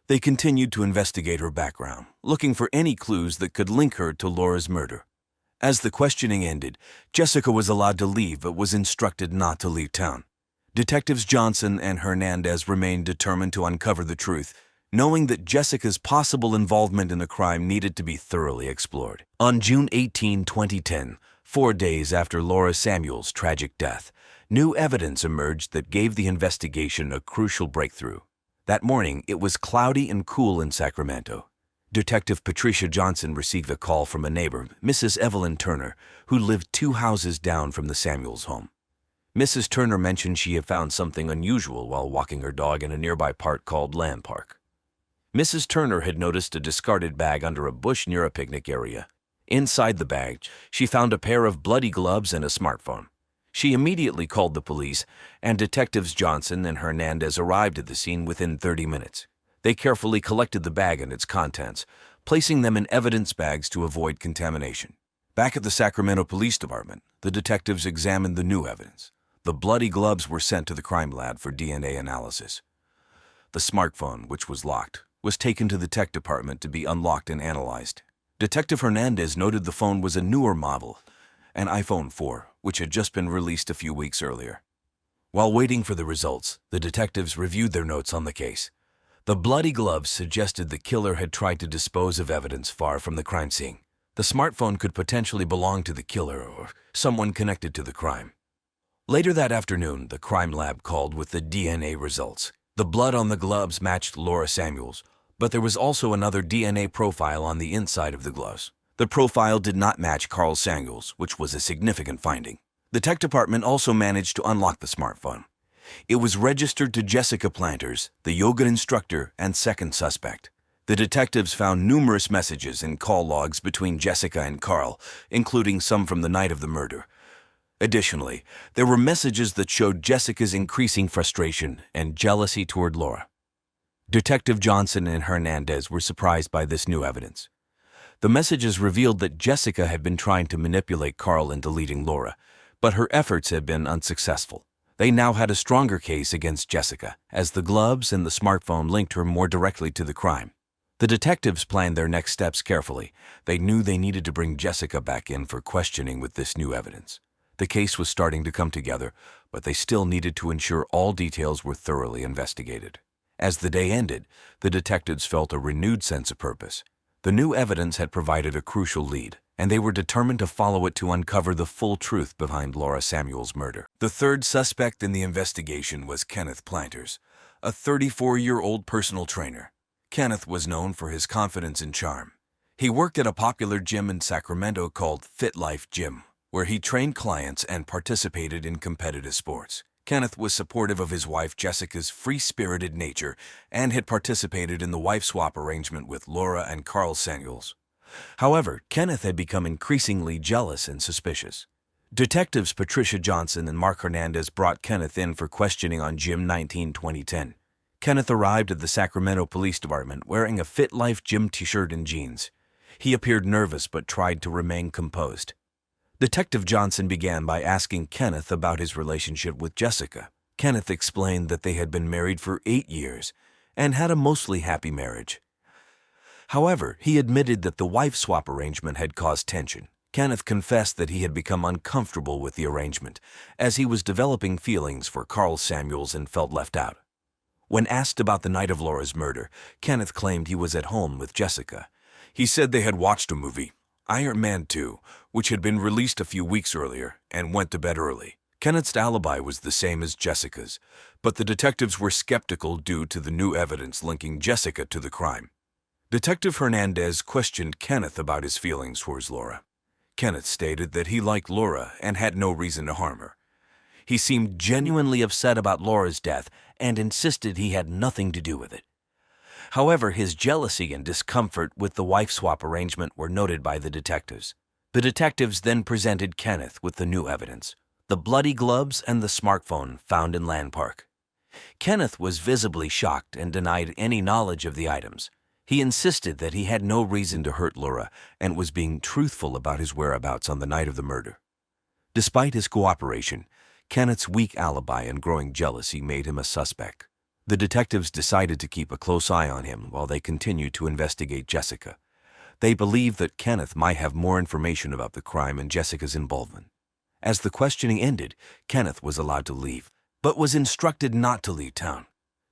They continued to investigate her background, looking for any clues that could link her to Laura's murder. As the questioning ended, Jessica was allowed to leave but was instructed not to leave town. Detectives Johnson and Hernandez remained determined to uncover the truth, knowing that Jessica's possible involvement in the crime needed to be thoroughly explored. On June 18, 2010, 4 days after Laura Samuels' tragic death, new evidence emerged that gave the investigation a crucial breakthrough. That morning, it was cloudy and cool in Sacramento. Detective Patricia Johnson received a call from a neighbor, Mrs. Evelyn Turner, who lived 2 houses down from the Samuels home. Mrs. Turner mentioned she had found something unusual while walking her dog in a nearby park called Land Park. Mrs. Turner had noticed a discarded bag under a bush near a picnic area. Inside the bag, she found a pair of bloody gloves and a smartphone. She immediately called the police, and Detectives Johnson and Hernandez arrived at the scene within 30 minutes. They carefully collected the bag and its contents, placing them in evidence bags to avoid contamination. Back at the Sacramento Police Department, the detectives examined the new evidence. The bloody gloves were sent to the crime lab for DNA analysis. The smartphone, which was locked, was taken to the tech department to be unlocked and analyzed. Detective Hernandez noted the phone was a newer model, an iPhone 4, which had just been released a few weeks earlier. While waiting for the results, the detectives reviewed their notes on the case. The bloody gloves suggested the killer had tried to dispose of evidence far from the crime scene. The smartphone could potentially belong to the killer or someone connected to the crime. Later that afternoon, the crime lab called with the DNA results. The blood on the gloves matched Laura Samuels, but there was also another DNA profile on the inside of the gloves. The profile did not match Carl Samuels, which was a significant finding. The tech department also managed to unlock the smartphone. It was registered to Jessica Planters, the yoga instructor and second suspect. The detectives found numerous messages and call logs between Jessica and Carl, including some from the night of the murder. Additionally, there were messages that showed Jessica's increasing frustration and jealousy toward Laura. Detective Johnson and Hernandez were surprised by this new evidence. The messages revealed that Jessica had been trying to manipulate Carl into deleting Laura, but her efforts had been unsuccessful. They now had a stronger case against Jessica, as the gloves and the smartphone linked her more directly to the crime. The detectives planned their next steps carefully. They knew they needed to bring Jessica back in for questioning with this new evidence. The case was starting to come together, but they still needed to ensure all details were thoroughly investigated. As the day ended, the detectives felt a renewed sense of purpose. The new evidence had provided a crucial lead, and they were determined to follow it to uncover the full truth behind Laura Samuels' murder. The third suspect in the investigation was Kenneth Planters, a 34-year-old personal trainer. Kenneth was known for his confidence and charm. He worked at a popular gym in Sacramento called Fit Life Gym, where he trained clients and participated in competitive sports. Kenneth was supportive of his wife Jessica's free-spirited nature and had participated in the wife swap arrangement with Laura and Carl Samuels. However, Kenneth had become increasingly jealous and suspicious. Detectives Patricia Johnson and Mark Hernandez brought Kenneth in for questioning on June 19, 2010. Kenneth arrived at the Sacramento Police Department wearing a Fit Life Gym t-shirt and jeans. He appeared nervous but tried to remain composed. Detective Johnson began by asking Kenneth about his relationship with Jessica. Kenneth explained that they had been married for 8 years and had a mostly happy marriage. However, he admitted that the wife swap arrangement had caused tension. Kenneth confessed that he had become uncomfortable with the arrangement, as he was developing feelings for Carl Samuels and felt left out. When asked about the night of Laura's murder, Kenneth claimed he was at home with Jessica. He said they had watched a movie, Iron Man 2, which had been released a few weeks earlier, and went to bed early. Kenneth's alibi was the same as Jessica's, but the detectives were skeptical due to the new evidence linking Jessica to the crime. Detective Hernandez questioned Kenneth about his feelings towards Laura. Kenneth stated that he liked Laura and had no reason to harm her. He seemed genuinely upset about Laura's death and insisted he had nothing to do with it. However, his jealousy and discomfort with the wife swap arrangement were noted by the detectives. The detectives then presented Kenneth with the new evidence, the bloody gloves and the smartphone found in Land Park. Kenneth was visibly shocked and denied any knowledge of the items. He insisted that he had no reason to hurt Laura and was being truthful about his whereabouts on the night of the murder. Despite his cooperation, Kenneth's weak alibi and growing jealousy made him a suspect. The detectives decided to keep a close eye on him while they continued to investigate Jessica. They believed that Kenneth might have more information about the crime and Jessica's involvement. As the questioning ended, Kenneth was allowed to leave, but was instructed not to leave town.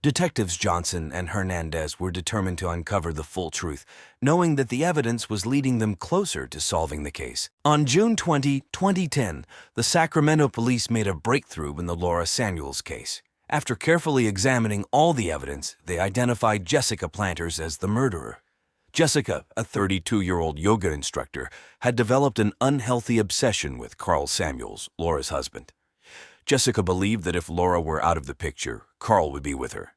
Detectives Johnson and Hernandez were determined to uncover the full truth, knowing that the evidence was leading them closer to solving the case. On June 20, 2010, the Sacramento police made a breakthrough in the Laura Samuels case. After carefully examining all the evidence, they identified Jessica Planters as the murderer. Jessica, a 32-year-old yoga instructor, had developed an unhealthy obsession with Carl Samuels, Laura's husband. Jessica believed that if Laura were out of the picture, Carl would be with her.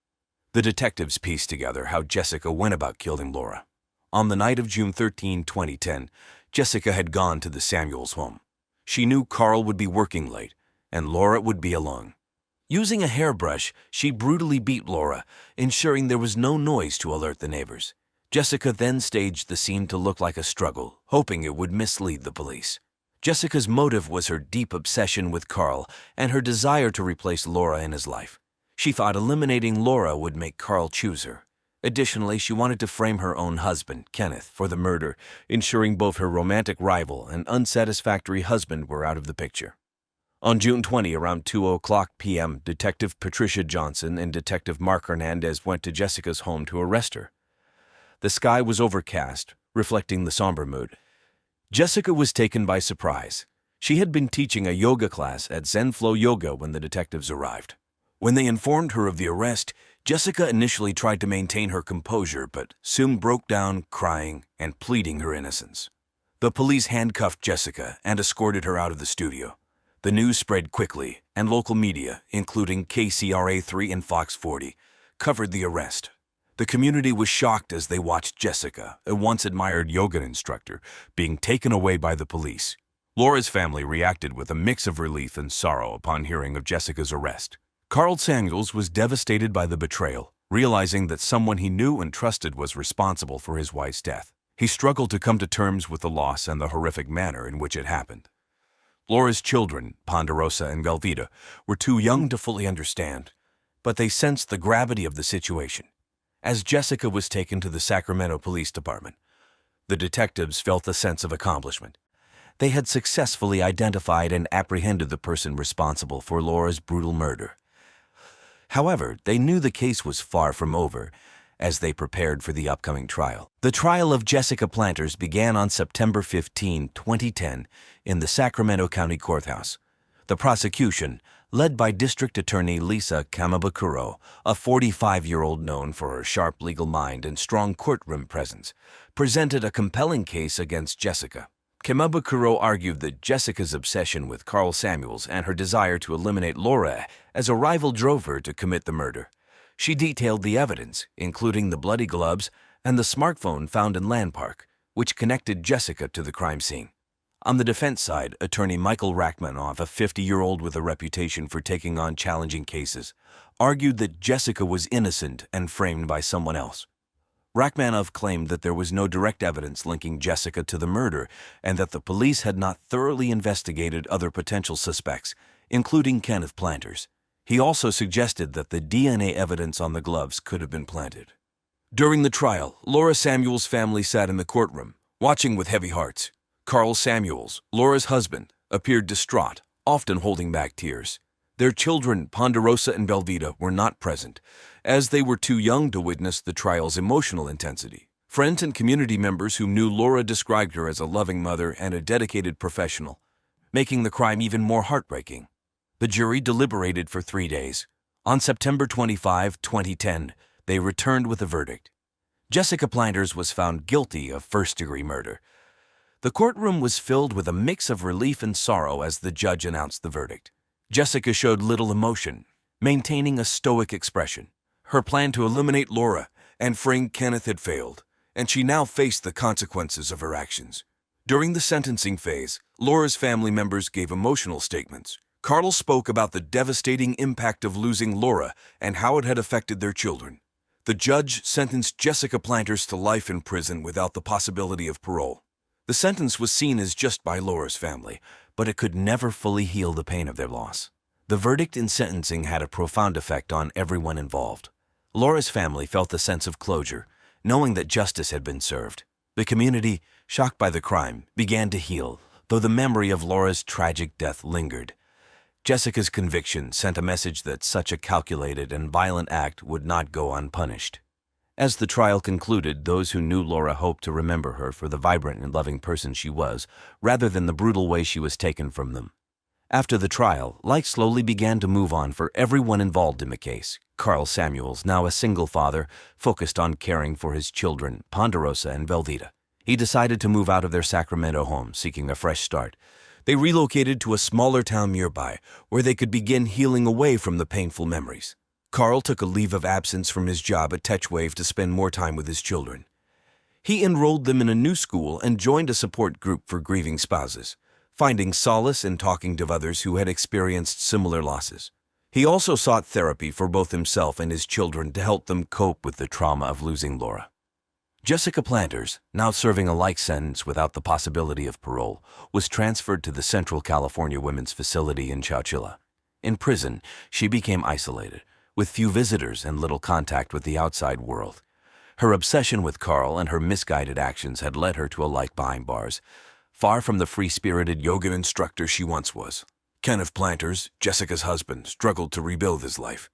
The detectives pieced together how Jessica went about killing Laura. On the night of June 13, 2010, Jessica had gone to the Samuels home. She knew Carl would be working late, and Laura would be alone. Using a hairbrush, she brutally beat Laura, ensuring there was no noise to alert the neighbors. Jessica then staged the scene to look like a struggle, hoping it would mislead the police. Jessica's motive was her deep obsession with Carl and her desire to replace Laura in his life. She thought eliminating Laura would make Carl choose her. Additionally, she wanted to frame her own husband, Kenneth, for the murder, ensuring both her romantic rival and unsatisfactory husband were out of the picture. On June 20, around 2:00 p.m., Detective Patricia Johnson and Detective Mark Hernandez went to Jessica's home to arrest her. The sky was overcast, reflecting the somber mood. Jessica was taken by surprise. She had been teaching a yoga class at Zen Flow Yoga when the detectives arrived. When they informed her of the arrest, Jessica initially tried to maintain her composure but soon broke down, crying and pleading her innocence. The police handcuffed Jessica and escorted her out of the studio. The news spread quickly, and local media, including KCRA3 and Fox 40, covered the arrest. The community was shocked as they watched Jessica, a once-admired yoga instructor, being taken away by the police. Laura's family reacted with a mix of relief and sorrow upon hearing of Jessica's arrest. Carl Samuels was devastated by the betrayal, realizing that someone he knew and trusted was responsible for his wife's death. He struggled to come to terms with the loss and the horrific manner in which it happened. Laura's children, Ponderosa and Velveeta, were too young to fully understand, but they sensed the gravity of the situation. As Jessica was taken to the Sacramento Police Department, the detectives felt a sense of accomplishment. They had successfully identified and apprehended the person responsible for Laura's brutal murder. However, they knew the case was far from over as they prepared for the upcoming trial. The trial of Jessica Planters began on September 15, 2010, in the Sacramento County Courthouse. The prosecution, led by District Attorney Lisa Kamabakuro, a 45-year-old known for her sharp legal mind and strong courtroom presence, presented a compelling case against Jessica. Kamabakuro argued that Jessica's obsession with Carl Samuels and her desire to eliminate Laura as a rival drove her to commit the murder. She detailed the evidence, including the bloody gloves and the smartphone found in Land Park, which connected Jessica to the crime scene. On the defense side, attorney Michael Rachmanoff, a 50-year-old with a reputation for taking on challenging cases, argued that Jessica was innocent and framed by someone else. Rachmanoff claimed that there was no direct evidence linking Jessica to the murder and that the police had not thoroughly investigated other potential suspects, including Kenneth Planters. He also suggested that the DNA evidence on the gloves could have been planted. During the trial, Laura Samuels' family sat in the courtroom, watching with heavy hearts. Carl Samuels, Laura's husband, appeared distraught, often holding back tears. Their children, Ponderosa and Velveeta, were not present, as they were too young to witness the trial's emotional intensity. Friends and community members who knew Laura described her as a loving mother and a dedicated professional, making the crime even more heartbreaking. The jury deliberated for 3 days. On September 25, 2010, they returned with a verdict. Jessica Planters was found guilty of first-degree murder. The courtroom was filled with a mix of relief and sorrow as the judge announced the verdict. Jessica showed little emotion, maintaining a stoic expression. Her plan to eliminate Laura and frame Kenneth had failed, and she now faced the consequences of her actions. During the sentencing phase, Laura's family members gave emotional statements. Carl spoke about the devastating impact of losing Laura and how it had affected their children. The judge sentenced Jessica Planters to life in prison without the possibility of parole. The sentence was seen as just by Laura's family, but it could never fully heal the pain of their loss. The verdict in sentencing had a profound effect on everyone involved. Laura's family felt a sense of closure, knowing that justice had been served. The community, shocked by the crime, began to heal, though the memory of Laura's tragic death lingered. Jessica's conviction sent a message that such a calculated and violent act would not go unpunished. As the trial concluded, those who knew Laura hoped to remember her for the vibrant and loving person she was, rather than the brutal way she was taken from them. After the trial, life slowly began to move on for everyone involved in the case. Carl Samuels, now a single father, focused on caring for his children, Ponderosa and Velveeta. He decided to move out of their Sacramento home, seeking a fresh start. They relocated to a smaller town nearby, where they could begin healing away from the painful memories. Carl took a leave of absence from his job at TechWave to spend more time with his children. He enrolled them in a new school and joined a support group for grieving spouses, finding solace in talking to others who had experienced similar losses. He also sought therapy for both himself and his children to help them cope with the trauma of losing Laura. Jessica Planters, now serving a life sentence without the possibility of parole, was transferred to the Central California Women's Facility in Chowchilla. In prison, she became isolated, with few visitors and little contact with the outside world. Her obsession with Carl and her misguided actions had led her to a life behind bars, far from the free-spirited yoga instructor she once was. Kenneth Planters, Jessica's husband, struggled to rebuild his life.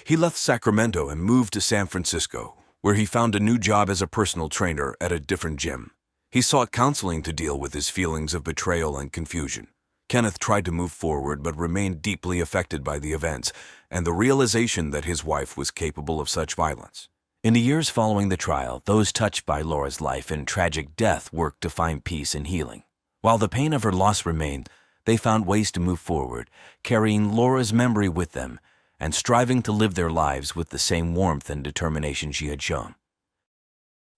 He left Sacramento and moved to San Francisco, where he found a new job as a personal trainer at a different gym. He sought counseling to deal with his feelings of betrayal and confusion. Kenneth tried to move forward but remained deeply affected by the events and the realization that his wife was capable of such violence. In the years following the trial, those touched by Laura's life and tragic death worked to find peace and healing. While the pain of her loss remained, they found ways to move forward, carrying Laura's memory with them and striving to live their lives with the same warmth and determination she had shown.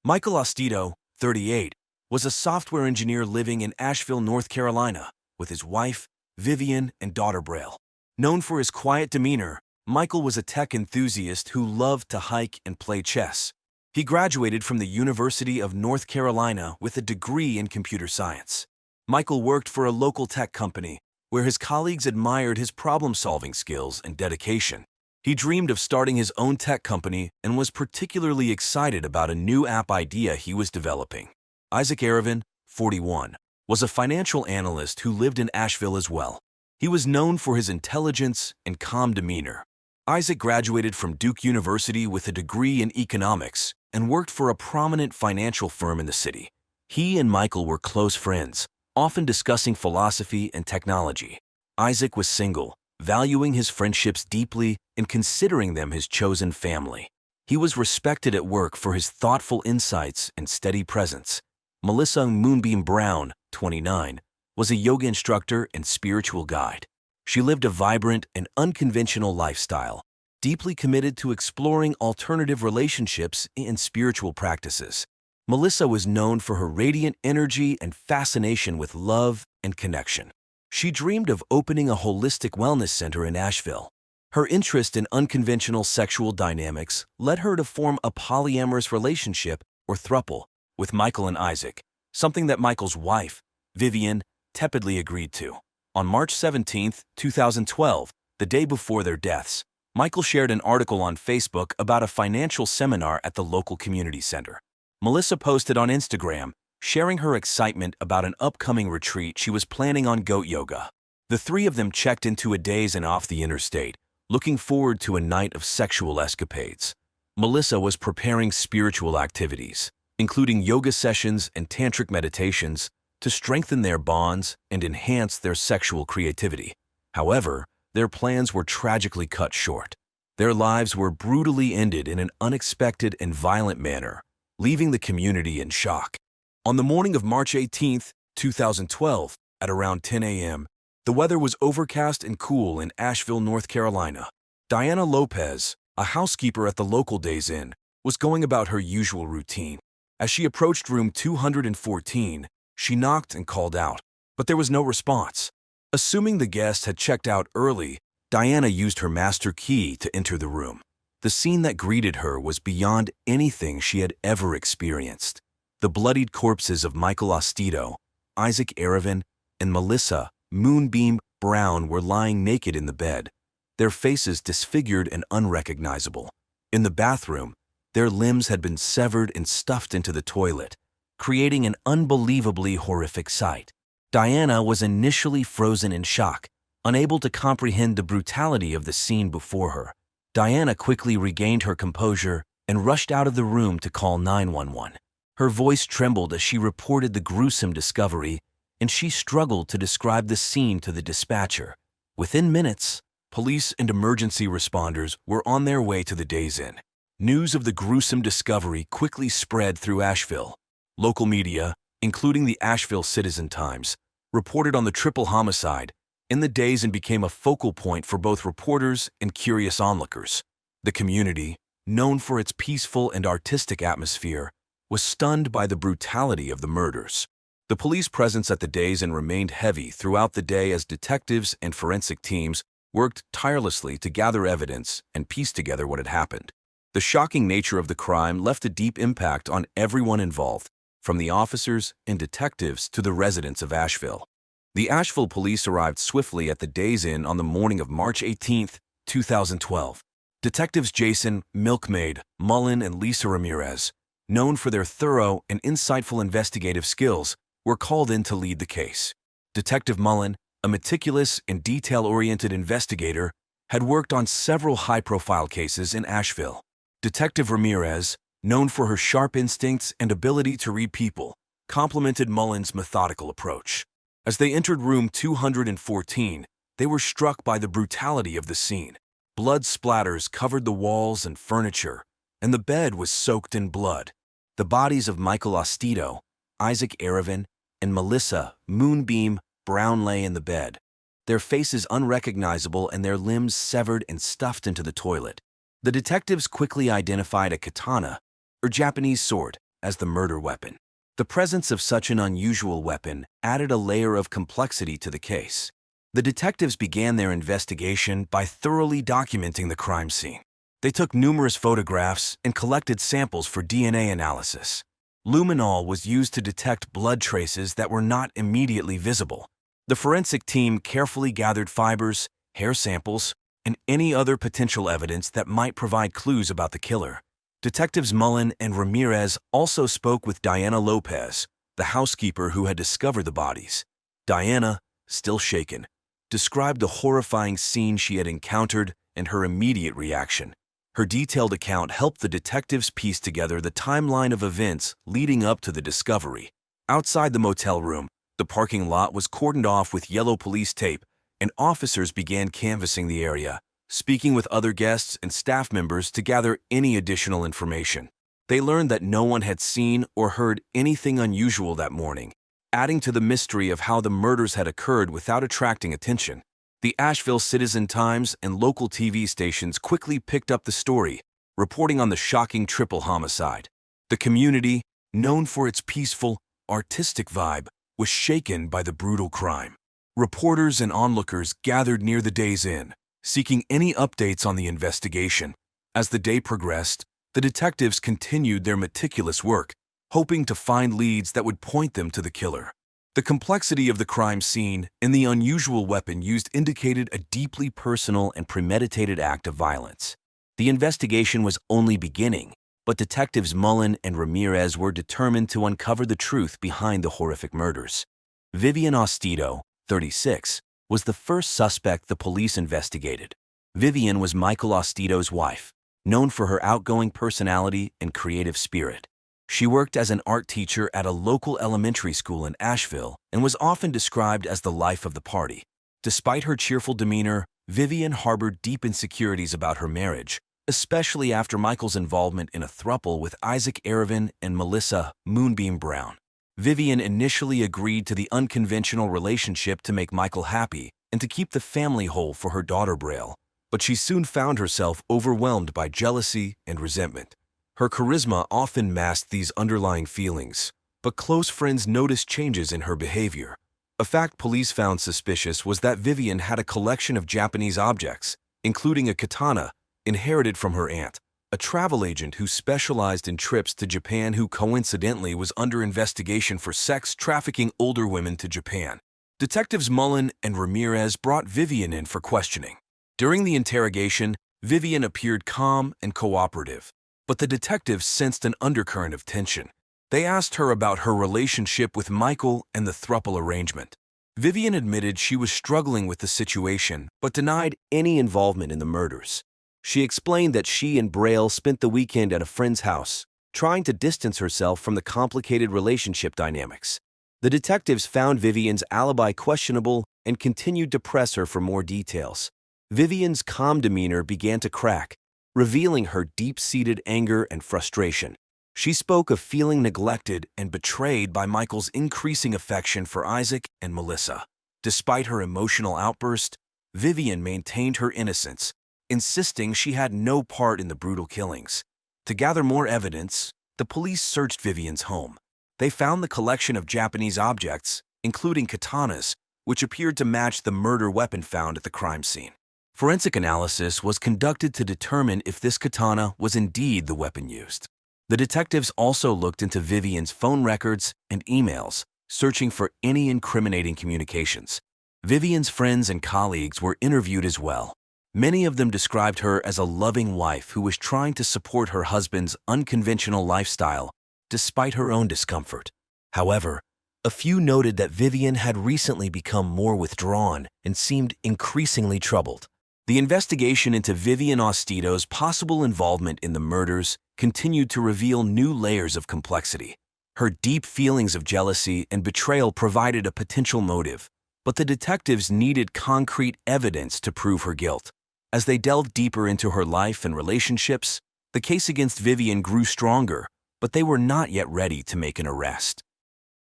Michael Ostito, 38, was a software engineer living in Asheville, North Carolina, with his wife, Vivian, and daughter Braille. Known for his quiet demeanor, Michael was a tech enthusiast who loved to hike and play chess. He graduated from the University of North Carolina with a degree in computer science. Michael worked for a local tech company, where his colleagues admired his problem-solving skills and dedication. He dreamed of starting his own tech company and was particularly excited about a new app idea he was developing. Isaac Arevin, 41, was a financial analyst who lived in Asheville as well. He was known for his intelligence and calm demeanor. Isaac graduated from Duke University with a degree in economics and worked for a prominent financial firm in the city. He and Michael were close friends, often discussing philosophy and technology. Isaac was single, valuing his friendships deeply and considering them his chosen family. He was respected at work for his thoughtful insights and steady presence. Melissa Moonbeam Brown, 29, was a yoga instructor and spiritual guide. She lived a vibrant and unconventional lifestyle, deeply committed to exploring alternative relationships and spiritual practices. Melissa was known for her radiant energy and fascination with love and connection. She dreamed of opening a holistic wellness center in Asheville. Her interest in unconventional sexual dynamics led her to form a polyamorous relationship, or throuple, with Michael and Isaac, something that Michael's wife, Vivian, tepidly agreed to. On March 17, 2012, the day before their deaths, Michael shared an article on Facebook about a financial seminar at the local community center. Melissa posted on Instagram, sharing her excitement about an upcoming retreat she was planning on goat yoga. The three of them checked into a daze and off the interstate, looking forward to a night of sexual escapades. Melissa was preparing spiritual activities, including yoga sessions and tantric meditations, to strengthen their bonds and enhance their sexual creativity. However, their plans were tragically cut short. Their lives were brutally ended in an unexpected and violent manner, leaving the community in shock. On the morning of March 18, 2012, at around 10 a.m., the weather was overcast and cool in Asheville, North Carolina. Diana Lopez, a housekeeper at the local Days Inn, was going about her usual routine. As she approached room 214, she knocked and called out, but there was no response. Assuming the guest had checked out early, Diana used her master key to enter the room. The scene that greeted her was beyond anything she had ever experienced. The bloodied corpses of Michael Ostito, Isaac Arevin, and Melissa Moonbeam Brown were lying naked in the bed, their faces disfigured and unrecognizable. In the bathroom, their limbs had been severed and stuffed into the toilet, creating an unbelievably horrific sight. Diana was initially frozen in shock, Unable to comprehend the brutality of the scene before her, Diana quickly regained her composure and rushed out of the room to call 911. Her voice trembled as she reported the gruesome discovery, and she struggled to describe the scene to the dispatcher. Within minutes, police and emergency responders were on their way to the Days Inn. News of the gruesome discovery quickly spread through Asheville. Local media, including the Asheville Citizen-Times, reported on the triple homicide in the Days Inn became a focal point for both reporters and curious onlookers. The community, known for its peaceful and artistic atmosphere, was stunned by the brutality of the murders. The police presence at the Days Inn remained heavy throughout the day as detectives and forensic teams worked tirelessly to gather evidence and piece together what had happened. The shocking nature of the crime left a deep impact on everyone involved, from the officers and detectives to the residents of Asheville. The Asheville police arrived swiftly at the Days Inn on the morning of March 18, 2012. Detectives Jason "Milkmaid" Mullen and Lisa Ramirez, known for their thorough and insightful investigative skills, were called in to lead the case. Detective Mullen, a meticulous and detail-oriented investigator, had worked on several high-profile cases in Asheville. Detective Ramirez, known for her sharp instincts and ability to read people, complemented Mullen's methodical approach. As they entered room 214, they were struck by the brutality of the scene. Blood splatters covered the walls and furniture, and the bed was soaked in blood. The bodies of Michael Ostito, Isaac Aravan, and Melissa Moonbeam Brown lay in the bed, their faces unrecognizable and their limbs severed and stuffed into the toilet. The detectives quickly identified a katana, or Japanese sword, as the murder weapon. The presence of such an unusual weapon added a layer of complexity to the case. The detectives began their investigation by thoroughly documenting the crime scene. They took numerous photographs and collected samples for DNA analysis. Luminol was used to detect blood traces that were not immediately visible. The forensic team carefully gathered fibers, hair samples, and any other potential evidence that might provide clues about the killer. Detectives Mullen and Ramirez also spoke with Diana Lopez, the housekeeper who had discovered the bodies. Diana, still shaken, described the horrifying scene she had encountered and her immediate reaction. Her detailed account helped the detectives piece together the timeline of events leading up to the discovery. Outside the motel room, the parking lot was cordoned off with yellow police tape, and officers began canvassing the area, speaking with other guests and staff members to gather any additional information. They learned that no one had seen or heard anything unusual that morning, adding to the mystery of how the murders had occurred without attracting attention. The Asheville Citizen-Times and local TV stations quickly picked up the story, reporting on the shocking triple homicide. The community, known for its peaceful, artistic vibe, was shaken by the brutal crime. Reporters and onlookers gathered near the Days Inn, seeking any updates on the investigation. As the day progressed, the detectives continued their meticulous work, hoping to find leads that would point them to the killer. The complexity of the crime scene and the unusual weapon used indicated a deeply personal and premeditated act of violence. The investigation was only beginning, but detectives Mullen and Ramirez were determined to uncover the truth behind the horrific murders. Vivian Ostito, 36, was the first suspect the police investigated. Vivian was Michael Ostito's wife, known for her outgoing personality and creative spirit. She worked as an art teacher at a local elementary school in Asheville and was often described as the life of the party. Despite her cheerful demeanor, Vivian harbored deep insecurities about her marriage, especially after Michael's involvement in a throuple with Isaac Aravan and Melissa Moonbeam Brown. Vivian initially agreed to the unconventional relationship to make Michael happy and to keep the family whole for her daughter Braille, but she soon found herself overwhelmed by jealousy and resentment. Her charisma often masked these underlying feelings, but close friends noticed changes in her behavior. A fact police found suspicious was that Vivian had a collection of Japanese objects, including a katana, inherited from her aunt, a travel agent who specialized in trips to Japan who coincidentally was under investigation for sex trafficking older women to Japan. Detectives Mullen and Ramirez brought Vivian in for questioning. During the interrogation, Vivian appeared calm and cooperative, but the detectives sensed an undercurrent of tension. They asked her about her relationship with Michael and the throuple arrangement. Vivian admitted she was struggling with the situation but denied any involvement in the murders. She explained that she and Braille spent the weekend at a friend's house, trying to distance herself from the complicated relationship dynamics. The detectives found Vivian's alibi questionable and continued to press her for more details. Vivian's calm demeanor began to crack, revealing her deep-seated anger and frustration. She spoke of feeling neglected and betrayed by Michael's increasing affection for Isaac and Melissa. Despite her emotional outburst, Vivian maintained her innocence, insisting she had no part in the brutal killings. To gather more evidence, the police searched Vivian's home. They found the collection of Japanese objects, including katanas, which appeared to match the murder weapon found at the crime scene. Forensic analysis was conducted to determine if this katana was indeed the weapon used. The detectives also looked into Vivian's phone records and emails, searching for any incriminating communications. Vivian's friends and colleagues were interviewed as well. Many of them described her as a loving wife who was trying to support her husband's unconventional lifestyle despite her own discomfort. However, a few noted that Vivian had recently become more withdrawn and seemed increasingly troubled. The investigation into Vivian Ostito's possible involvement in the murders continued to reveal new layers of complexity. Her deep feelings of jealousy and betrayal provided a potential motive, but the detectives needed concrete evidence to prove her guilt. As they delved deeper into her life and relationships, the case against Vivian grew stronger, but they were not yet ready to make an arrest.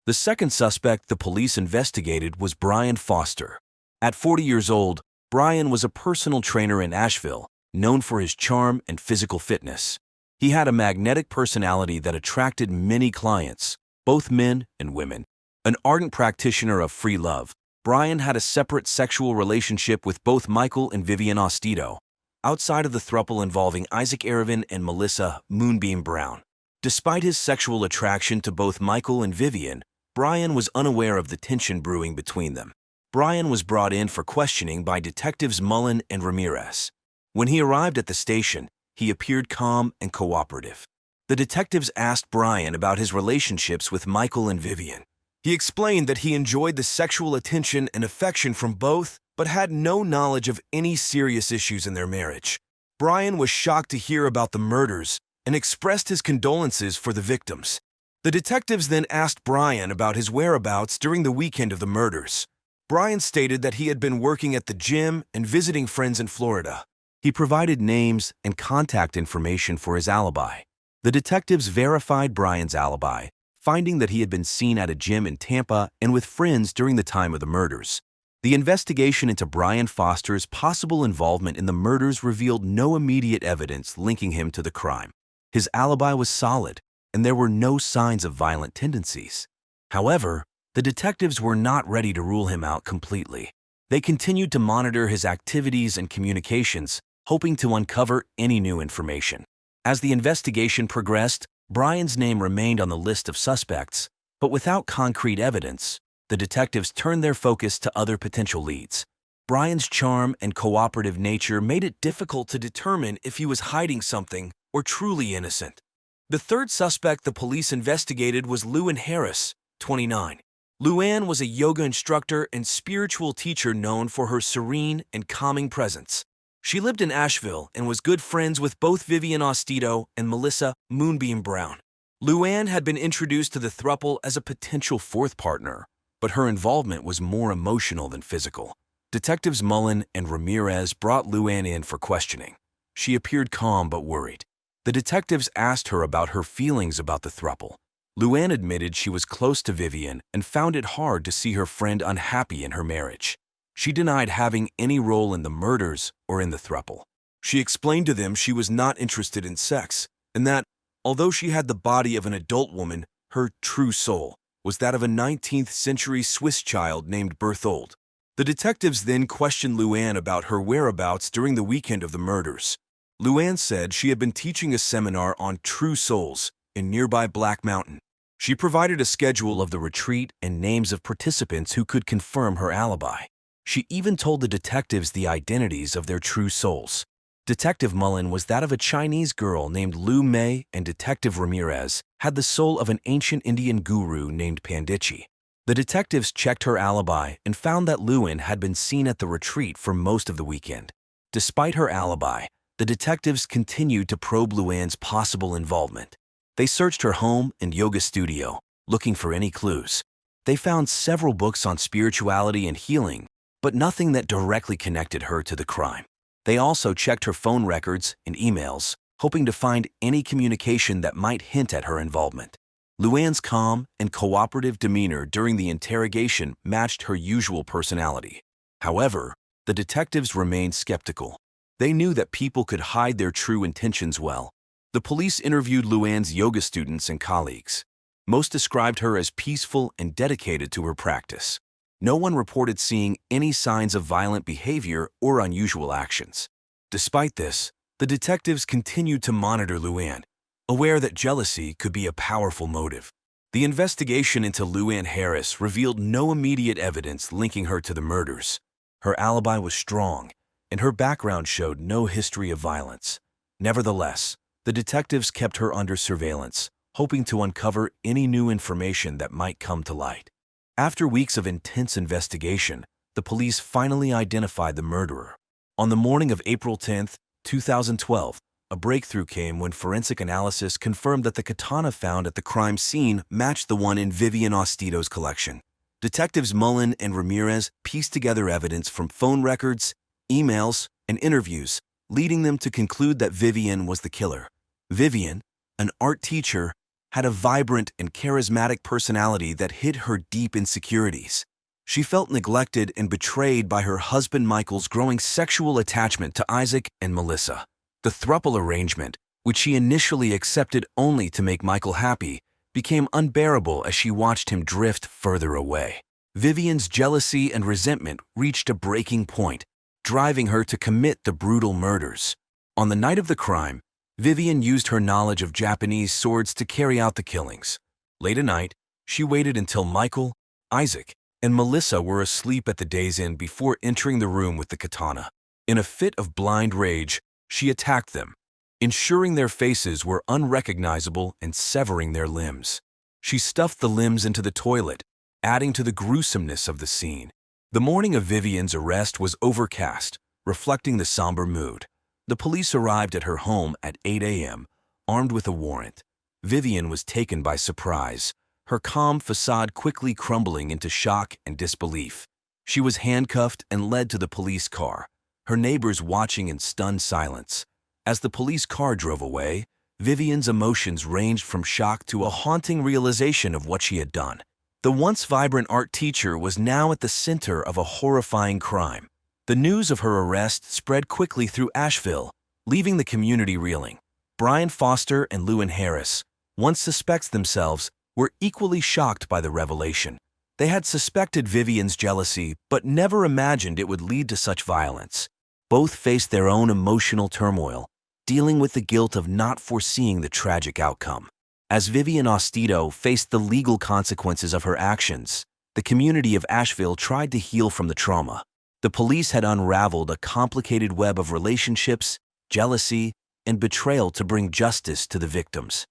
The second suspect the police investigated was Brian Foster. At 40 years old, Brian was a personal trainer in Asheville, known for his charm and physical fitness. He had a magnetic personality that attracted many clients, both men and women. An ardent practitioner of free love, Brian had a separate sexual relationship with both Michael and Vivian Ostito, outside of the throuple involving Isaac Aravan and Melissa Moonbeam Brown. Despite his sexual attraction to both Michael and Vivian, Brian was unaware of the tension brewing between them. Brian was brought in for questioning by Detectives Mullen and Ramirez. When he arrived at the station, he appeared calm and cooperative. The detectives asked Brian about his relationships with Michael and Vivian. He explained that he enjoyed the sexual attention and affection from both, but had no knowledge of any serious issues in their marriage. Brian was shocked to hear about the murders and expressed his condolences for the victims. The detectives then asked Brian about his whereabouts during the weekend of the murders. Brian stated that he had been working at the gym and visiting friends in Florida. He provided names and contact information for his alibi. The detectives verified Brian's alibi, finding that he had been seen at a gym in Tampa and with friends during the time of the murders. The investigation into Brian Foster's possible involvement in the murders revealed no immediate evidence linking him to the crime. His alibi was solid, and there were no signs of violent tendencies. However, the detectives were not ready to rule him out completely. They continued to monitor his activities and communications, hoping to uncover any new information. As the investigation progressed, Brian's name remained on the list of suspects, but without concrete evidence, the detectives turned their focus to other potential leads. Brian's charm and cooperative nature made it difficult to determine if he was hiding something or truly innocent. The third suspect the police investigated was Luann Harris, 29. Luann was a yoga instructor and spiritual teacher known for her serene and calming presence. She lived in Asheville and was good friends with both Vivian Ostito and Melissa Moonbeam Brown. Luann had been introduced to the throuple as a potential fourth partner, but her involvement was more emotional than physical. Detectives Mullen and Ramirez brought Luann in for questioning. She appeared calm but worried. The detectives asked her about her feelings about the throuple. Luann admitted she was close to Vivian and found it hard to see her friend unhappy in her marriage. She denied having any role in the murders or in the throuple. She explained to them she was not interested in sex, and that, although she had the body of an adult woman, her true soul was that of a 19th-century Swiss child named Berthold. The detectives then questioned Luann about her whereabouts during the weekend of the murders. Luann said she had been teaching a seminar on true souls in nearby Black Mountain. She provided a schedule of the retreat and names of participants who could confirm her alibi. She even told the detectives the identities of their true souls. Detective Mullen was that of a Chinese girl named Lu Mei, and Detective Ramirez had the soul of an ancient Indian guru named Pandichi. The detectives checked her alibi and found that Lewin had been seen at the retreat for most of the weekend. Despite her alibi, the detectives continued to probe Luann's possible involvement. They searched her home and yoga studio, looking for any clues. They found several books on spirituality and healing, but nothing that directly connected her to the crime. They also checked her phone records and emails, hoping to find any communication that might hint at her involvement. Luann's calm and cooperative demeanor during the interrogation matched her usual personality. However, the detectives remained skeptical. They knew that people could hide their true intentions well. The police interviewed Luann's yoga students and colleagues. Most described her as peaceful and dedicated to her practice. No one reported seeing any signs of violent behavior or unusual actions. Despite this, the detectives continued to monitor Luann, aware that jealousy could be a powerful motive. The investigation into Luann Harris revealed no immediate evidence linking her to the murders. Her alibi was strong, and her background showed no history of violence. Nevertheless, the detectives kept her under surveillance, hoping to uncover any new information that might come to light. After weeks of intense investigation, the police finally identified the murderer. On the morning of April 10, 2012, a breakthrough came when forensic analysis confirmed that the katana found at the crime scene matched the one in Vivian Ostito's collection. Detectives Mullen and Ramirez pieced together evidence from phone records, emails, and interviews, leading them to conclude that Vivian was the killer. Vivian, an art teacher, had a vibrant and charismatic personality that hid her deep insecurities. She felt neglected and betrayed by her husband Michael's growing sexual attachment to Isaac and Melissa. The throuple arrangement, which she initially accepted only to make Michael happy, became unbearable as she watched him drift further away. Vivian's jealousy and resentment reached a breaking point, driving her to commit the brutal murders. On the night of the crime, Vivian used her knowledge of Japanese swords to carry out the killings. Late at night, she waited until Michael, Isaac, and Melissa were asleep at the day's inn before entering the room with the katana. In a fit of blind rage, she attacked them, ensuring their faces were unrecognizable and severing their limbs. She stuffed the limbs into the toilet, adding to the gruesomeness of the scene. The morning of Vivian's arrest was overcast, reflecting the somber mood. The police arrived at her home at 8 a.m., armed with a warrant. Vivian was taken by surprise, her calm facade quickly crumbling into shock and disbelief. She was handcuffed and led to the police car, her neighbors watching in stunned silence. As the police car drove away, Vivian's emotions ranged from shock to a haunting realization of what she had done. The once vibrant art teacher was now at the center of a horrifying crime. The news of her arrest spread quickly through Asheville, leaving the community reeling. Brian Foster and Luann Harris, once suspects themselves, were equally shocked by the revelation. They had suspected Vivian's jealousy, but never imagined it would lead to such violence. Both faced their own emotional turmoil, dealing with the guilt of not foreseeing the tragic outcome. As Vivian Ostito faced the legal consequences of her actions, the community of Asheville tried to heal from the trauma. The police had unraveled a complicated web of relationships, jealousy, and betrayal to bring justice to the victims.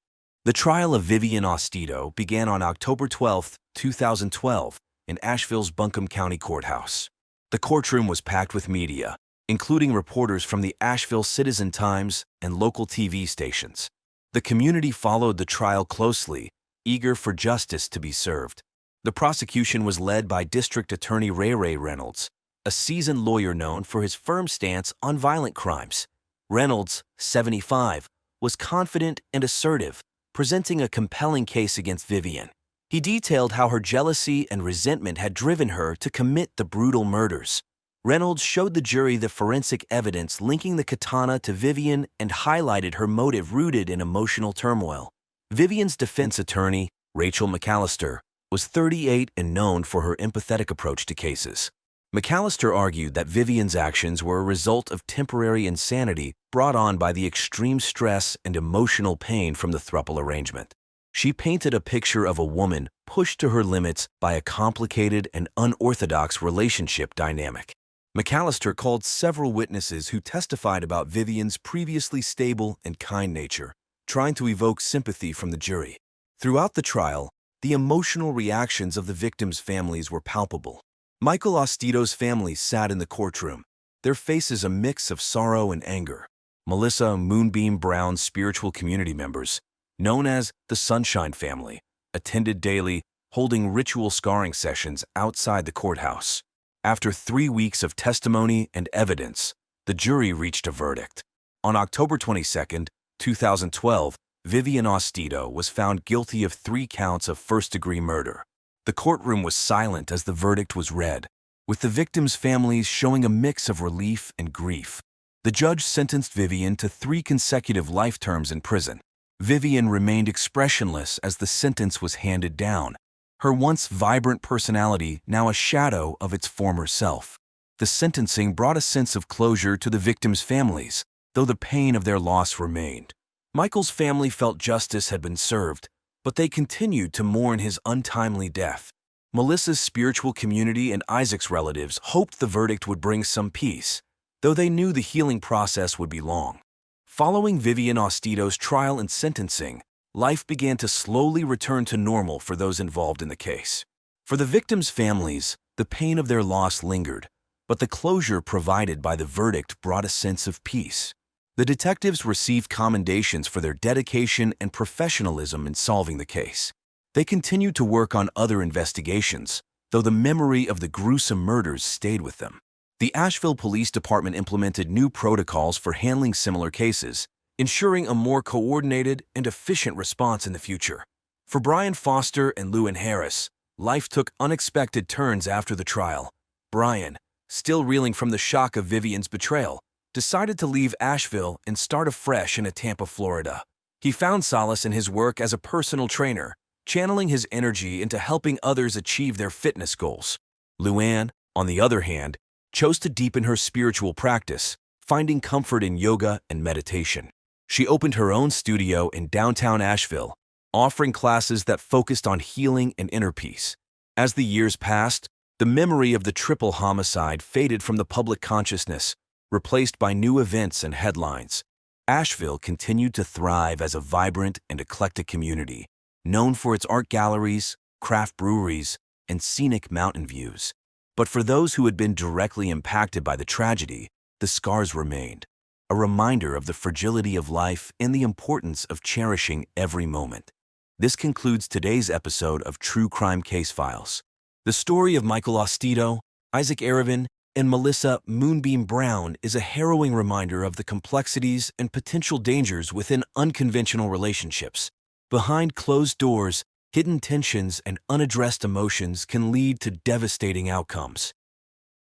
The trial of Vivian Ostito began on October 12, 2012, in Asheville's Buncombe County Courthouse. The courtroom was packed with media, including reporters from the Asheville Citizen-Times and local TV stations. The community followed the trial closely, eager for justice to be served. The prosecution was led by District Attorney Ray Reynolds, a seasoned lawyer known for his firm stance on violent crimes. Reynolds, 75, was confident and assertive, presenting a compelling case against Vivian. He detailed how her jealousy and resentment had driven her to commit the brutal murders. Reynolds showed the jury the forensic evidence linking the katana to Vivian and highlighted her motive rooted in emotional turmoil. Vivian's defense attorney, Rachel McAllister, was 38 and known for her empathetic approach to cases. McAllister argued that Vivian's actions were a result of temporary insanity brought on by the extreme stress and emotional pain from the throuple arrangement. She painted a picture of a woman pushed to her limits by a complicated and unorthodox relationship dynamic. McAllister called several witnesses who testified about Vivian's previously stable and kind nature, trying to evoke sympathy from the jury. Throughout the trial, The emotional reactions of the victims' families were palpable. Michael Ostito's family sat in the courtroom, their faces a mix of sorrow and anger. Melissa Moonbeam Brown's spiritual community members, known as the Sunshine Family, attended daily, holding ritual scarring sessions outside the courthouse. After 3 weeks of testimony and evidence, the jury reached a verdict. On October 22, 2012, Vivian Ostito was found guilty of 3 counts of first-degree murder. The courtroom was silent as the verdict was read, with the victims' families showing a mix of relief and grief. The judge sentenced Vivian to 3 consecutive life terms in prison. Vivian remained expressionless as the sentence was handed down, her once vibrant personality now a shadow of its former self. The sentencing brought a sense of closure to the victims' families, though the pain of their loss remained. Michael's family felt justice had been served, but they continued to mourn his untimely death. Melissa's spiritual community and Isaac's relatives hoped the verdict would bring some peace, though they knew the healing process would be long. Following Vivian Ostito's trial and sentencing, life began to slowly return to normal for those involved in the case. For the victims' families, the pain of their loss lingered, but the closure provided by the verdict brought a sense of peace. The detectives received commendations for their dedication and professionalism in solving the case. They continued to work on other investigations, though the memory of the gruesome murders stayed with them. The Asheville Police Department implemented new protocols for handling similar cases, ensuring a more coordinated and efficient response in the future. For Brian Foster and Lewin Harris, life took unexpected turns after the trial. Brian, still reeling from the shock of Vivian's betrayal, decided to leave Asheville and start afresh in Tampa, Florida. He found solace in his work as a personal trainer, channeling his energy into helping others achieve their fitness goals. Luann, on the other hand, chose to deepen her spiritual practice, finding comfort in yoga and meditation. She opened her own studio in downtown Asheville, offering classes that focused on healing and inner peace. As the years passed, the memory of the triple homicide faded from the public consciousness, replaced by new events and headlines. Asheville continued to thrive as a vibrant and eclectic community, known for its art galleries, craft breweries, and scenic mountain views. But for those who had been directly impacted by the tragedy, the scars remained, a reminder of the fragility of life and the importance of cherishing every moment. This concludes today's episode of True Crime Case Files. The story of Michael Ostito, Isaac Arevin, and Melissa Moonbeam Brown is a harrowing reminder of the complexities and potential dangers within unconventional relationships. Behind closed doors, hidden tensions and unaddressed emotions can lead to devastating outcomes.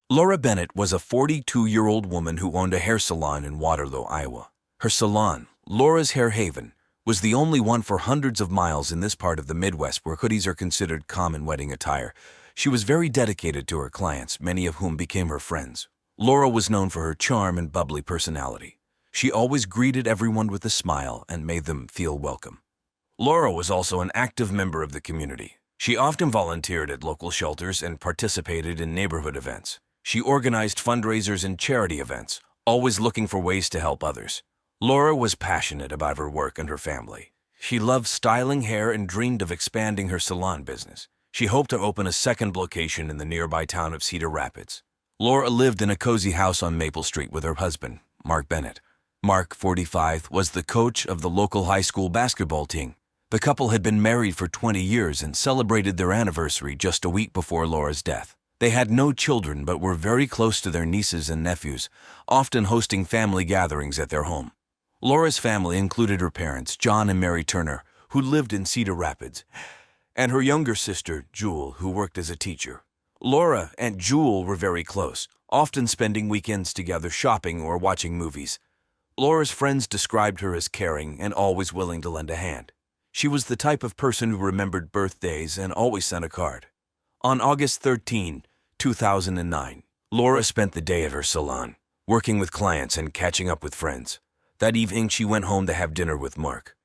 Laura Bennett was a 42-year-old woman who owned a hair salon in Waterloo, Iowa. Her salon, Laura's Hair Haven, was the only one for hundreds of miles in this part of the Midwest where hoodies are considered common wedding attire. She was very dedicated to her clients, many of whom became her friends. Laura was known for her charm and bubbly personality. She always greeted everyone with a smile and made them feel welcome. Laura was also an active member of the community. She often volunteered at local shelters and participated in neighborhood events. She organized fundraisers and charity events, always looking for ways to help others. Laura was passionate about her work and her family. She loved styling hair and dreamed of expanding her salon business. She hoped to open a second location in the nearby town of Cedar Rapids. Laura lived in a cozy house on Maple Street with her husband, Mark Bennett. Mark, 45, was the coach of the local high school basketball team. The couple had been married for 20 years and celebrated their anniversary just a week before Laura's death. They had no children but were very close to their nieces and nephews, often hosting family gatherings at their home. Laura's family included her parents, John and Mary Turner, who lived in Cedar Rapids, and her younger sister, Jewel, who worked as a teacher. Laura and Jewel were very close, often spending weekends together shopping or watching movies. Laura's friends described her as caring and always willing to lend a hand. She was the type of person who remembered birthdays and always sent a card. On August 13, 2009, Laura spent the day at her salon, working with clients and catching up with friends. That evening, she went home to have dinner with Mark.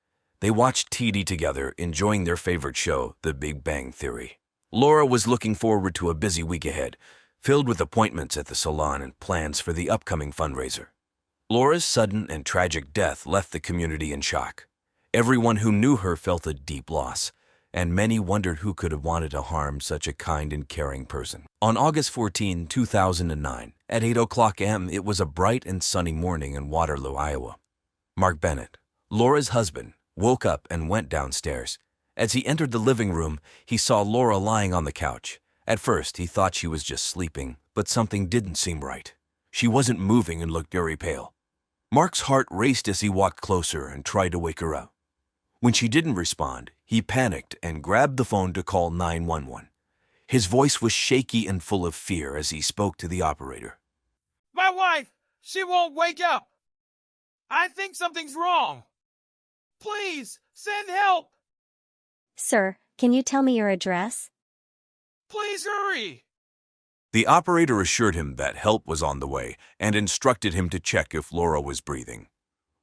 They watched TV together, enjoying their favorite show, The Big Bang Theory. Laura was looking forward to a busy week ahead, filled with appointments at the salon and plans for the upcoming fundraiser. Laura's sudden and tragic death left the community in shock. Everyone who knew her felt a deep loss, and many wondered who could have wanted to harm such a kind and caring person. On August 14, 2009, at 8 o'clock a.m., it was a bright and sunny morning in Waterloo, Iowa. Mark Bennett, Laura's husband, woke up and went downstairs. As he entered the living room, he saw Laura lying on the couch. At first, he thought she was just sleeping, but something didn't seem right. She wasn't moving and looked very pale. Mark's heart raced as he walked closer and tried to wake her up. When she didn't respond, he panicked and grabbed the phone to call 911. His voice was shaky and full of fear as he spoke to the operator. My wife, she won't wake up. I think something's wrong. Please, send help. Sir, can you tell me your address? Please hurry. The operator assured him that help was on the way and instructed him to check if Laura was breathing.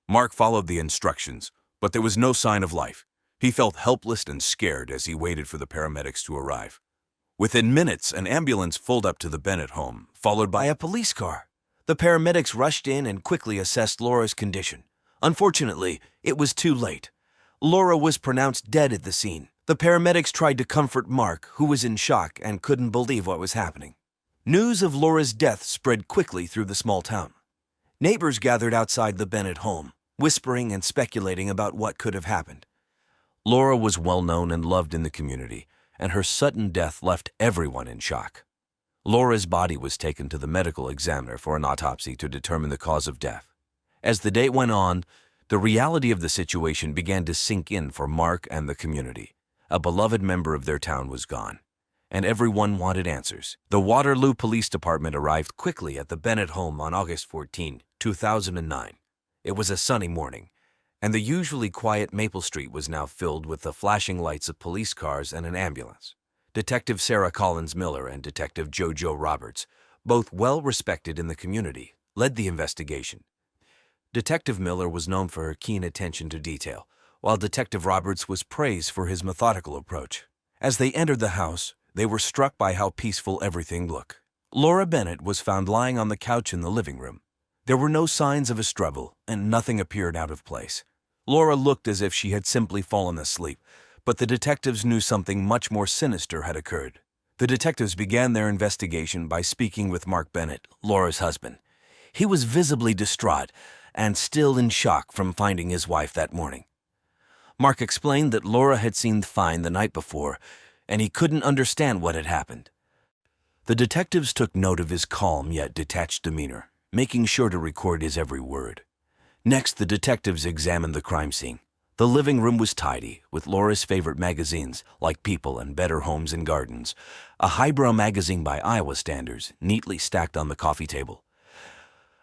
Mark followed the instructions, but there was no sign of life. He felt helpless and scared as he waited for the paramedics to arrive. Within minutes, an ambulance pulled up to the Bennett home, followed by a police car. The paramedics rushed in and quickly assessed Laura's condition. Unfortunately, it was too late. Laura was pronounced dead at the scene. The paramedics tried to comfort Mark, who was in shock and couldn't believe what was happening. News of Laura's death spread quickly through the small town. Neighbors gathered outside the Bennett home, whispering and speculating about what could have happened. Laura was well known and loved in the community, and her sudden death left everyone in shock. Laura's body was taken to the medical examiner for an autopsy to determine the cause of death. As the day went on, the reality of the situation began to sink in for Mark and the community. A beloved member of their town was gone, and everyone wanted answers. The Waterloo Police Department arrived quickly at the Bennett home on August 14, 2009. It was a sunny morning, and the usually quiet Maple Street was now filled with the flashing lights of police cars and an ambulance. Detective Sarah Collins Miller and Detective Joe Roberts, both well-respected in the community, led the investigation. Detective Miller was known for her keen attention to detail, while Detective Roberts was praised for his methodical approach. As they entered the house, they were struck by how peaceful everything looked. Laura Bennett was found lying on the couch in the living room. There were no signs of a struggle, and nothing appeared out of place. Laura looked as if she had simply fallen asleep, but the detectives knew something much more sinister had occurred. The detectives began their investigation by speaking with Mark Bennett, Laura's husband. He was visibly distraught and still in shock from finding his wife that morning. Mark explained that Laura had seemed fine the night before, and he couldn't understand what had happened. The detectives took note of his calm yet detached demeanor, making sure to record his every word. Next, the detectives examined the crime scene. The living room was tidy, with Laura's favorite magazines, like People and Better Homes and Gardens, a highbrow magazine by Iowa standards, neatly stacked on the coffee table.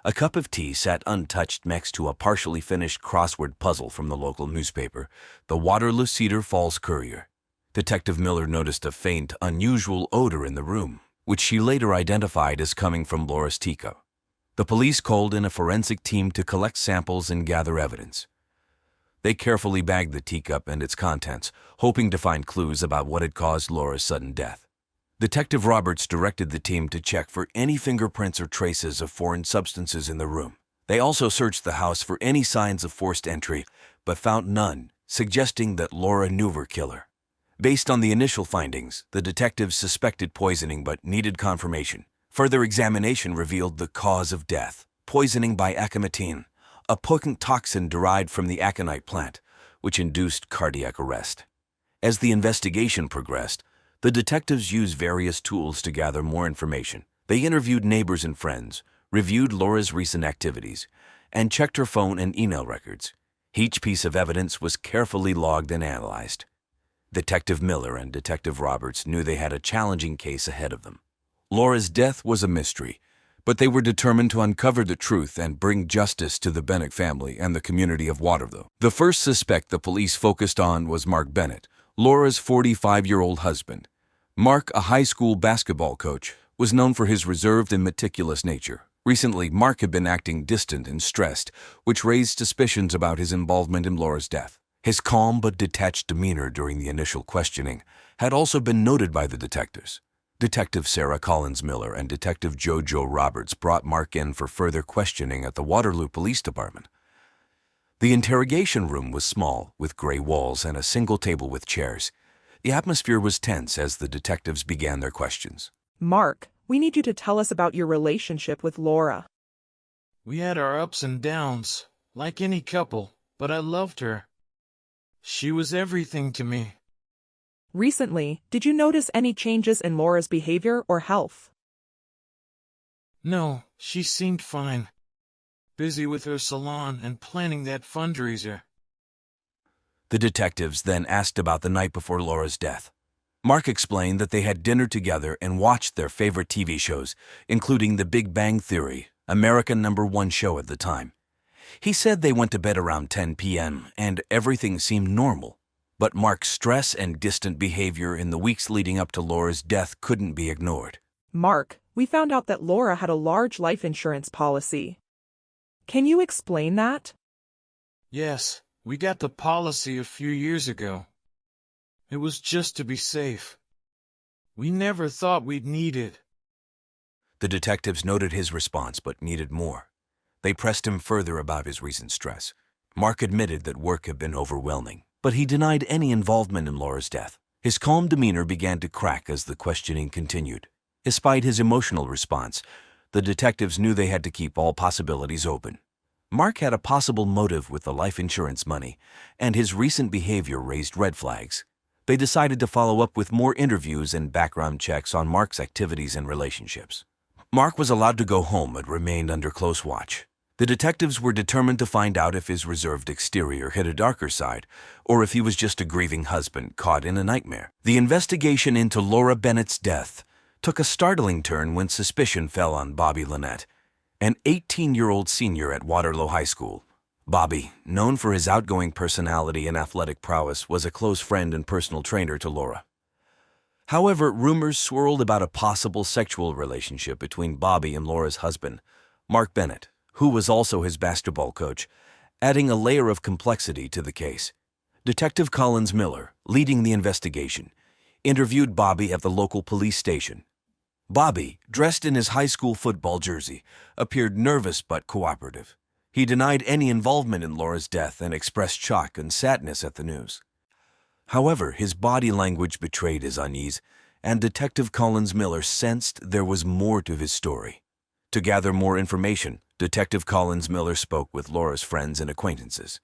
A cup of tea sat untouched next to a partially finished crossword puzzle from the local newspaper, the Waterloo Cedar Falls Courier. Detective Miller noticed a faint, unusual odor in the room, which she later identified as coming from Laura's teacup. The police called in a forensic team to collect samples and gather evidence. They carefully bagged the teacup and its contents, hoping to find clues about what had caused Laura's sudden death. Detective Roberts directed the team to check for any fingerprints or traces of foreign substances in the room. They also searched the house for any signs of forced entry, but found none, suggesting that Laura knew her killer. Based on the initial findings, the detectives suspected poisoning but needed confirmation. Further examination revealed the cause of death, poisoning by aconitine, a potent toxin derived from the aconite plant, which induced cardiac arrest. As the investigation progressed, the detectives used various tools to gather more information. They interviewed neighbors and friends, reviewed Laura's recent activities, and checked her phone and email records. Each piece of evidence was carefully logged and analyzed. Detective Miller and Detective Roberts knew they had a challenging case ahead of them. Laura's death was a mystery, but they were determined to uncover the truth and bring justice to the Bennett family and the community of Waterloo. The first suspect the police focused on was Mark Bennett, Laura's 45-year-old husband. Mark, a high school basketball coach, was known for his reserved and meticulous nature. Recently, Mark had been acting distant and stressed, which raised suspicions about his involvement in Laura's death. His calm but detached demeanor during the initial questioning had also been noted by the detectives. Detective Sarah Collins Miller and Detective Joe Roberts brought Mark in for further questioning at the Waterloo Police Department. The interrogation room was small, with gray walls and a single table with chairs. The atmosphere was tense as the detectives began their questions. Mark, we need you to tell us about your relationship with Laura. We had our ups and downs, like any couple, but I loved her. She was everything to me. Recently, did you notice any changes in Laura's behavior or health? No, she seemed fine. Busy with her salon and planning that fundraiser. The detectives then asked about the night before Laura's death. Mark explained that they had dinner together and watched their favorite TV shows, including The Big Bang Theory, American #1 show at the time. He said they went to bed around 10 p.m. and everything seemed normal. But Mark's stress and distant behavior in the weeks leading up to Laura's death couldn't be ignored. Mark, we found out that Laura had a large life insurance policy. Can you explain that? Yes, we got the policy a few years ago. It was just to be safe. We never thought we'd need it. The detectives noted his response but needed more. They pressed him further about his recent stress. Mark admitted that work had been overwhelming, but he denied any involvement in Laura's death. His calm demeanor began to crack as the questioning continued. Despite his emotional response, the detectives knew they had to keep all possibilities open. Mark had a possible motive with the life insurance money, and his recent behavior raised red flags. They decided to follow up with more interviews and background checks on Mark's activities and relationships. Mark was allowed to go home but remained under close watch. The detectives were determined to find out if his reserved exterior hid a darker side, or if he was just a grieving husband caught in a nightmare. The investigation into Laura Bennett's death took a startling turn when suspicion fell on Bobby Lynette, an 18-year-old senior at Waterloo High School. Bobby, known for his outgoing personality and athletic prowess, was a close friend and personal trainer to Laura. However, rumors swirled about a possible sexual relationship between Bobby and Laura's husband, Mark Bennett, who was also his basketball coach, adding a layer of complexity to the case. Detective Collins Miller, leading the investigation, interviewed Bobby at the local police station. Bobby, dressed in his high school football jersey, appeared nervous but cooperative. He denied any involvement in Laura's death and expressed shock and sadness at the news. However, his body language betrayed his unease, and Detective Collins Miller sensed there was more to his story. To gather more information, Detective Collins Miller spoke with Laura's friends and acquaintances.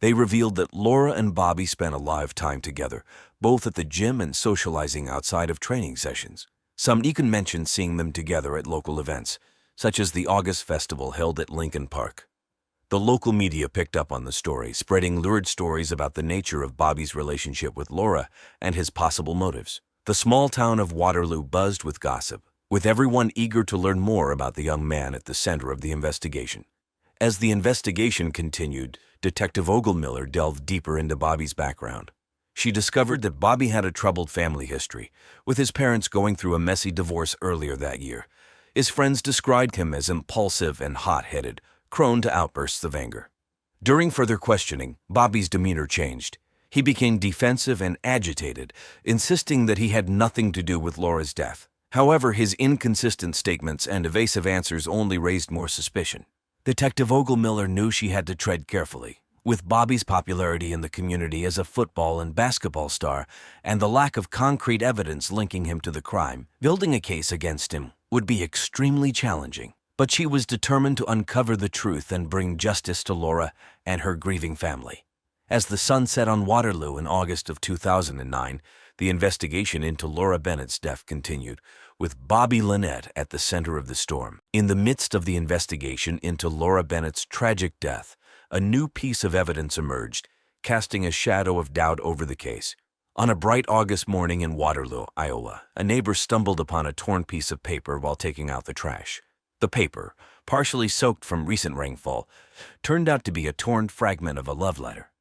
They revealed that Laura and Bobby spent a lot of time together, both at the gym and socializing outside of training sessions. Some even mentioned seeing them together at local events, such as the August Festival held at Lincoln Park. The local media picked up on the story, spreading lurid stories about the nature of Bobby's relationship with Laura and his possible motives. The small town of Waterloo buzzed with gossip, with everyone eager to learn more about the young man at the center of the investigation. As the investigation continued, Detective Ogle-Miller delved deeper into Bobby's background. She discovered that Bobby had a troubled family history, with his parents going through a messy divorce earlier that year. His friends described him as impulsive and hot-headed, prone to outbursts of anger. During further questioning, Bobby's demeanor changed. He became defensive and agitated, insisting that he had nothing to do with Laura's death. However, his inconsistent statements and evasive answers only raised more suspicion. Detective Ogle-Miller knew she had to tread carefully. With Bobby's popularity in the community as a football and basketball star and the lack of concrete evidence linking him to the crime, building a case against him would be extremely challenging. But she was determined to uncover the truth and bring justice to Laura and her grieving family. As the sun set on Waterloo in August of 2009, the investigation into Laura Bennett's death continued, with Bobby Lynette at the center of the storm. In the midst of the investigation into Laura Bennett's tragic death, a new piece of evidence emerged, casting a shadow of doubt over the case. On a bright August morning in Waterloo, Iowa, a neighbor stumbled upon a torn piece of paper while taking out the trash. The paper, partially soaked from recent rainfall, turned out to be a torn fragment of a love letter.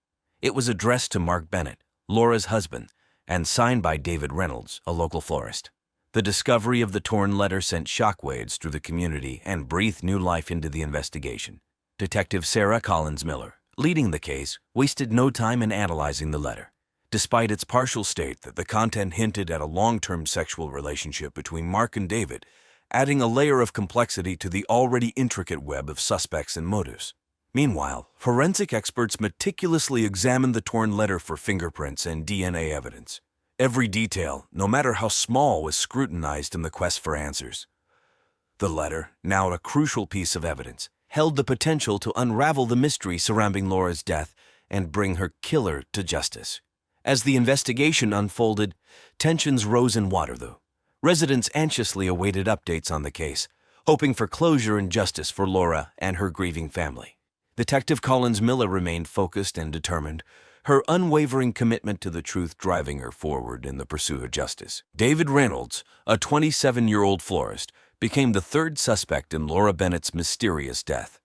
It was addressed to Mark Bennett, Laura's husband, and signed by David Reynolds, a local florist. The discovery of the torn letter sent shockwaves through the community and breathed new life into the investigation. Detective Sarah Collins Miller, leading the case, wasted no time in analyzing the letter. Despite its partial state that the content hinted at a long-term sexual relationship between Mark and David, adding a layer of complexity to the already intricate web of suspects and motives. Meanwhile, forensic experts meticulously examined the torn letter for fingerprints and DNA evidence. Every detail, no matter how small, was scrutinized in the quest for answers. The letter, now a crucial piece of evidence, held the potential to unravel the mystery surrounding Laura's death and bring her killer to justice. As the investigation unfolded, tensions rose in Waterloo. Residents anxiously awaited updates on the case, hoping for closure and justice for Laura and her grieving family. Detective Collins Miller remained focused and determined, her unwavering commitment to the truth driving her forward in the pursuit of justice. David Reynolds, a 27-year-old florist, became the third suspect in Laura Bennett's mysterious death.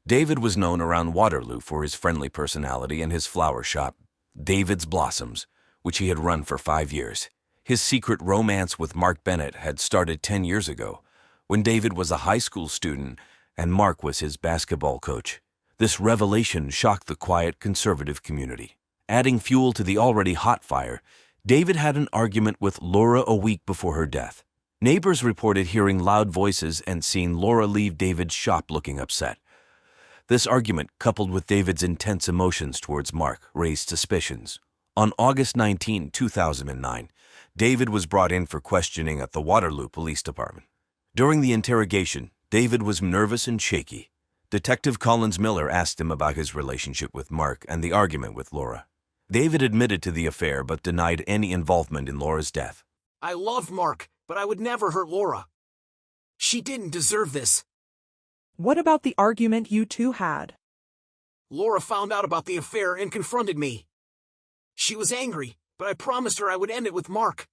David was known around Waterloo for his friendly personality and his flower shop, David's Blossoms, which he had run for 5 years. His secret romance with Mark Bennett had started 10 years ago, when David was a high school student and Mark was his basketball coach. This revelation shocked the quiet conservative community. Adding fuel to the already hot fire, David had an argument with Laura a week before her death. Neighbors reported hearing loud voices and seeing Laura leave David's shop looking upset. This argument, coupled with David's intense emotions towards Mark, raised suspicions. On August 19, 2009, David was brought in for questioning at the Waterloo Police Department. During the interrogation, David was nervous and shaky. Detective Collins Miller asked him about his relationship with Mark and the argument with Laura. David admitted to the affair but denied any involvement in Laura's death. I loved Mark, but I would never hurt Laura. She didn't deserve this. What about the argument you two had? Laura found out about the affair and confronted me. She was angry, but I promised her I would end it with Mark.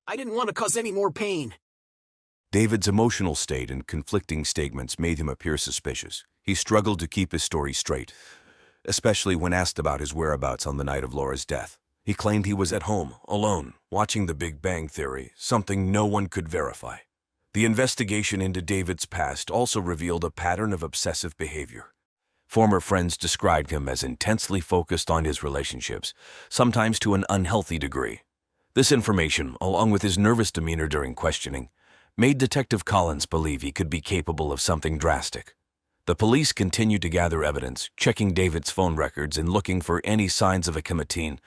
I didn't want to cause any more pain. David's emotional state and conflicting statements made him appear suspicious. He struggled to keep his story straight, especially when asked about his whereabouts on the night of Laura's death. He claimed he was at home, alone, watching The Big Bang Theory, something no one could verify. The investigation into David's past also revealed a pattern of obsessive behavior. Former friends described him as intensely focused on his relationships, sometimes to an unhealthy degree. This information, along with his nervous demeanor during questioning, made Detective Collins believe he could be capable of something drastic. The police continued to gather evidence, checking David's phone records and looking for any signs of a chemotine,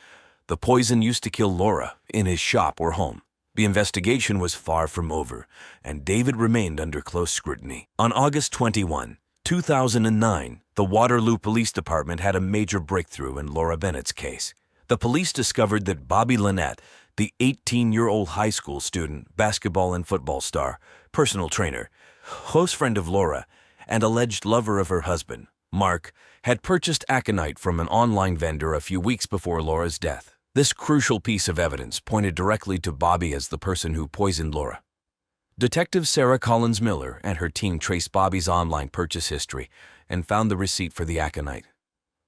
the poison used to kill Laura, in his shop or home. The investigation was far from over, and David remained under close scrutiny. On August 21, 2009, the Waterloo Police Department had a major breakthrough in Laura Bennett's case. The police discovered that Bobby Lynette, the 18-year-old high school student, basketball and football star, personal trainer, close friend of Laura, and alleged lover of her husband, Mark, had purchased aconite from an online vendor a few weeks before Laura's death. This crucial piece of evidence pointed directly to Bobby as the person who poisoned Laura. Detective Sarah Collins Miller and her team traced Bobby's online purchase history and found the receipt for the aconite.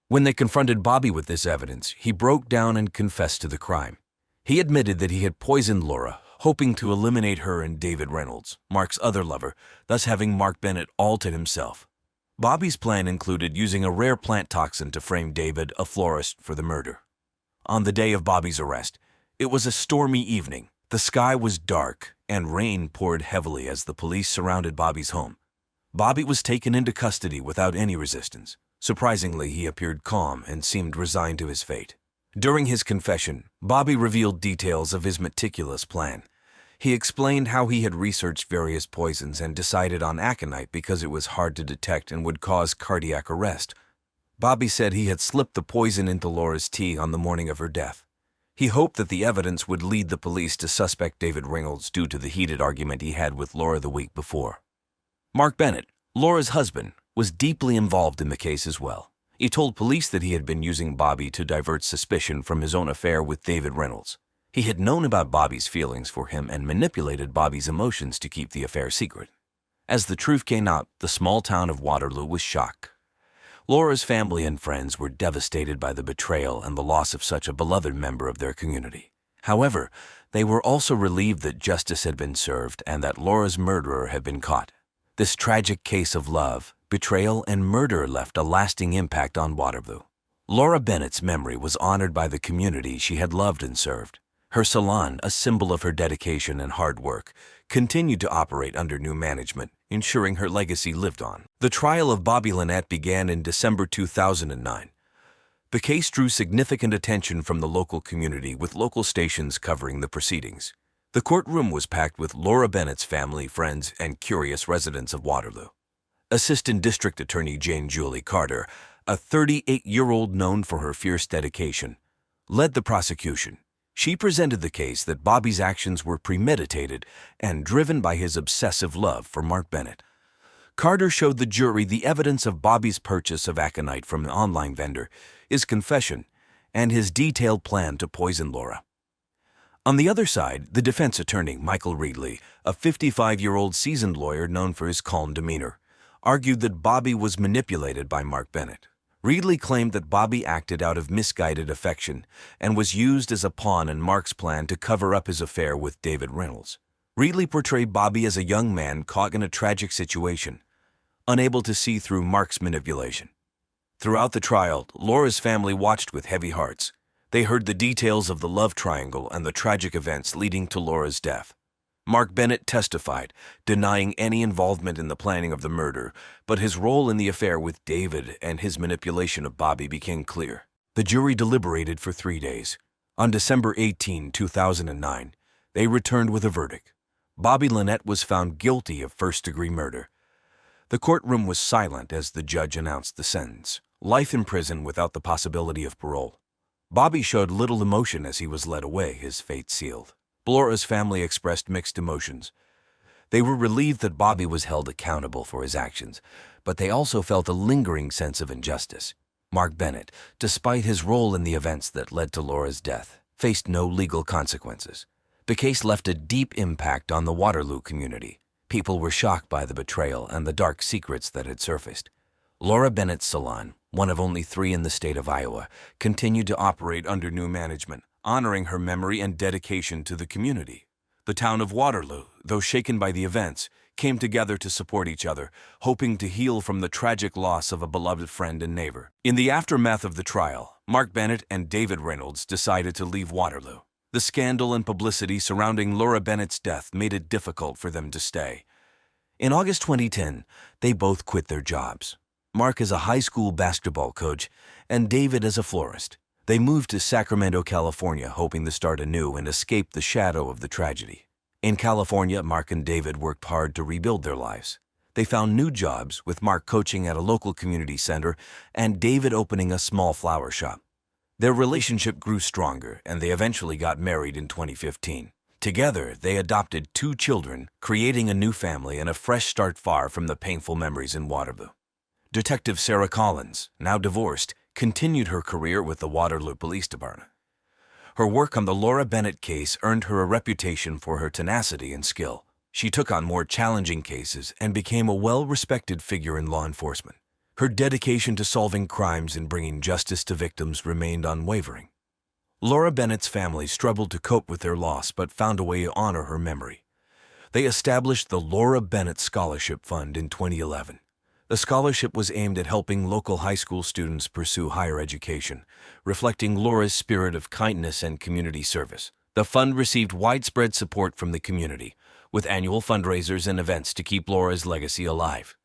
When they confronted Bobby with this evidence, he broke down and confessed to the crime. He admitted that he had poisoned Laura, hoping to eliminate her and David Reynolds, Mark's other lover, thus having Mark Bennett all to himself. Bobby's plan included using a rare plant toxin to frame David, a florist, for the murder. On the day of Bobby's arrest, it was a stormy evening. The sky was dark, and rain poured heavily as the police surrounded Bobby's home. Bobby was taken into custody without any resistance. Surprisingly, he appeared calm and seemed resigned to his fate. During his confession, Bobby revealed details of his meticulous plan. He explained how he had researched various poisons and decided on aconite because it was hard to detect and would cause cardiac arrest. Bobby said he had slipped the poison into Laura's tea on the morning of her death. He hoped that the evidence would lead the police to suspect David Reynolds due to the heated argument he had with Laura the week before. Mark Bennett, Laura's husband, was deeply involved in the case as well. He told police that he had been using Bobby to divert suspicion from his own affair with David Reynolds. He had known about Bobby's feelings for him and manipulated Bobby's emotions to keep the affair secret. As the truth came out, the small town of Waterloo was shocked. Laura's family and friends were devastated by the betrayal and the loss of such a beloved member of their community. However, they were also relieved that justice had been served and that Laura's murderer had been caught. This tragic case of love, betrayal, and murder left a lasting impact on Waterloo. Laura Bennett's memory was honored by the community she had loved and served. Her salon, a symbol of her dedication and hard work, continued to operate under new management, ensuring her legacy lived on. The trial of Bobby Lynette began in December 2009. The case drew significant attention from the local community, with local stations covering the proceedings. The courtroom was packed with Laura Bennett's family, friends, and curious residents of Waterloo. Assistant District Attorney Jane Julie Carter, a 38-year-old known for her fierce dedication, led the prosecution. She presented the case that Bobby's actions were premeditated and driven by his obsessive love for Mark Bennett. Carter showed the jury the evidence of Bobby's purchase of aconite from an online vendor, his confession, and his detailed plan to poison Laura. On the other side, the defense attorney, Michael Reedley, a 55-year-old seasoned lawyer known for his calm demeanor, argued that Bobby was manipulated by Mark Bennett. Reedley claimed that Bobby acted out of misguided affection and was used as a pawn in Mark's plan to cover up his affair with David Reynolds. Reedley portrayed Bobby as a young man caught in a tragic situation, unable to see through Mark's manipulation. Throughout the trial, Laura's family watched with heavy hearts. They heard the details of the love triangle and the tragic events leading to Laura's death. Mark Bennett testified, denying any involvement in the planning of the murder, but his role in the affair with David and his manipulation of Bobby became clear. The jury deliberated for 3 days. On December 18, 2009, they returned with a verdict. Bobby Lynette was found guilty of first-degree murder. The courtroom was silent as the judge announced the sentence: life in prison without the possibility of parole. Bobby showed little emotion as he was led away, his fate sealed. Laura's family expressed mixed emotions. They were relieved that Bobby was held accountable for his actions, but they also felt a lingering sense of injustice. Mark Bennett, despite his role in the events that led to Laura's death, faced no legal consequences. The case left a deep impact on the Waterloo community. People were shocked by the betrayal and the dark secrets that had surfaced. Laura Bennett's salon, one of only 3 in the state of Iowa, continued to operate under new management, honoring her memory and dedication to the community. The town of Waterloo, though shaken by the events, came together to support each other, hoping to heal from the tragic loss of a beloved friend and neighbor. In the aftermath of the trial, Mark Bennett and David Reynolds decided to leave Waterloo. The scandal and publicity surrounding Laura Bennett's death made it difficult for them to stay. In August 2010, they both quit their jobs. Mark as a high school basketball coach and David as a florist. They moved to Sacramento, California, hoping to start anew and escape the shadow of the tragedy. In California, Mark and David worked hard to rebuild their lives. They found new jobs, with Mark coaching at a local community center and David opening a small flower shop. Their relationship grew stronger, and they eventually got married in 2015. Together, they adopted 2 children, creating a new family and a fresh start far from the painful memories in Waterloo. Detective Sarah Collins, now divorced, continued her career with the Waterloo Police Department. Her work on the Laura Bennett case earned her a reputation for her tenacity and skill. She took on more challenging cases and became a well-respected figure in law enforcement. Her dedication to solving crimes and bringing justice to victims remained unwavering. Laura Bennett's family struggled to cope with their loss but found a way to honor her memory. They established the Laura Bennett Scholarship Fund in 2011. The scholarship was aimed at helping local high school students pursue higher education, reflecting Laura's spirit of kindness and community service. The fund received widespread support from the community, with annual fundraisers and events to keep Laura's legacy alive.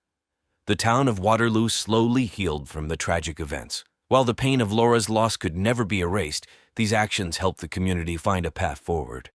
The town of Waterloo slowly healed from the tragic events. While the pain of Laura's loss could never be erased, these actions helped the community find a path forward.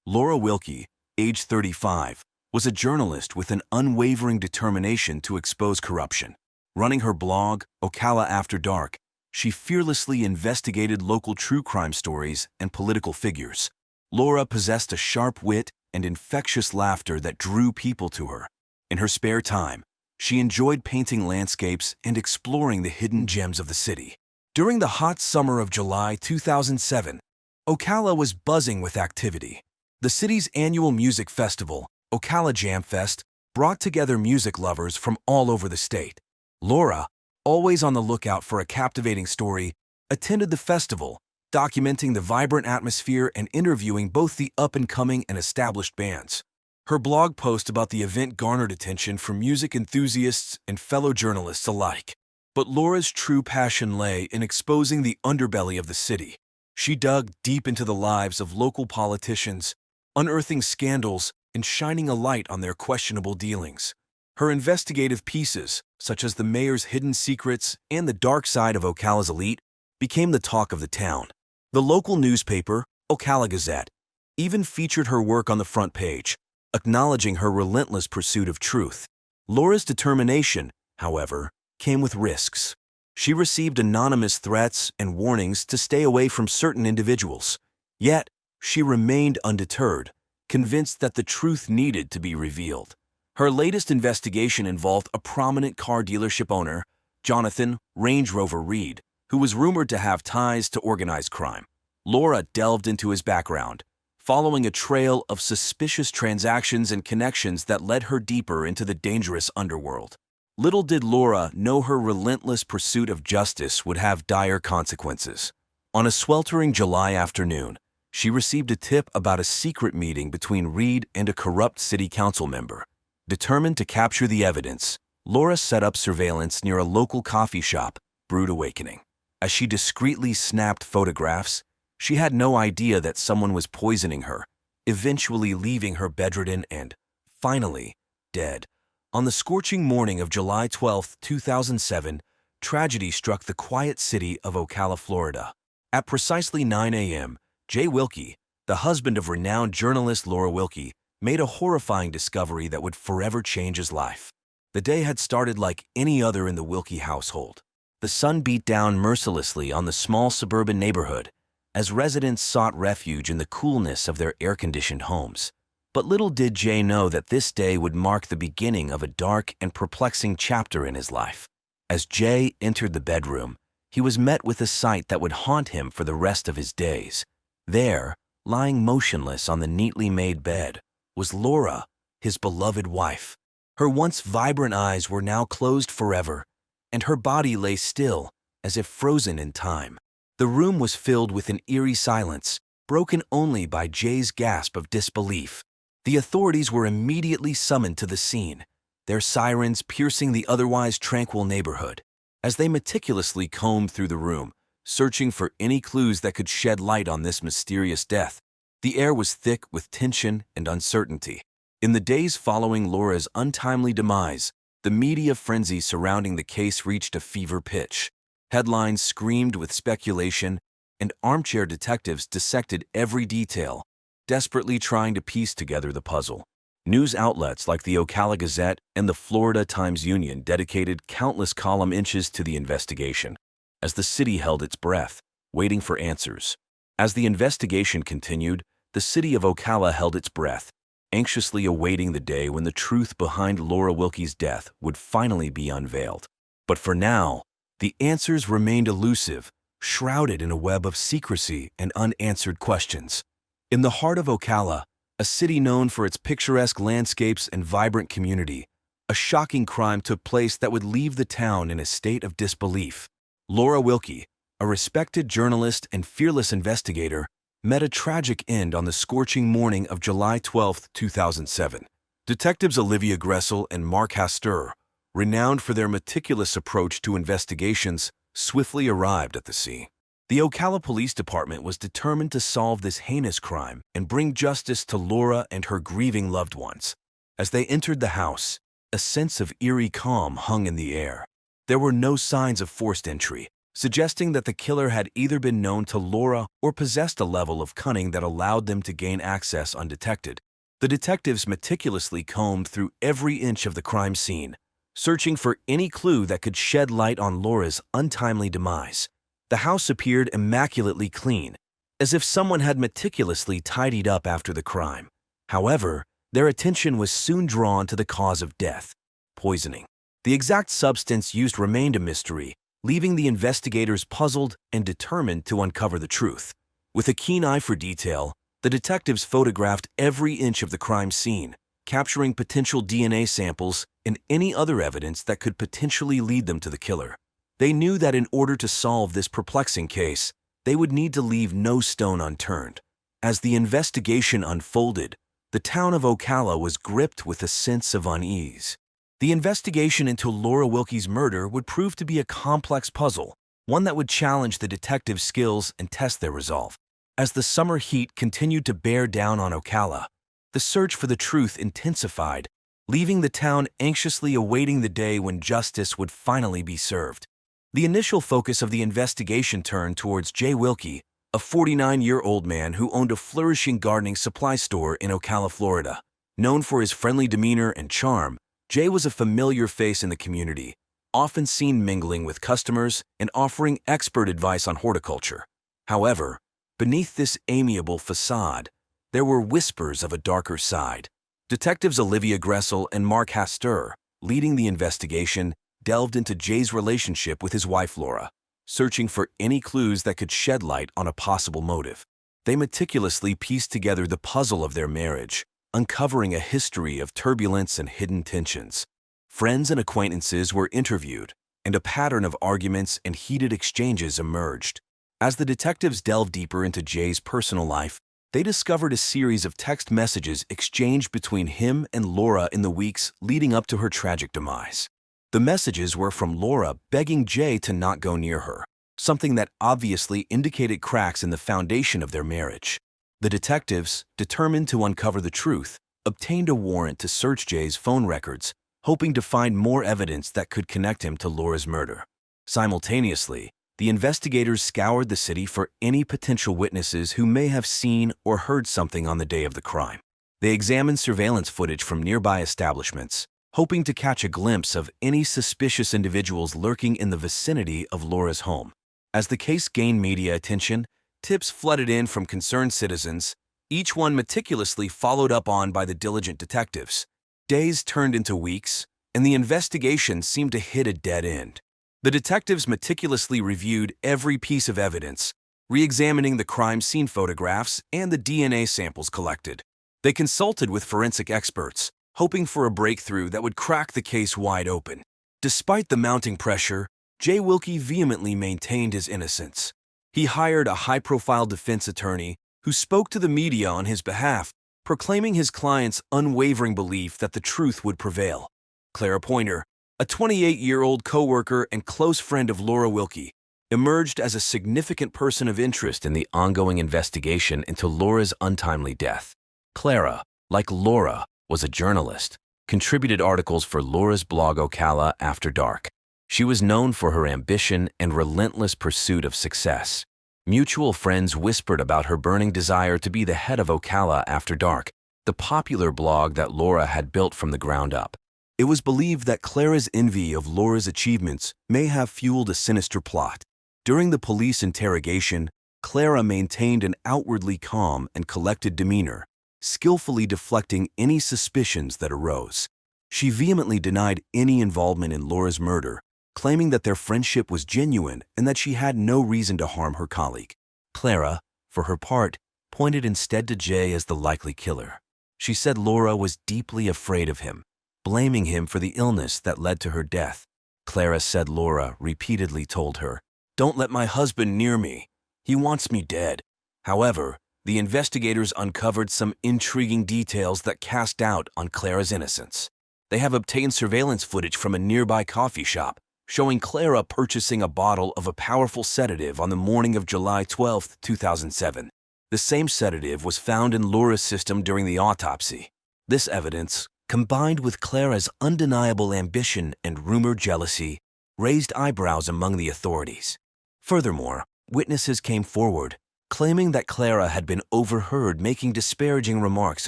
Laura Wilkie, age 35, was a journalist with an unwavering determination to expose corruption. Running her blog, Ocala After Dark, she fearlessly investigated local true crime stories and political figures. Laura possessed a sharp wit and infectious laughter that drew people to her. In her spare time, she enjoyed painting landscapes and exploring the hidden gems of the city. During the hot summer of July 2007, Ocala was buzzing with activity. The city's annual music festival, Ocala Jam Fest, brought together music lovers from all over the state. Laura, always on the lookout for a captivating story, attended the festival, documenting the vibrant atmosphere and interviewing both the up-and-coming and established bands. Her blog post about the event garnered attention from music enthusiasts and fellow journalists alike. But Laura's true passion lay in exposing the underbelly of the city. She dug deep into the lives of local politicians, unearthing scandals and shining a light on their questionable dealings. Her investigative pieces, such as the mayor's hidden secrets and the dark side of Ocala's elite, became the talk of the town. The local newspaper, Ocala Gazette, even featured her work on the front page, acknowledging her relentless pursuit of truth. Laura's determination, however, came with risks. She received anonymous threats and warnings to stay away from certain individuals. Yet, she remained undeterred, convinced that the truth needed to be revealed. Her latest investigation involved a prominent car dealership owner, Jonathan Range Rover Reed, who was rumored to have ties to organized crime. Laura delved into his background, following a trail of suspicious transactions and connections that led her deeper into the dangerous underworld. Little did Laura know her relentless pursuit of justice would have dire consequences. On a sweltering July afternoon, she received a tip about a secret meeting between Reed and a corrupt city council member. Determined to capture the evidence, Laura set up surveillance near a local coffee shop, Brood Awakening. As she discreetly snapped photographs, she had no idea that someone was poisoning her, eventually leaving her bedridden and, finally, dead. On the scorching morning of July 12, 2007, tragedy struck the quiet city of Ocala, Florida. At precisely 9 a.m., Jay Wilkie, the husband of renowned journalist Laura Wilkie, made a horrifying discovery that would forever change his life. The day had started like any other in the Wilkie household. The sun beat down mercilessly on the small suburban neighborhood as residents sought refuge in the coolness of their air-conditioned homes. But little did Jay know that this day would mark the beginning of a dark and perplexing chapter in his life. As Jay entered the bedroom, he was met with a sight that would haunt him for the rest of his days. There, lying motionless on the neatly made bed, was Laura, his beloved wife. Her once vibrant eyes were now closed forever, and her body lay still, as if frozen in time. The room was filled with an eerie silence, broken only by Jay's gasp of disbelief. The authorities were immediately summoned to the scene, their sirens piercing the otherwise tranquil neighborhood. As they meticulously combed through the room, searching for any clues that could shed light on this mysterious death, the air was thick with tension and uncertainty. In the days following Laura's untimely demise, the media frenzy surrounding the case reached a fever pitch. Headlines screamed with speculation, and armchair detectives dissected every detail, desperately trying to piece together the puzzle. News outlets like the Ocala Gazette and the Florida Times-Union dedicated countless column inches to the investigation, as the city held its breath, waiting for answers. As the investigation continued, the city of Ocala held its breath, anxiously awaiting the day when the truth behind Laura Wilkie's death would finally be unveiled. But for now, the answers remained elusive, shrouded in a web of secrecy and unanswered questions. In the heart of Ocala, a city known for its picturesque landscapes and vibrant community, a shocking crime took place that would leave the town in a state of disbelief. Laura Wilkie, a respected journalist and fearless investigator, met a tragic end on the scorching morning of July 12, 2007. Detectives Olivia Gressel and Mark Hastur, renowned for their meticulous approach to investigations, swiftly arrived at the scene. The Ocala Police Department was determined to solve this heinous crime and bring justice to Laura and her grieving loved ones. As they entered the house, a sense of eerie calm hung in the air. There were no signs of forced entry, suggesting that the killer had either been known to Laura or possessed a level of cunning that allowed them to gain access undetected. The detectives meticulously combed through every inch of the crime scene, searching for any clue that could shed light on Laura's untimely demise. The house appeared immaculately clean, as if someone had meticulously tidied up after the crime. However, their attention was soon drawn to the cause of death: poisoning. The exact substance used remained a mystery, leaving the investigators puzzled and determined to uncover the truth. With a keen eye for detail, the detectives photographed every inch of the crime scene, capturing potential DNA samples and any other evidence that could potentially lead them to the killer. They knew that in order to solve this perplexing case, they would need to leave no stone unturned. As the investigation unfolded, the town of Ocala was gripped with a sense of unease. The investigation into Laura Wilkie's murder would prove to be a complex puzzle, one that would challenge the detectives' skills and test their resolve. As the summer heat continued to bear down on Ocala, the search for the truth intensified, leaving the town anxiously awaiting the day when justice would finally be served. The initial focus of the investigation turned towards Jay Wilkie, a 49-year-old man who owned a flourishing gardening supply store in Ocala, Florida. Known for his friendly demeanor and charm, Jay was a familiar face in the community, often seen mingling with customers and offering expert advice on horticulture. However, beneath this amiable facade, there were whispers of a darker side. Detectives Olivia Gressel and Mark Hastur, leading the investigation, delved into Jay's relationship with his wife Laura, searching for any clues that could shed light on a possible motive. They meticulously pieced together the puzzle of their marriage, uncovering a history of turbulence and hidden tensions. Friends and acquaintances were interviewed, and a pattern of arguments and heated exchanges emerged. As the detectives delved deeper into Jay's personal life, they discovered a series of text messages exchanged between him and Laura in the weeks leading up to her tragic demise. The messages were from Laura begging Jay to not go near her, something that obviously indicated cracks in the foundation of their marriage. The detectives, determined to uncover the truth, obtained a warrant to search Jay's phone records, hoping to find more evidence that could connect him to Laura's murder. Simultaneously, the investigators scoured the city for any potential witnesses who may have seen or heard something on the day of the crime. They examined surveillance footage from nearby establishments, hoping to catch a glimpse of any suspicious individuals lurking in the vicinity of Laura's home. As the case gained media attention, tips flooded in from concerned citizens, each one meticulously followed up on by the diligent detectives. Days turned into weeks, and the investigation seemed to hit a dead end. The detectives meticulously reviewed every piece of evidence, re-examining the crime scene photographs and the DNA samples collected. They consulted with forensic experts, hoping for a breakthrough that would crack the case wide open. Despite the mounting pressure, Jay Wilkie vehemently maintained his innocence. He hired a high-profile defense attorney who spoke to the media on his behalf, proclaiming his client's unwavering belief that the truth would prevail. Clara Pointer, a 28-year-old co-worker and close friend of Laura Wilkie, emerged as a significant person of interest in the ongoing investigation into Laura's untimely death. Clara, like Laura, was a journalist, contributed articles for Laura's blog Ocala After Dark. She was known for her ambition and relentless pursuit of success. Mutual friends whispered about her burning desire to be the head of Ocala After Dark, the popular blog that Laura had built from the ground up. It was believed that Clara's envy of Laura's achievements may have fueled a sinister plot. During the police interrogation, Clara maintained an outwardly calm and collected demeanor, skillfully deflecting any suspicions that arose. She vehemently denied any involvement in Laura's murder, claiming that their friendship was genuine and that she had no reason to harm her colleague. Clara, for her part, pointed instead to Jay as the likely killer. She said Laura was deeply afraid of him, blaming him for the illness that led to her death. Clara said Laura repeatedly told her, "Don't let my husband near me. He wants me dead." However, the investigators uncovered some intriguing details that cast doubt on Clara's innocence. They have obtained surveillance footage from a nearby coffee shop, showing Clara purchasing a bottle of a powerful sedative on the morning of July 12, 2007. The same sedative was found in Laura's system during the autopsy. This evidence, combined with Clara's undeniable ambition and rumored jealousy, raised eyebrows among the authorities. Furthermore, witnesses came forward, claiming that Clara had been overheard making disparaging remarks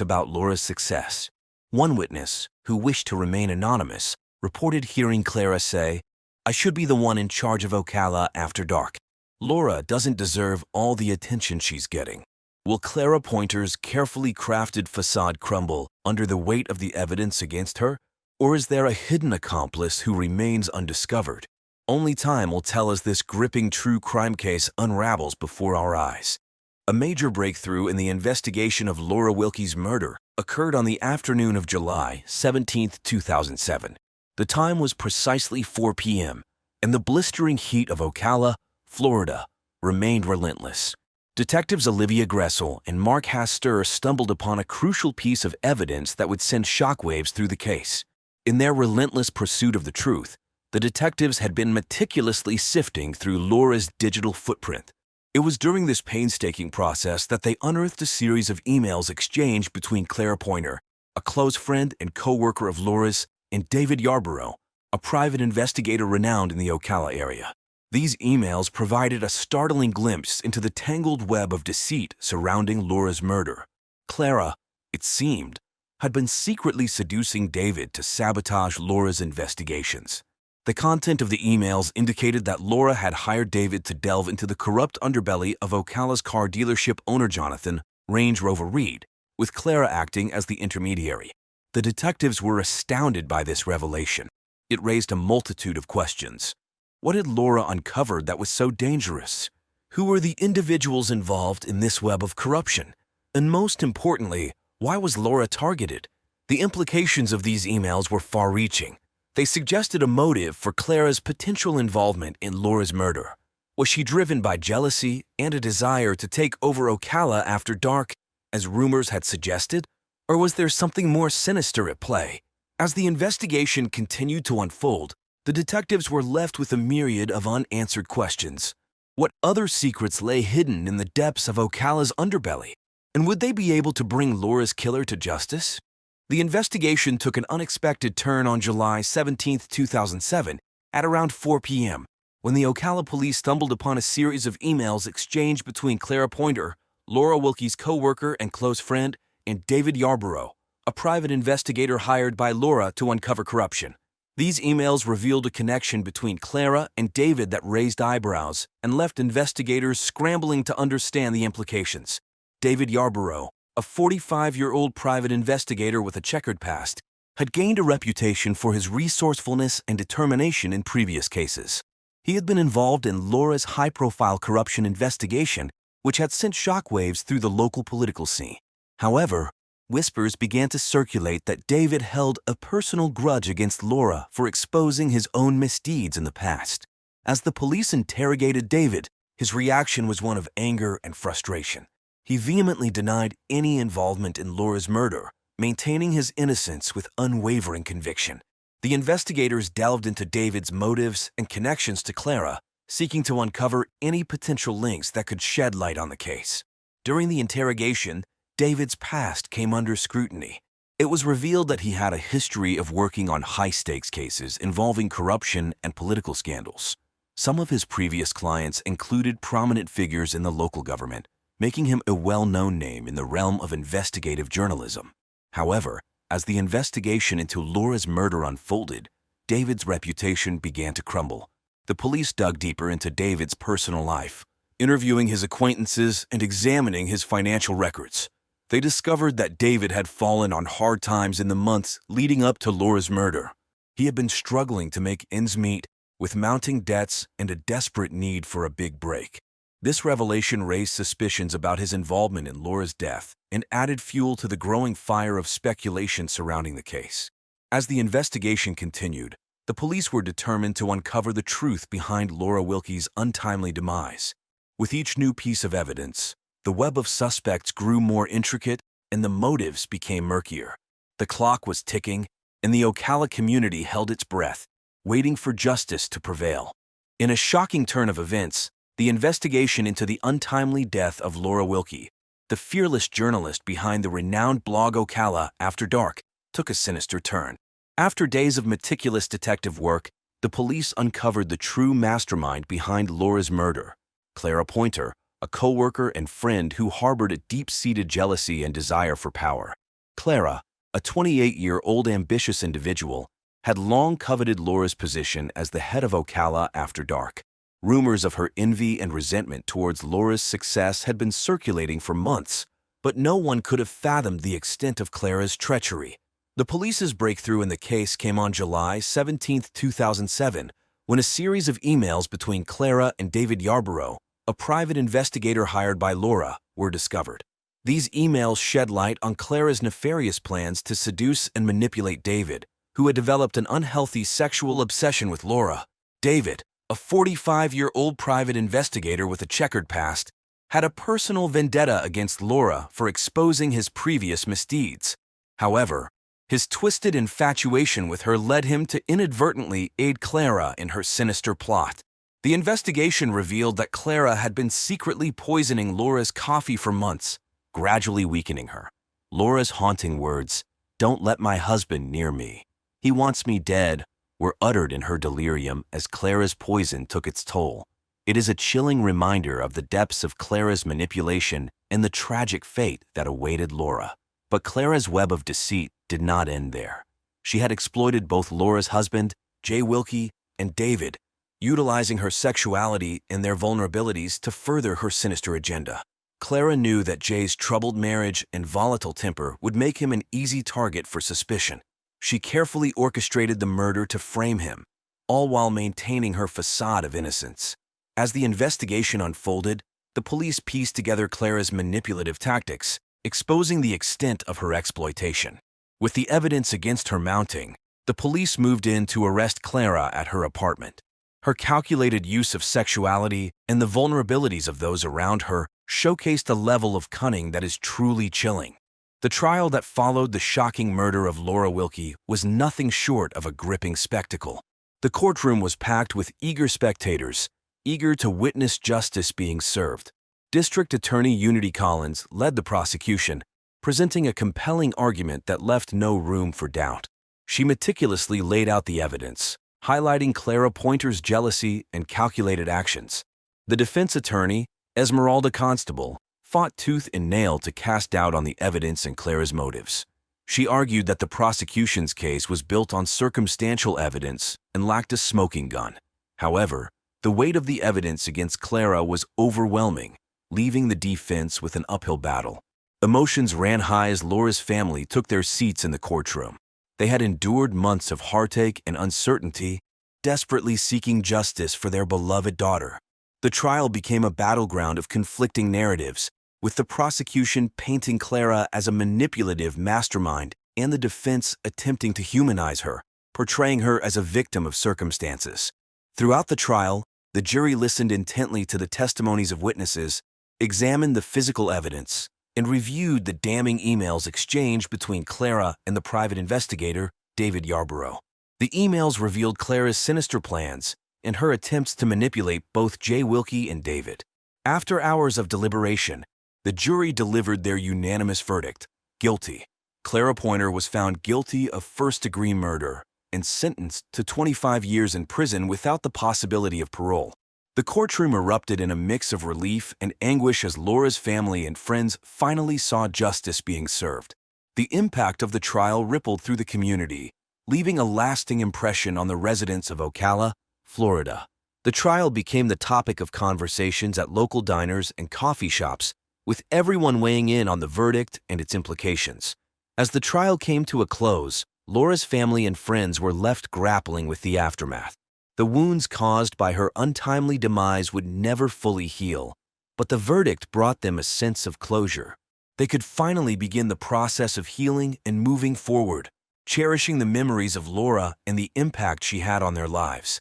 about Laura's success. One witness, who wished to remain anonymous, reported hearing Clara say, "I should be the one in charge of Ocala After Dark. Laura doesn't deserve all the attention she's getting." Will Clara Pointer's carefully crafted facade crumble under the weight of the evidence against her? Or is there a hidden accomplice who remains undiscovered? Only time will tell as this gripping true crime case unravels before our eyes. A major breakthrough in the investigation of Laura Wilkie's murder occurred on the afternoon of July 17, 2007. The time was precisely 4 p.m., and the blistering heat of Ocala, Florida, remained relentless. Detectives Olivia Gressel and Mark Hastur stumbled upon a crucial piece of evidence that would send shockwaves through the case. In their relentless pursuit of the truth, the detectives had been meticulously sifting through Laura's digital footprint. It was during this painstaking process that they unearthed a series of emails exchanged between Clara Pointer, a close friend and co-worker of Laura's, and David Yarborough, a private investigator renowned in the Ocala area. These emails provided a startling glimpse into the tangled web of deceit surrounding Laura's murder. Clara, it seemed, had been secretly seducing David to sabotage Laura's investigations. The content of the emails indicated that Laura had hired David to delve into the corrupt underbelly of Ocala's car dealership owner Jonathan, Range Rover Reed, with Clara acting as the intermediary. The detectives were astounded by this revelation. It raised a multitude of questions. What had Laura uncovered that was so dangerous? Who were the individuals involved in this web of corruption? And most importantly, why was Laura targeted? The implications of these emails were far-reaching. They suggested a motive for Clara's potential involvement in Laura's murder. Was she driven by jealousy and a desire to take over Ocala after dark, as rumors had suggested? Or was there something more sinister at play? As the investigation continued to unfold, the detectives were left with a myriad of unanswered questions. What other secrets lay hidden in the depths of Ocala's underbelly? And would they be able to bring Laura's killer to justice? The investigation took an unexpected turn on July 17, 2007, at around 4 p.m., when the Ocala police stumbled upon a series of emails exchanged between Clara Pointer, Laura Wilkie's co-worker and close friend, and David Yarborough, a private investigator hired by Laura to uncover corruption. These emails revealed a connection between Clara and David that raised eyebrows and left investigators scrambling to understand the implications. David Yarborough, a 45-year-old private investigator with a checkered past, had gained a reputation for his resourcefulness and determination in previous cases. He had been involved in Laura's high-profile corruption investigation, which had sent shockwaves through the local political scene. However, whispers began to circulate that David held a personal grudge against Laura for exposing his own misdeeds in the past. As the police interrogated David, his reaction was one of anger and frustration. He vehemently denied any involvement in Laura's murder, maintaining his innocence with unwavering conviction. The investigators delved into David's motives and connections to Clara, seeking to uncover any potential links that could shed light on the case. During the interrogation, David's past came under scrutiny. It was revealed that he had a history of working on high-stakes cases involving corruption and political scandals. Some of his previous clients included prominent figures in the local government, making him a well-known name in the realm of investigative journalism. However, as the investigation into Laura's murder unfolded, David's reputation began to crumble. The police dug deeper into David's personal life, interviewing his acquaintances and examining his financial records. They discovered that David had fallen on hard times in the months leading up to Laura's murder. He had been struggling to make ends meet, with mounting debts and a desperate need for a big break. This revelation raised suspicions about his involvement in Laura's death and added fuel to the growing fire of speculation surrounding the case. As the investigation continued, the police were determined to uncover the truth behind Laura Wilkie's untimely demise. With each new piece of evidence, the web of suspects grew more intricate and the motives became murkier. The clock was ticking, and the Ocala community held its breath, waiting for justice to prevail. In a shocking turn of events, the investigation into the untimely death of Laura Wilkie, the fearless journalist behind the renowned blog Ocala After Dark, took a sinister turn. After days of meticulous detective work, the police uncovered the true mastermind behind Laura's murder, Clara Pointer, a co-worker and friend who harbored a deep-seated jealousy and desire for power. Clara, a 28-year-old ambitious individual, had long coveted Laura's position as the head of Ocala After Dark. Rumors of her envy and resentment towards Laura's success had been circulating for months, but no one could have fathomed the extent of Clara's treachery. The police's breakthrough in the case came on July 17, 2007, when a series of emails between Clara and David Yarborough, a private investigator hired by Laura, were discovered. These emails shed light on Clara's nefarious plans to seduce and manipulate David, who had developed an unhealthy sexual obsession with Laura. David, a 45-year-old private investigator with a checkered past, had a personal vendetta against Laura for exposing his previous misdeeds. However, his twisted infatuation with her led him to inadvertently aid Clara in her sinister plot. The investigation revealed that Clara had been secretly poisoning Laura's coffee for months, gradually weakening her. Laura's haunting words, "Don't let my husband near me. He wants me dead," were uttered in her delirium as Clara's poison took its toll. It is a chilling reminder of the depths of Clara's manipulation and the tragic fate that awaited Laura. But Clara's web of deceit did not end there. She had exploited both Laura's husband, Jay Wilkie, and David, utilizing her sexuality and their vulnerabilities to further her sinister agenda. Clara knew that Jay's troubled marriage and volatile temper would make him an easy target for suspicion. She carefully orchestrated the murder to frame him, all while maintaining her facade of innocence. As the investigation unfolded, the police pieced together Clara's manipulative tactics, exposing the extent of her exploitation. With the evidence against her mounting, the police moved in to arrest Clara at her apartment. Her calculated use of sexuality and the vulnerabilities of those around her showcased a level of cunning that is truly chilling. The trial that followed the shocking murder of Laura Wilkie was nothing short of a gripping spectacle. The courtroom was packed with eager spectators, eager to witness justice being served. District Attorney Unity Collins led the prosecution, presenting a compelling argument that left no room for doubt. She meticulously laid out the evidence, highlighting Clara Pointer's jealousy and calculated actions. The defense attorney, Esmeralda Constable, fought tooth and nail to cast doubt on the evidence and Clara's motives. She argued that the prosecution's case was built on circumstantial evidence and lacked a smoking gun. However, the weight of the evidence against Clara was overwhelming, leaving the defense with an uphill battle. Emotions ran high as Laura's family took their seats in the courtroom. They had endured months of heartache and uncertainty, desperately seeking justice for their beloved daughter. The trial became a battleground of conflicting narratives, with the prosecution painting Clara as a manipulative mastermind and the defense attempting to humanize her, portraying her as a victim of circumstances. Throughout the trial, the jury listened intently to the testimonies of witnesses, examined the physical evidence, and reviewed the damning emails exchanged between Clara and the private investigator, David Yarborough. The emails revealed Clara's sinister plans and her attempts to manipulate both Jay Wilkie and David. After hours of deliberation, the jury delivered their unanimous verdict, guilty. Clara Pointer was found guilty of first-degree murder and sentenced to 25 years in prison without the possibility of parole. The courtroom erupted in a mix of relief and anguish as Laura's family and friends finally saw justice being served. The impact of the trial rippled through the community, leaving a lasting impression on the residents of Ocala, Florida. The trial became the topic of conversations at local diners and coffee shops, with everyone weighing in on the verdict and its implications. As the trial came to a close, Laura's family and friends were left grappling with the aftermath. The wounds caused by her untimely demise would never fully heal, but the verdict brought them a sense of closure. They could finally begin the process of healing and moving forward, cherishing the memories of Laura and the impact she had on their lives.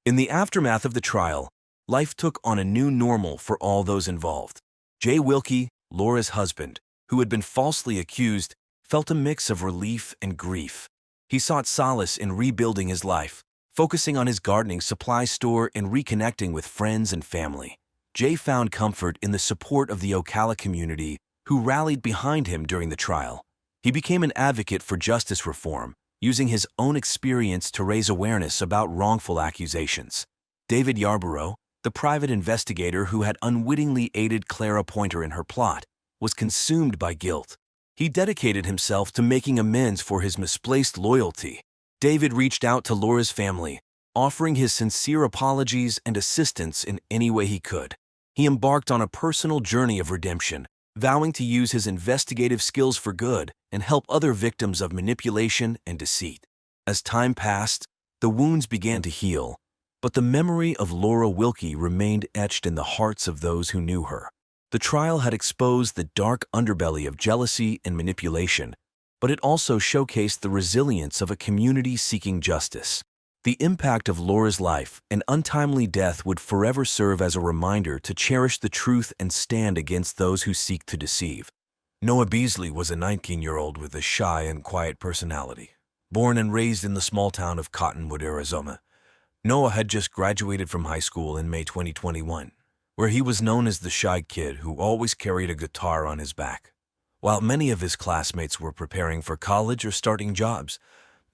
In the aftermath of the trial, life took on a new normal for all those involved. Jay Wilkie, Laura's husband, who had been falsely accused, felt a mix of relief and grief. He sought solace in rebuilding his life, focusing on his gardening supply store and reconnecting with friends and family. Jay found comfort in the support of the Ocala community, who rallied behind him during the trial. He became an advocate for justice reform, using his own experience to raise awareness about wrongful accusations. David Yarborough, the private investigator who had unwittingly aided Clara Pointer in her plot, was consumed by guilt. He dedicated himself to making amends for his misplaced loyalty. David reached out to Laura's family, offering his sincere apologies and assistance in any way he could. He embarked on a personal journey of redemption, vowing to use his investigative skills for good and help other victims of manipulation and deceit. As time passed, the wounds began to heal, but the memory of Laura Wilkie remained etched in the hearts of those who knew her. The trial had exposed the dark underbelly of jealousy and manipulation, but it also showcased the resilience of a community seeking justice. The impact of Laura's life and untimely death would forever serve as a reminder to cherish the truth and stand against those who seek to deceive. Noah Beasley was a 19-year-old with a shy and quiet personality. Born and raised in the small town of Cottonwood, Arizona, Noah had just graduated from high school in May 2021, where he was known as the shy kid who always carried a guitar on his back. While many of his classmates were preparing for college or starting jobs,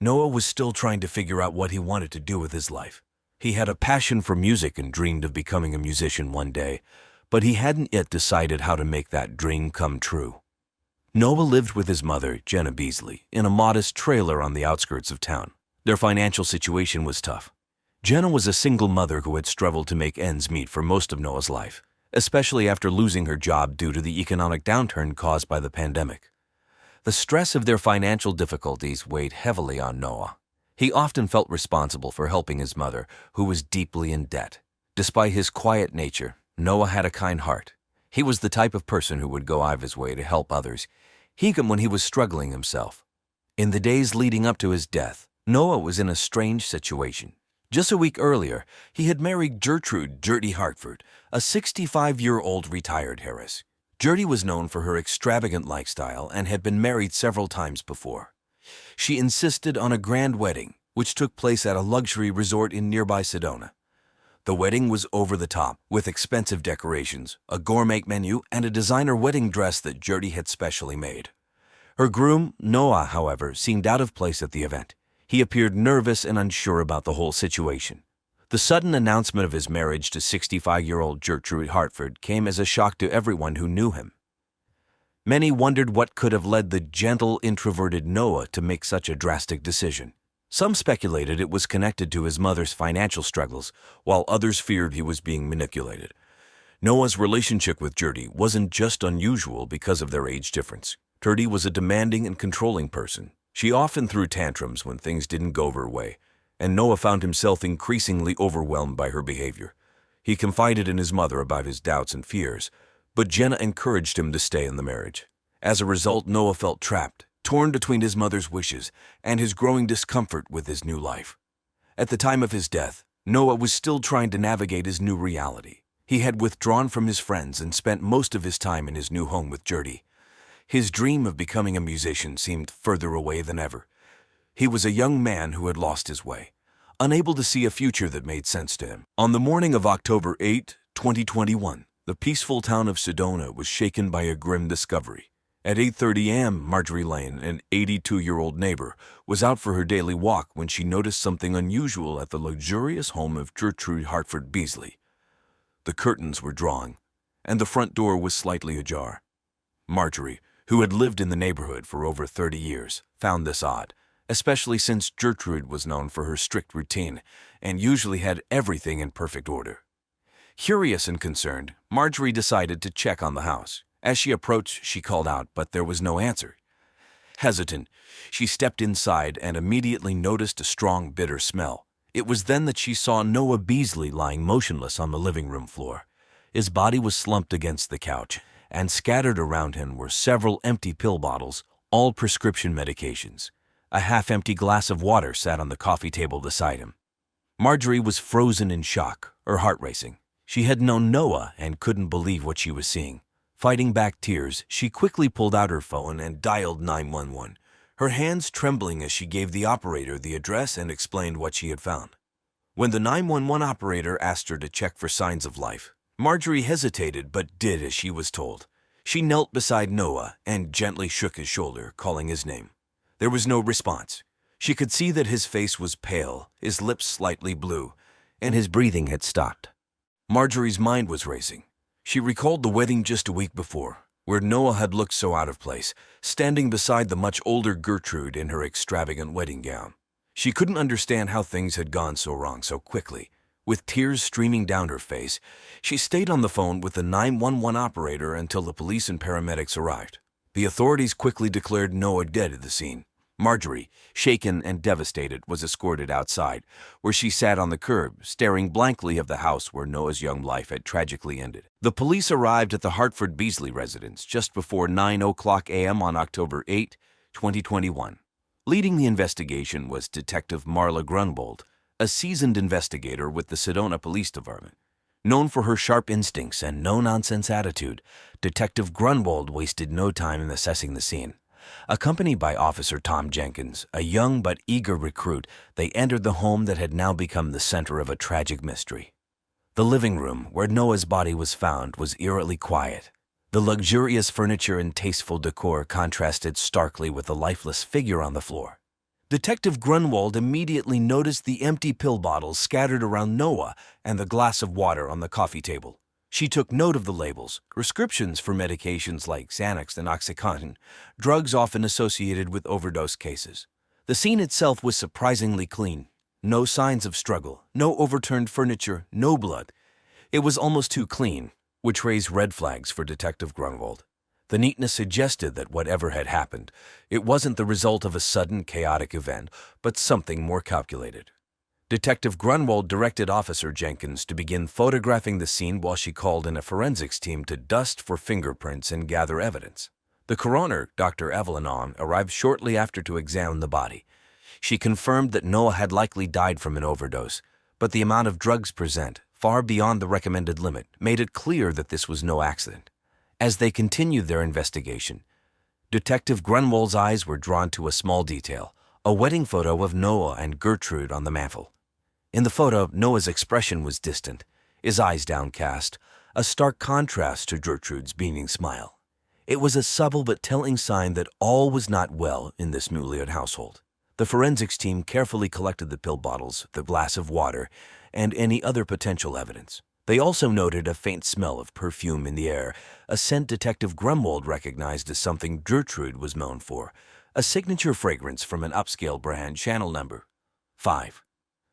Noah was still trying to figure out what he wanted to do with his life. He had a passion for music and dreamed of becoming a musician one day, but he hadn't yet decided how to make that dream come true. Noah lived with his mother, Jenna Beasley, in a modest trailer on the outskirts of town. Their financial situation was tough. Jenna was a single mother who had struggled to make ends meet for most of Noah's life, especially after losing her job due to the economic downturn caused by the pandemic. The stress of their financial difficulties weighed heavily on Noah. He often felt responsible for helping his mother, who was deeply in debt. Despite his quiet nature, Noah had a kind heart. He was the type of person who would go out of his way to help others, even when he was struggling himself. In the days leading up to his death, Noah was in a strange situation. Just a week earlier, he had married Gertrude "Gertie" Hartford, a 65-year-old retired heiress. Gertie was known for her extravagant lifestyle and had been married several times before. She insisted on a grand wedding, which took place at a luxury resort in nearby Sedona. The wedding was over the top, with expensive decorations, a gourmet menu, and a designer wedding dress that Gertie had specially made. Her groom, Noah, however, seemed out of place at the event. He appeared nervous and unsure about the whole situation. The sudden announcement of his marriage to 65-year-old Gertrude Hartford came as a shock to everyone who knew him. Many wondered what could have led the gentle, introverted Noah to make such a drastic decision. Some speculated it was connected to his mother's financial struggles, while others feared he was being manipulated. Noah's relationship with Gertie wasn't just unusual because of their age difference. Gertie was a demanding and controlling person. She often threw tantrums when things didn't go her way, and Noah found himself increasingly overwhelmed by her behavior. He confided in his mother about his doubts and fears, but Jenna encouraged him to stay in the marriage. As a result, Noah felt trapped, torn between his mother's wishes and his growing discomfort with his new life. At the time of his death, Noah was still trying to navigate his new reality. He had withdrawn from his friends and spent most of his time in his new home with Gertie. His dream of becoming a musician seemed further away than ever. He was a young man who had lost his way, unable to see a future that made sense to him. On the morning of October 8, 2021, the peaceful town of Sedona was shaken by a grim discovery. At 8:30 a.m., Marjorie Lane, an 82-year-old neighbor, was out for her daily walk when she noticed something unusual at the luxurious home of Gertrude Hartford Beasley. The curtains were drawn, and the front door was slightly ajar. Marjorie, who had lived in the neighborhood for over 30 years, found this odd, especially since Gertrude was known for her strict routine and usually had everything in perfect order. Curious and concerned, Marjorie decided to check on the house. As she approached, she called out, but there was no answer. Hesitant, she stepped inside and immediately noticed a strong, bitter smell. It was then that she saw Noah Beasley lying motionless on the living room floor. His body was slumped against the couch, and scattered around him were several empty pill bottles, all prescription medications. A half-empty glass of water sat on the coffee table beside him. Marjorie was frozen in shock, her heart racing. She had known Noah and couldn't believe what she was seeing. Fighting back tears, she quickly pulled out her phone and dialed 911, her hands trembling as she gave the operator the address and explained what she had found. When the 911 operator asked her to check for signs of life, Marjorie hesitated but did as she was told. She knelt beside Noah and gently shook his shoulder, calling his name. There was no response. She could see that his face was pale, his lips slightly blue, and his breathing had stopped. Marjorie's mind was racing. She recalled the wedding just a week before, where Noah had looked so out of place, standing beside the much older Gertrude in her extravagant wedding gown. She couldn't understand how things had gone so wrong so quickly. With tears streaming down her face, she stayed on the phone with the 911 operator until the police and paramedics arrived. The authorities quickly declared Noah dead at the scene. Marjorie, shaken and devastated, was escorted outside, where she sat on the curb, staring blankly at the house where Noah's young life had tragically ended. The police arrived at the Hartford Beasley residence just before 9:00 a.m. on October 8, 2021. Leading the investigation was Detective Marla Grunwald, a seasoned investigator with the Sedona Police Department. Known for her sharp instincts and no-nonsense attitude, Detective Grunwald wasted no time in assessing the scene. Accompanied by Officer Tom Jenkins, a young but eager recruit, they entered the home that had now become the center of a tragic mystery. The living room, where Noah's body was found, was eerily quiet. The luxurious furniture and tasteful decor contrasted starkly with the lifeless figure on the floor. Detective Grunwald immediately noticed the empty pill bottles scattered around Noah and the glass of water on the coffee table. She took note of the labels, prescriptions for medications like Xanax and Oxycontin, drugs often associated with overdose cases. The scene itself was surprisingly clean. No signs of struggle, no overturned furniture, no blood. It was almost too clean, which raised red flags for Detective Grunwald. The neatness suggested that whatever had happened, it wasn't the result of a sudden, chaotic event, but something more calculated. Detective Grunwald directed Officer Jenkins to begin photographing the scene while she called in a forensics team to dust for fingerprints and gather evidence. The coroner, Dr. Evelyn, arrived shortly after to examine the body. She confirmed that Noah had likely died from an overdose, but the amount of drugs present, far beyond the recommended limit, made it clear that this was no accident. As they continued their investigation, Detective Grunwald's eyes were drawn to a small detail, a wedding photo of Noah and Gertrude on the mantel. In the photo, Noah's expression was distant, his eyes downcast, a stark contrast to Gertrude's beaming smile. It was a subtle but telling sign that all was not well in this Muliad household. The forensics team carefully collected the pill bottles, the glass of water, and any other potential evidence. They also noted a faint smell of perfume in the air, a scent Detective Grunwald recognized as something Gertrude was known for, a signature fragrance from an upscale brand, Channel number 5.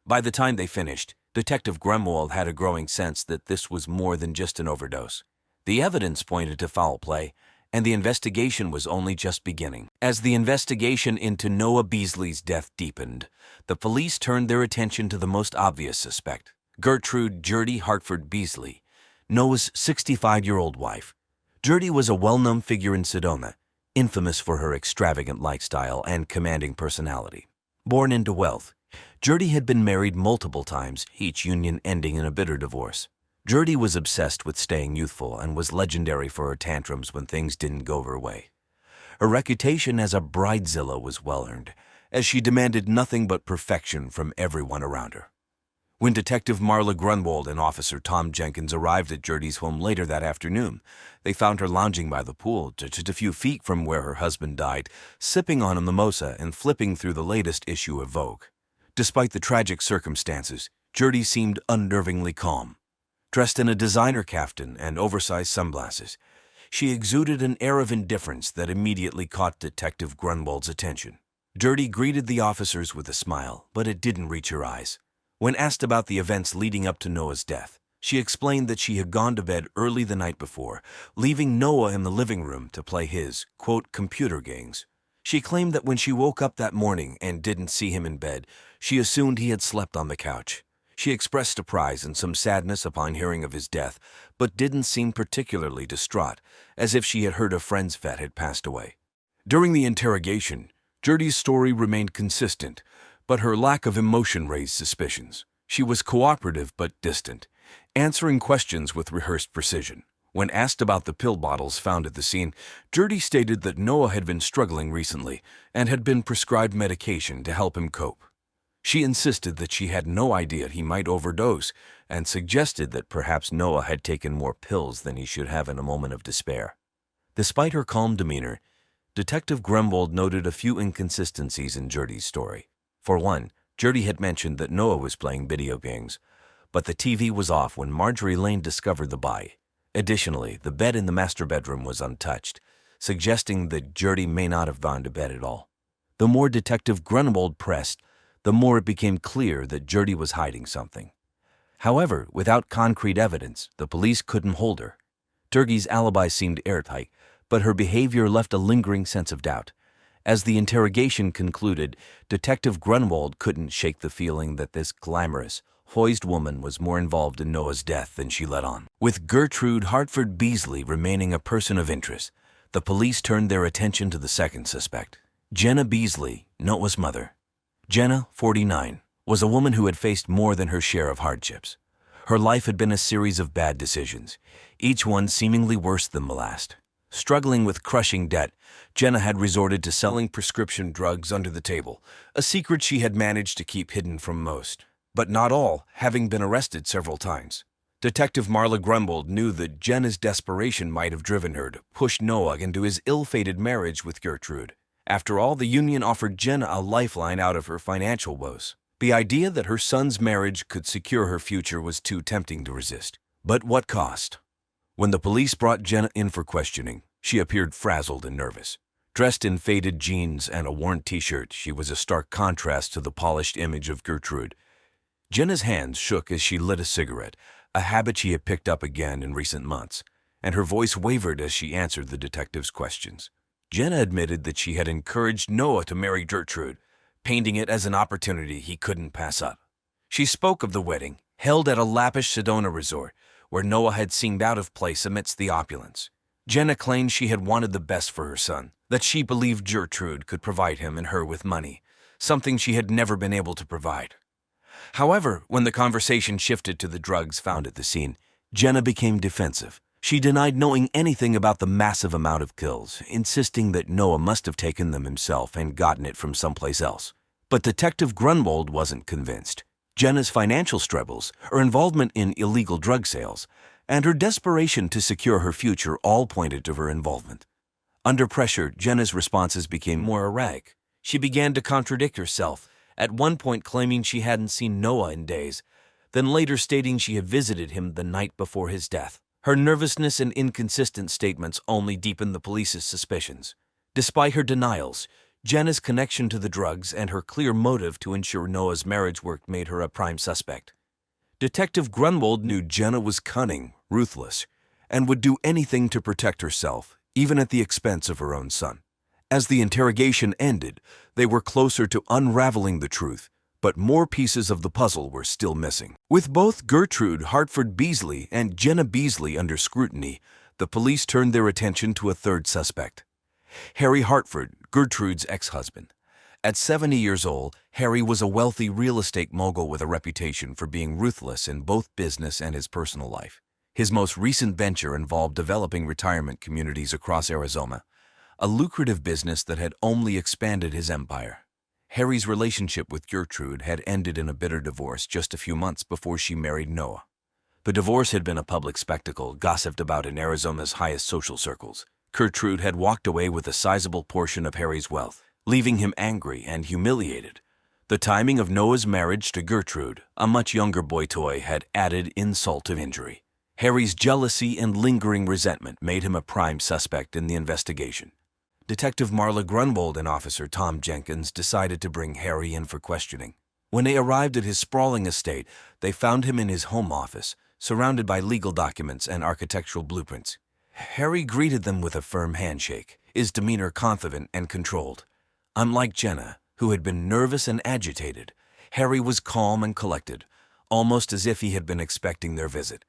By the time they finished, Detective Grunwald had a growing sense that this was more than just an overdose. The evidence pointed to foul play, and the investigation was only just beginning. As the investigation into Noah Beasley's death deepened, the police turned their attention to the most obvious suspect, Gertrude "Gertie" Hartford Beasley, Noah's 65-year-old wife. Gertie was a well-known figure in Sedona, infamous for her extravagant lifestyle and commanding personality. Born into wealth, Gertie had been married multiple times, each union ending in a bitter divorce. Gertie was obsessed with staying youthful and was legendary for her tantrums when things didn't go her way. Her reputation as a Bridezilla was well-earned, as she demanded nothing but perfection from everyone around her. When Detective Marla Grunwald and Officer Tom Jenkins arrived at Gertie's home later that afternoon, they found her lounging by the pool, just a few feet from where her husband died, sipping on a mimosa and flipping through the latest issue of Vogue. Despite the tragic circumstances, Gertie seemed unnervingly calm. Dressed in a designer kaftan and oversized sunglasses, she exuded an air of indifference that immediately caught Detective Grunwald's attention. Gertie greeted the officers with a smile, but it didn't reach her eyes. When asked about the events leading up to Noah's death, she explained that she had gone to bed early the night before, leaving Noah in the living room to play his, quote, computer games. She claimed that when she woke up that morning and didn't see him in bed, she assumed he had slept on the couch. She expressed surprise and some sadness upon hearing of his death, but didn't seem particularly distraught, as if she had heard a friend's vet had passed away. During the interrogation, Gertie's story remained consistent, but her lack of emotion raised suspicions. She was cooperative but distant, answering questions with rehearsed precision. When asked about the pill bottles found at the scene, Gertie stated that Noah had been struggling recently and had been prescribed medication to help him cope. She insisted that she had no idea he might overdose and suggested that perhaps Noah had taken more pills than he should have in a moment of despair. Despite her calm demeanor, Detective Grunwald noted a few inconsistencies in Gertie's story. For one, Gertie had mentioned that Noah was playing video games, but the TV was off when Marjorie Lane discovered the body. Additionally, the bed in the master bedroom was untouched, suggesting that Gertie may not have gone to bed at all. The more Detective Grunwald pressed, the more it became clear that Gertie was hiding something. However, without concrete evidence, the police couldn't hold her. Gertie's alibi seemed airtight, but her behavior left a lingering sense of doubt. As the interrogation concluded, Detective Grunwald couldn't shake the feeling that this glamorous, poised woman was more involved in Noah's death than she let on. With Gertrude Hartford Beasley remaining a person of interest, the police turned their attention to the second suspect, Jenna Beasley, Noah's mother. Jenna, 49, was a woman who had faced more than her share of hardships. Her life had been a series of bad decisions, each one seemingly worse than the last. Struggling with crushing debt, Jenna had resorted to selling prescription drugs under the table, a secret she had managed to keep hidden from most. But not all, having been arrested several times. Detective Marla Grunwald knew that Jenna's desperation might have driven her to push Noah into his ill-fated marriage with Gertrude. After all, the union offered Jenna a lifeline out of her financial woes. The idea that her son's marriage could secure her future was too tempting to resist. But what cost? When the police brought Jenna in for questioning, she appeared frazzled and nervous. Dressed in faded jeans and a worn t-shirt, she was a stark contrast to the polished image of Gertrude. Jenna's hands shook as she lit a cigarette, a habit she had picked up again in recent months, and her voice wavered as she answered the detective's questions. Jenna admitted that she had encouraged Noah to marry Gertrude, painting it as an opportunity he couldn't pass up. She spoke of the wedding, held at a lavish Sedona resort, where Noah had seemed out of place amidst the opulence. Jenna claimed she had wanted the best for her son, that she believed Gertrude could provide him and her with money, something she had never been able to provide. However, when the conversation shifted to the drugs found at the scene, Jenna became defensive. She denied knowing anything about the massive amount of kills, insisting that Noah must have taken them himself and gotten it from someplace else. But Detective Grunwald wasn't convinced. Jenna's financial struggles, her involvement in illegal drug sales, and her desperation to secure her future all pointed to her involvement. Under pressure, Jenna's responses became more erratic. She began to contradict herself, at one point claiming she hadn't seen Noah in days, then later stating she had visited him the night before his death. Her nervousness and inconsistent statements only deepened the police's suspicions. Despite her denials, Jenna's connection to the drugs and her clear motive to ensure Noah's marriage worked made her a prime suspect. Detective Grunwald knew Jenna was cunning, ruthless, and would do anything to protect herself, even at the expense of her own son. As the interrogation ended, they were closer to unraveling the truth, but more pieces of the puzzle were still missing. With both Gertrude Hartford Beasley and Jenna Beasley under scrutiny, the police turned their attention to a third suspect. Harry Hartford, Gertrude's ex-husband. At 70 years old, Harry was a wealthy real estate mogul with a reputation for being ruthless in both business and his personal life. His most recent venture involved developing retirement communities across Arizona, a lucrative business that had only expanded his empire. Harry's relationship with Gertrude had ended in a bitter divorce just a few months before she married Noah. The divorce had been a public spectacle, gossiped about in Arizona's highest social circles. Gertrude had walked away with a sizable portion of Harry's wealth, leaving him angry and humiliated. The timing of Noah's marriage to Gertrude, a much younger boy toy, had added insult to injury. Harry's jealousy and lingering resentment made him a prime suspect in the investigation. Detective Marla Grunwald and Officer Tom Jenkins decided to bring Harry in for questioning. When they arrived at his sprawling estate, they found him in his home office, surrounded by legal documents and architectural blueprints. Harry greeted them with a firm handshake, his demeanor confident and controlled. Unlike Jenna, who had been nervous and agitated, Harry was calm and collected, almost as if he had been expecting their visit.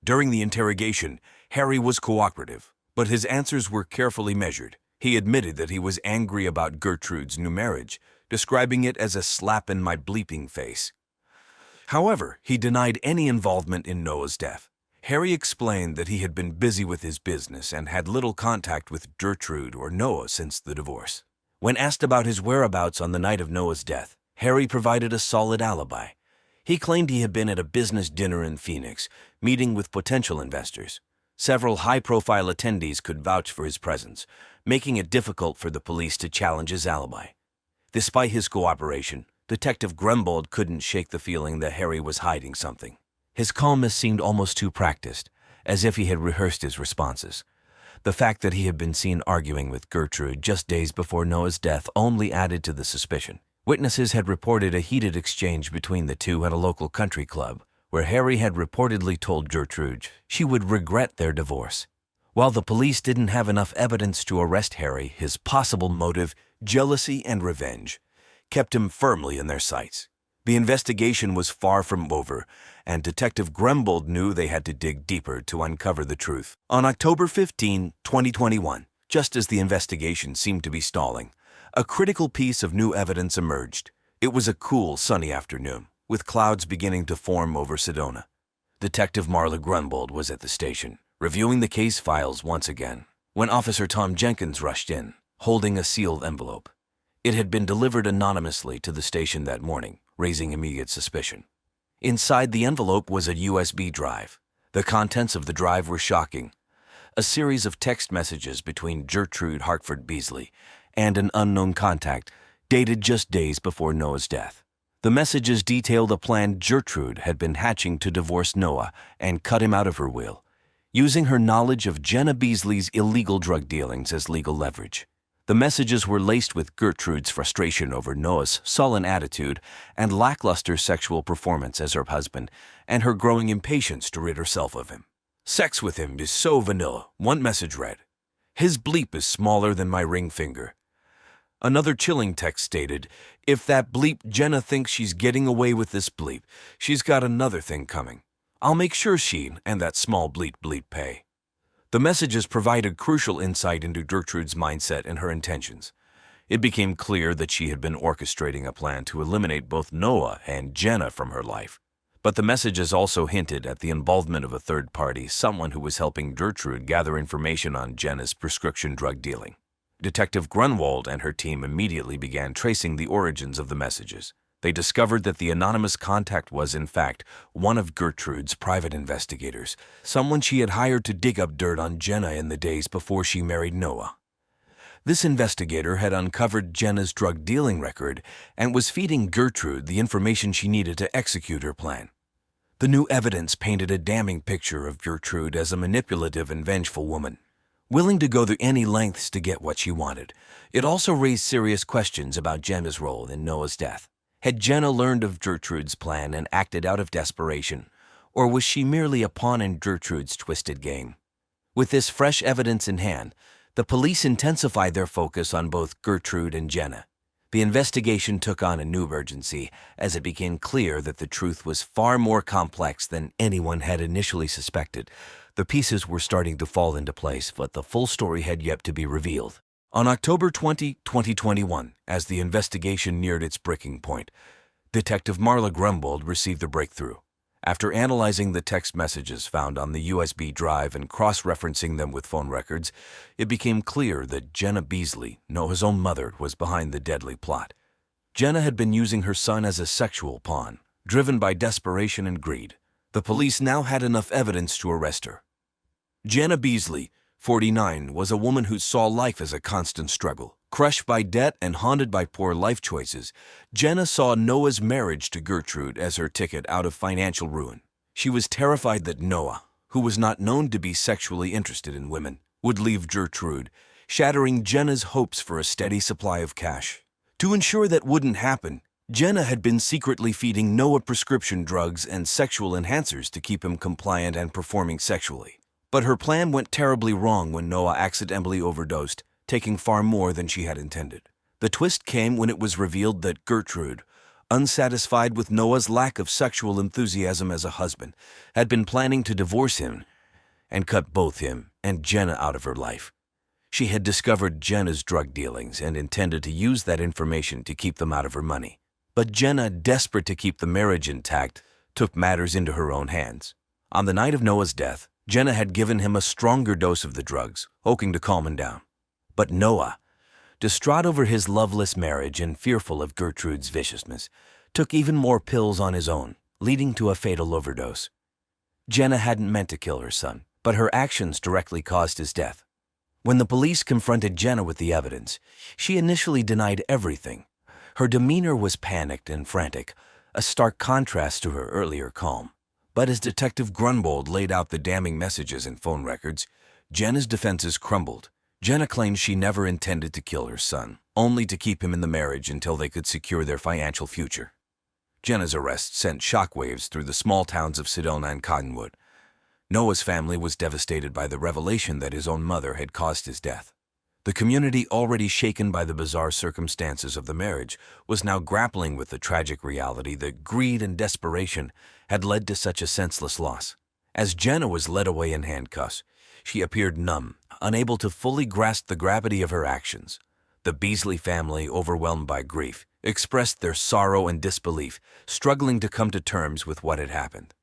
During the interrogation, Harry was cooperative, but his answers were carefully measured. He admitted that he was angry about Gertrude's new marriage, describing it as a slap in my bleeping face. However, he denied any involvement in Noah's death. Harry explained that he had been busy with his business and had little contact with Gertrude or Noah since the divorce. When asked about his whereabouts on the night of Noah's death, Harry provided a solid alibi. He claimed he had been at a business dinner in Phoenix, meeting with potential investors. Several high-profile attendees could vouch for his presence, making it difficult for the police to challenge his alibi. Despite his cooperation, Detective Grunwald couldn't shake the feeling that Harry was hiding something. His calmness seemed almost too practiced, as if he had rehearsed his responses. The fact that he had been seen arguing with Gertrude just days before Noah's death only added to the suspicion. Witnesses had reported a heated exchange between the two at a local country club, where Harry had reportedly told Gertrude she would regret their divorce. While the police didn't have enough evidence to arrest Harry, his possible motive, jealousy and revenge, kept him firmly in their sights. The investigation was far from over, and Detective Grunwald knew they had to dig deeper to uncover the truth. On October 15, 2021, just as the investigation seemed to be stalling, a critical piece of new evidence emerged. It was a cool, sunny afternoon, with clouds beginning to form over Sedona. Detective Marla Grunwald was at the station, reviewing the case files once again, when Officer Tom Jenkins rushed in, holding a sealed envelope. It had been delivered anonymously to the station that morning, raising immediate suspicion. Inside the envelope was a USB drive. The contents of the drive were shocking. A series of text messages between Gertrude Hartford Beasley and an unknown contact, dated just days before Noah's death. The messages detailed a plan Gertrude had been hatching to divorce Noah and cut him out of her will, using her knowledge of Jenna Beasley's illegal drug dealings as legal leverage. The messages were laced with Gertrude's frustration over Noah's sullen attitude and lackluster sexual performance as her husband, and her growing impatience to rid herself of him. "Sex with him is so vanilla," one message read. "His bleep is smaller than my ring finger." Another chilling text stated, "If that bleep Jenna thinks she's getting away with this bleep, she's got another thing coming. I'll make sure she and that small bleep pay." The messages provided crucial insight into Gertrude's mindset and her intentions. It became clear that she had been orchestrating a plan to eliminate both Noah and Jenna from her life. But the messages also hinted at the involvement of a third party, someone who was helping Gertrude gather information on Jenna's prescription drug dealing. Detective Grunwald and her team immediately began tracing the origins of the messages. They discovered that the anonymous contact was, in fact, one of Gertrude's private investigators, someone she had hired to dig up dirt on Jenna in the days before she married Noah. This investigator had uncovered Jenna's drug dealing record and was feeding Gertrude the information she needed to execute her plan. The new evidence painted a damning picture of Gertrude as a manipulative and vengeful woman, willing to go to any lengths to get what she wanted. It also raised serious questions about Jenna's role in Noah's death. Had Jenna learned of Gertrude's plan and acted out of desperation, or was she merely a pawn in Gertrude's twisted game? With this fresh evidence in hand, the police intensified their focus on both Gertrude and Jenna. The investigation took on a new urgency as it became clear that the truth was far more complex than anyone had initially suspected. The pieces were starting to fall into place, but the full story had yet to be revealed. On October 20, 2021, as the investigation neared its breaking point, Detective Marla Grunwald received a breakthrough. After analyzing the text messages found on the USB drive and cross-referencing them with phone records, it became clear that Jenna Beasley, Noah's own mother, was behind the deadly plot. Jenna had been using her son as a sexual pawn, driven by desperation and greed. The police now had enough evidence to arrest her. Jenna Beasley, 49, was a woman who saw life as a constant struggle. Crushed by debt and haunted by poor life choices, Jenna saw Noah's marriage to Gertrude as her ticket out of financial ruin. She was terrified that Noah, who was not known to be sexually interested in women, would leave Gertrude, shattering Jenna's hopes for a steady supply of cash. To ensure that wouldn't happen, Jenna had been secretly feeding Noah prescription drugs and sexual enhancers to keep him compliant and performing sexually. But her plan went terribly wrong when Noah accidentally overdosed, taking far more than she had intended. The twist came when it was revealed that Gertrude, unsatisfied with Noah's lack of sexual enthusiasm as a husband, had been planning to divorce him and cut both him and Jenna out of her life. She had discovered Jenna's drug dealings and intended to use that information to keep them out of her money. But Jenna, desperate to keep the marriage intact, took matters into her own hands. On the night of Noah's death, Jenna had given him a stronger dose of the drugs, hoping to calm him down. But Noah, distraught over his loveless marriage and fearful of Gertrude's viciousness, took even more pills on his own, leading to a fatal overdose. Jenna hadn't meant to kill her son, but her actions directly caused his death. When the police confronted Jenna with the evidence, she initially denied everything. Her demeanor was panicked and frantic, a stark contrast to her earlier calm. But as Detective Grunwald laid out the damning messages and phone records, Jenna's defenses crumbled. Jenna claimed she never intended to kill her son, only to keep him in the marriage until they could secure their financial future. Jenna's arrest sent shockwaves through the small towns of Sedona and Cottonwood. Noah's family was devastated by the revelation that his own mother had caused his death. The community, already shaken by the bizarre circumstances of the marriage, was now grappling with the tragic reality that greed and desperation had led to such a senseless loss. As Jenna was led away in handcuffs, she appeared numb, unable to fully grasp the gravity of her actions. The Beasley family, overwhelmed by grief, expressed their sorrow and disbelief, struggling to come to terms with what had happened.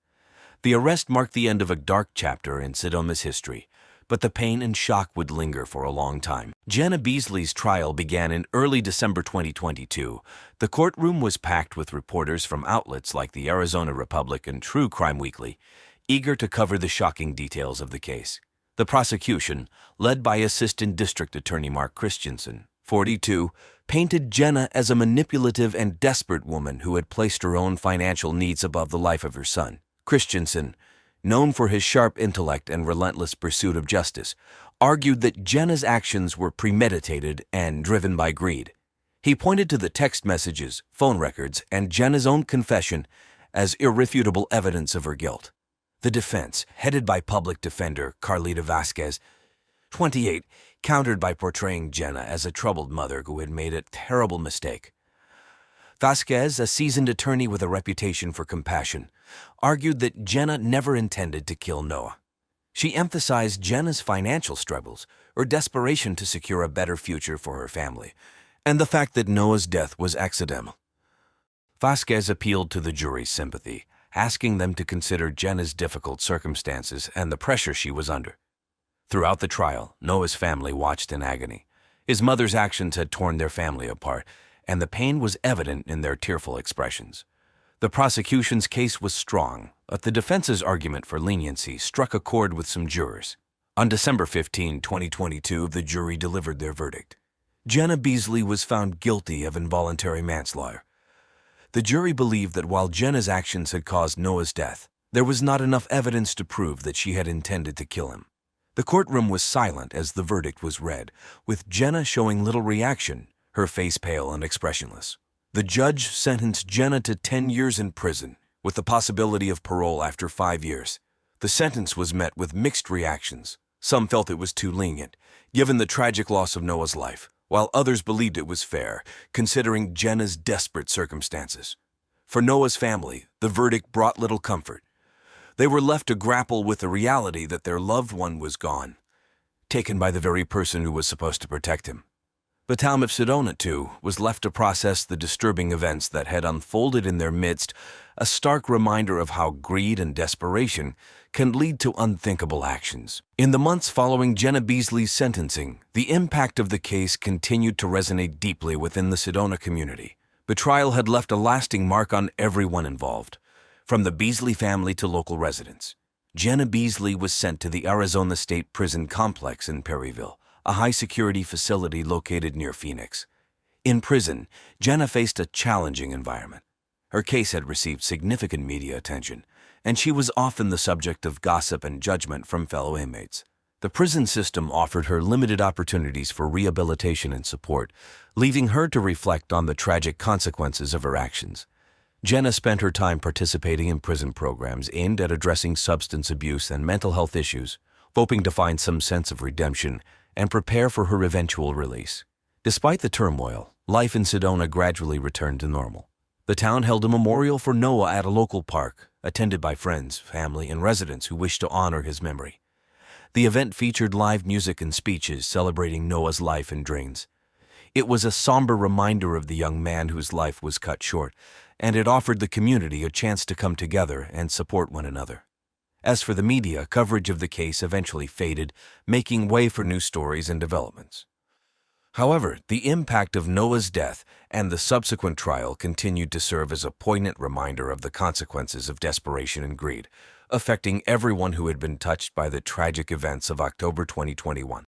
The arrest marked the end of a dark chapter in Sedona's history, but the pain and shock would linger for a long time. Jenna Beasley's trial began in early December 2022. The courtroom was packed with reporters from outlets like the Arizona Republic and True Crime Weekly, eager to cover the shocking details of the case. The prosecution, led by Assistant District Attorney Mark Christensen, 42, painted Jenna as a manipulative and desperate woman who had placed her own financial needs above the life of her son. Christensen, known for his sharp intellect and relentless pursuit of justice, argued that Jenna's actions were premeditated and driven by greed. He pointed to the text messages, phone records, and Jenna's own confession as irrefutable evidence of her guilt. The defense, headed by public defender Carlita Vasquez, 28, countered by portraying Jenna as a troubled mother who had made a terrible mistake. Vasquez, a seasoned attorney with a reputation for compassion, argued that Jenna never intended to kill Noah. She emphasized Jenna's financial struggles or desperation to secure a better future for her family, and the fact that Noah's death was accidental. Vasquez appealed to the jury's sympathy, asking them to consider Jenna's difficult circumstances and the pressure she was under. Throughout the trial, Noah's family watched in agony. His mother's actions had torn their family apart, and the pain was evident in their tearful expressions. The prosecution's case was strong, but the defense's argument for leniency struck a chord with some jurors. On December 15, 2022, the jury delivered their verdict. Jenna Beasley was found guilty of involuntary manslaughter. The jury believed that while Jenna's actions had caused Noah's death, there was not enough evidence to prove that she had intended to kill him. The courtroom was silent as the verdict was read, with Jenna showing little reaction, her face pale and expressionless. The judge sentenced Jenna to 10 years in prison, with the possibility of parole after 5 years. The sentence was met with mixed reactions. Some felt it was too lenient, given the tragic loss of Noah's life, while others believed it was fair, considering Jenna's desperate circumstances. For Noah's family, the verdict brought little comfort. They were left to grapple with the reality that their loved one was gone, taken by the very person who was supposed to protect him. The town of Sedona, too, was left to process the disturbing events that had unfolded in their midst, a stark reminder of how greed and desperation can lead to unthinkable actions. In the months following Jenna Beasley's sentencing, the impact of the case continued to resonate deeply within the Sedona community. The trial had left a lasting mark on everyone involved, from the Beasley family to local residents. Jenna Beasley was sent to the Arizona State Prison Complex in Perryville, a high-security facility located near Phoenix. In prison, Jenna faced a challenging environment. Her case had received significant media attention, and she was often the subject of gossip and judgment from fellow inmates. The prison system offered her limited opportunities for rehabilitation and support, leaving her to reflect on the tragic consequences of her actions. Jenna spent her time participating in prison programs aimed at addressing substance abuse and mental health issues, hoping to find some sense of redemption and prepare for her eventual release. Despite the turmoil, life in Sedona gradually returned to normal. The town held a memorial for Noah at a local park, attended by friends, family, and residents who wished to honor his memory. The event featured live music and speeches celebrating Noah's life and dreams. It was a somber reminder of the young man whose life was cut short, and it offered the community a chance to come together and support one another. As for the media, coverage of the case eventually faded, making way for new stories and developments. However, the impact of Noah's death and the subsequent trial continued to serve as a poignant reminder of the consequences of desperation and greed, affecting everyone who had been touched by the tragic events of October 2021.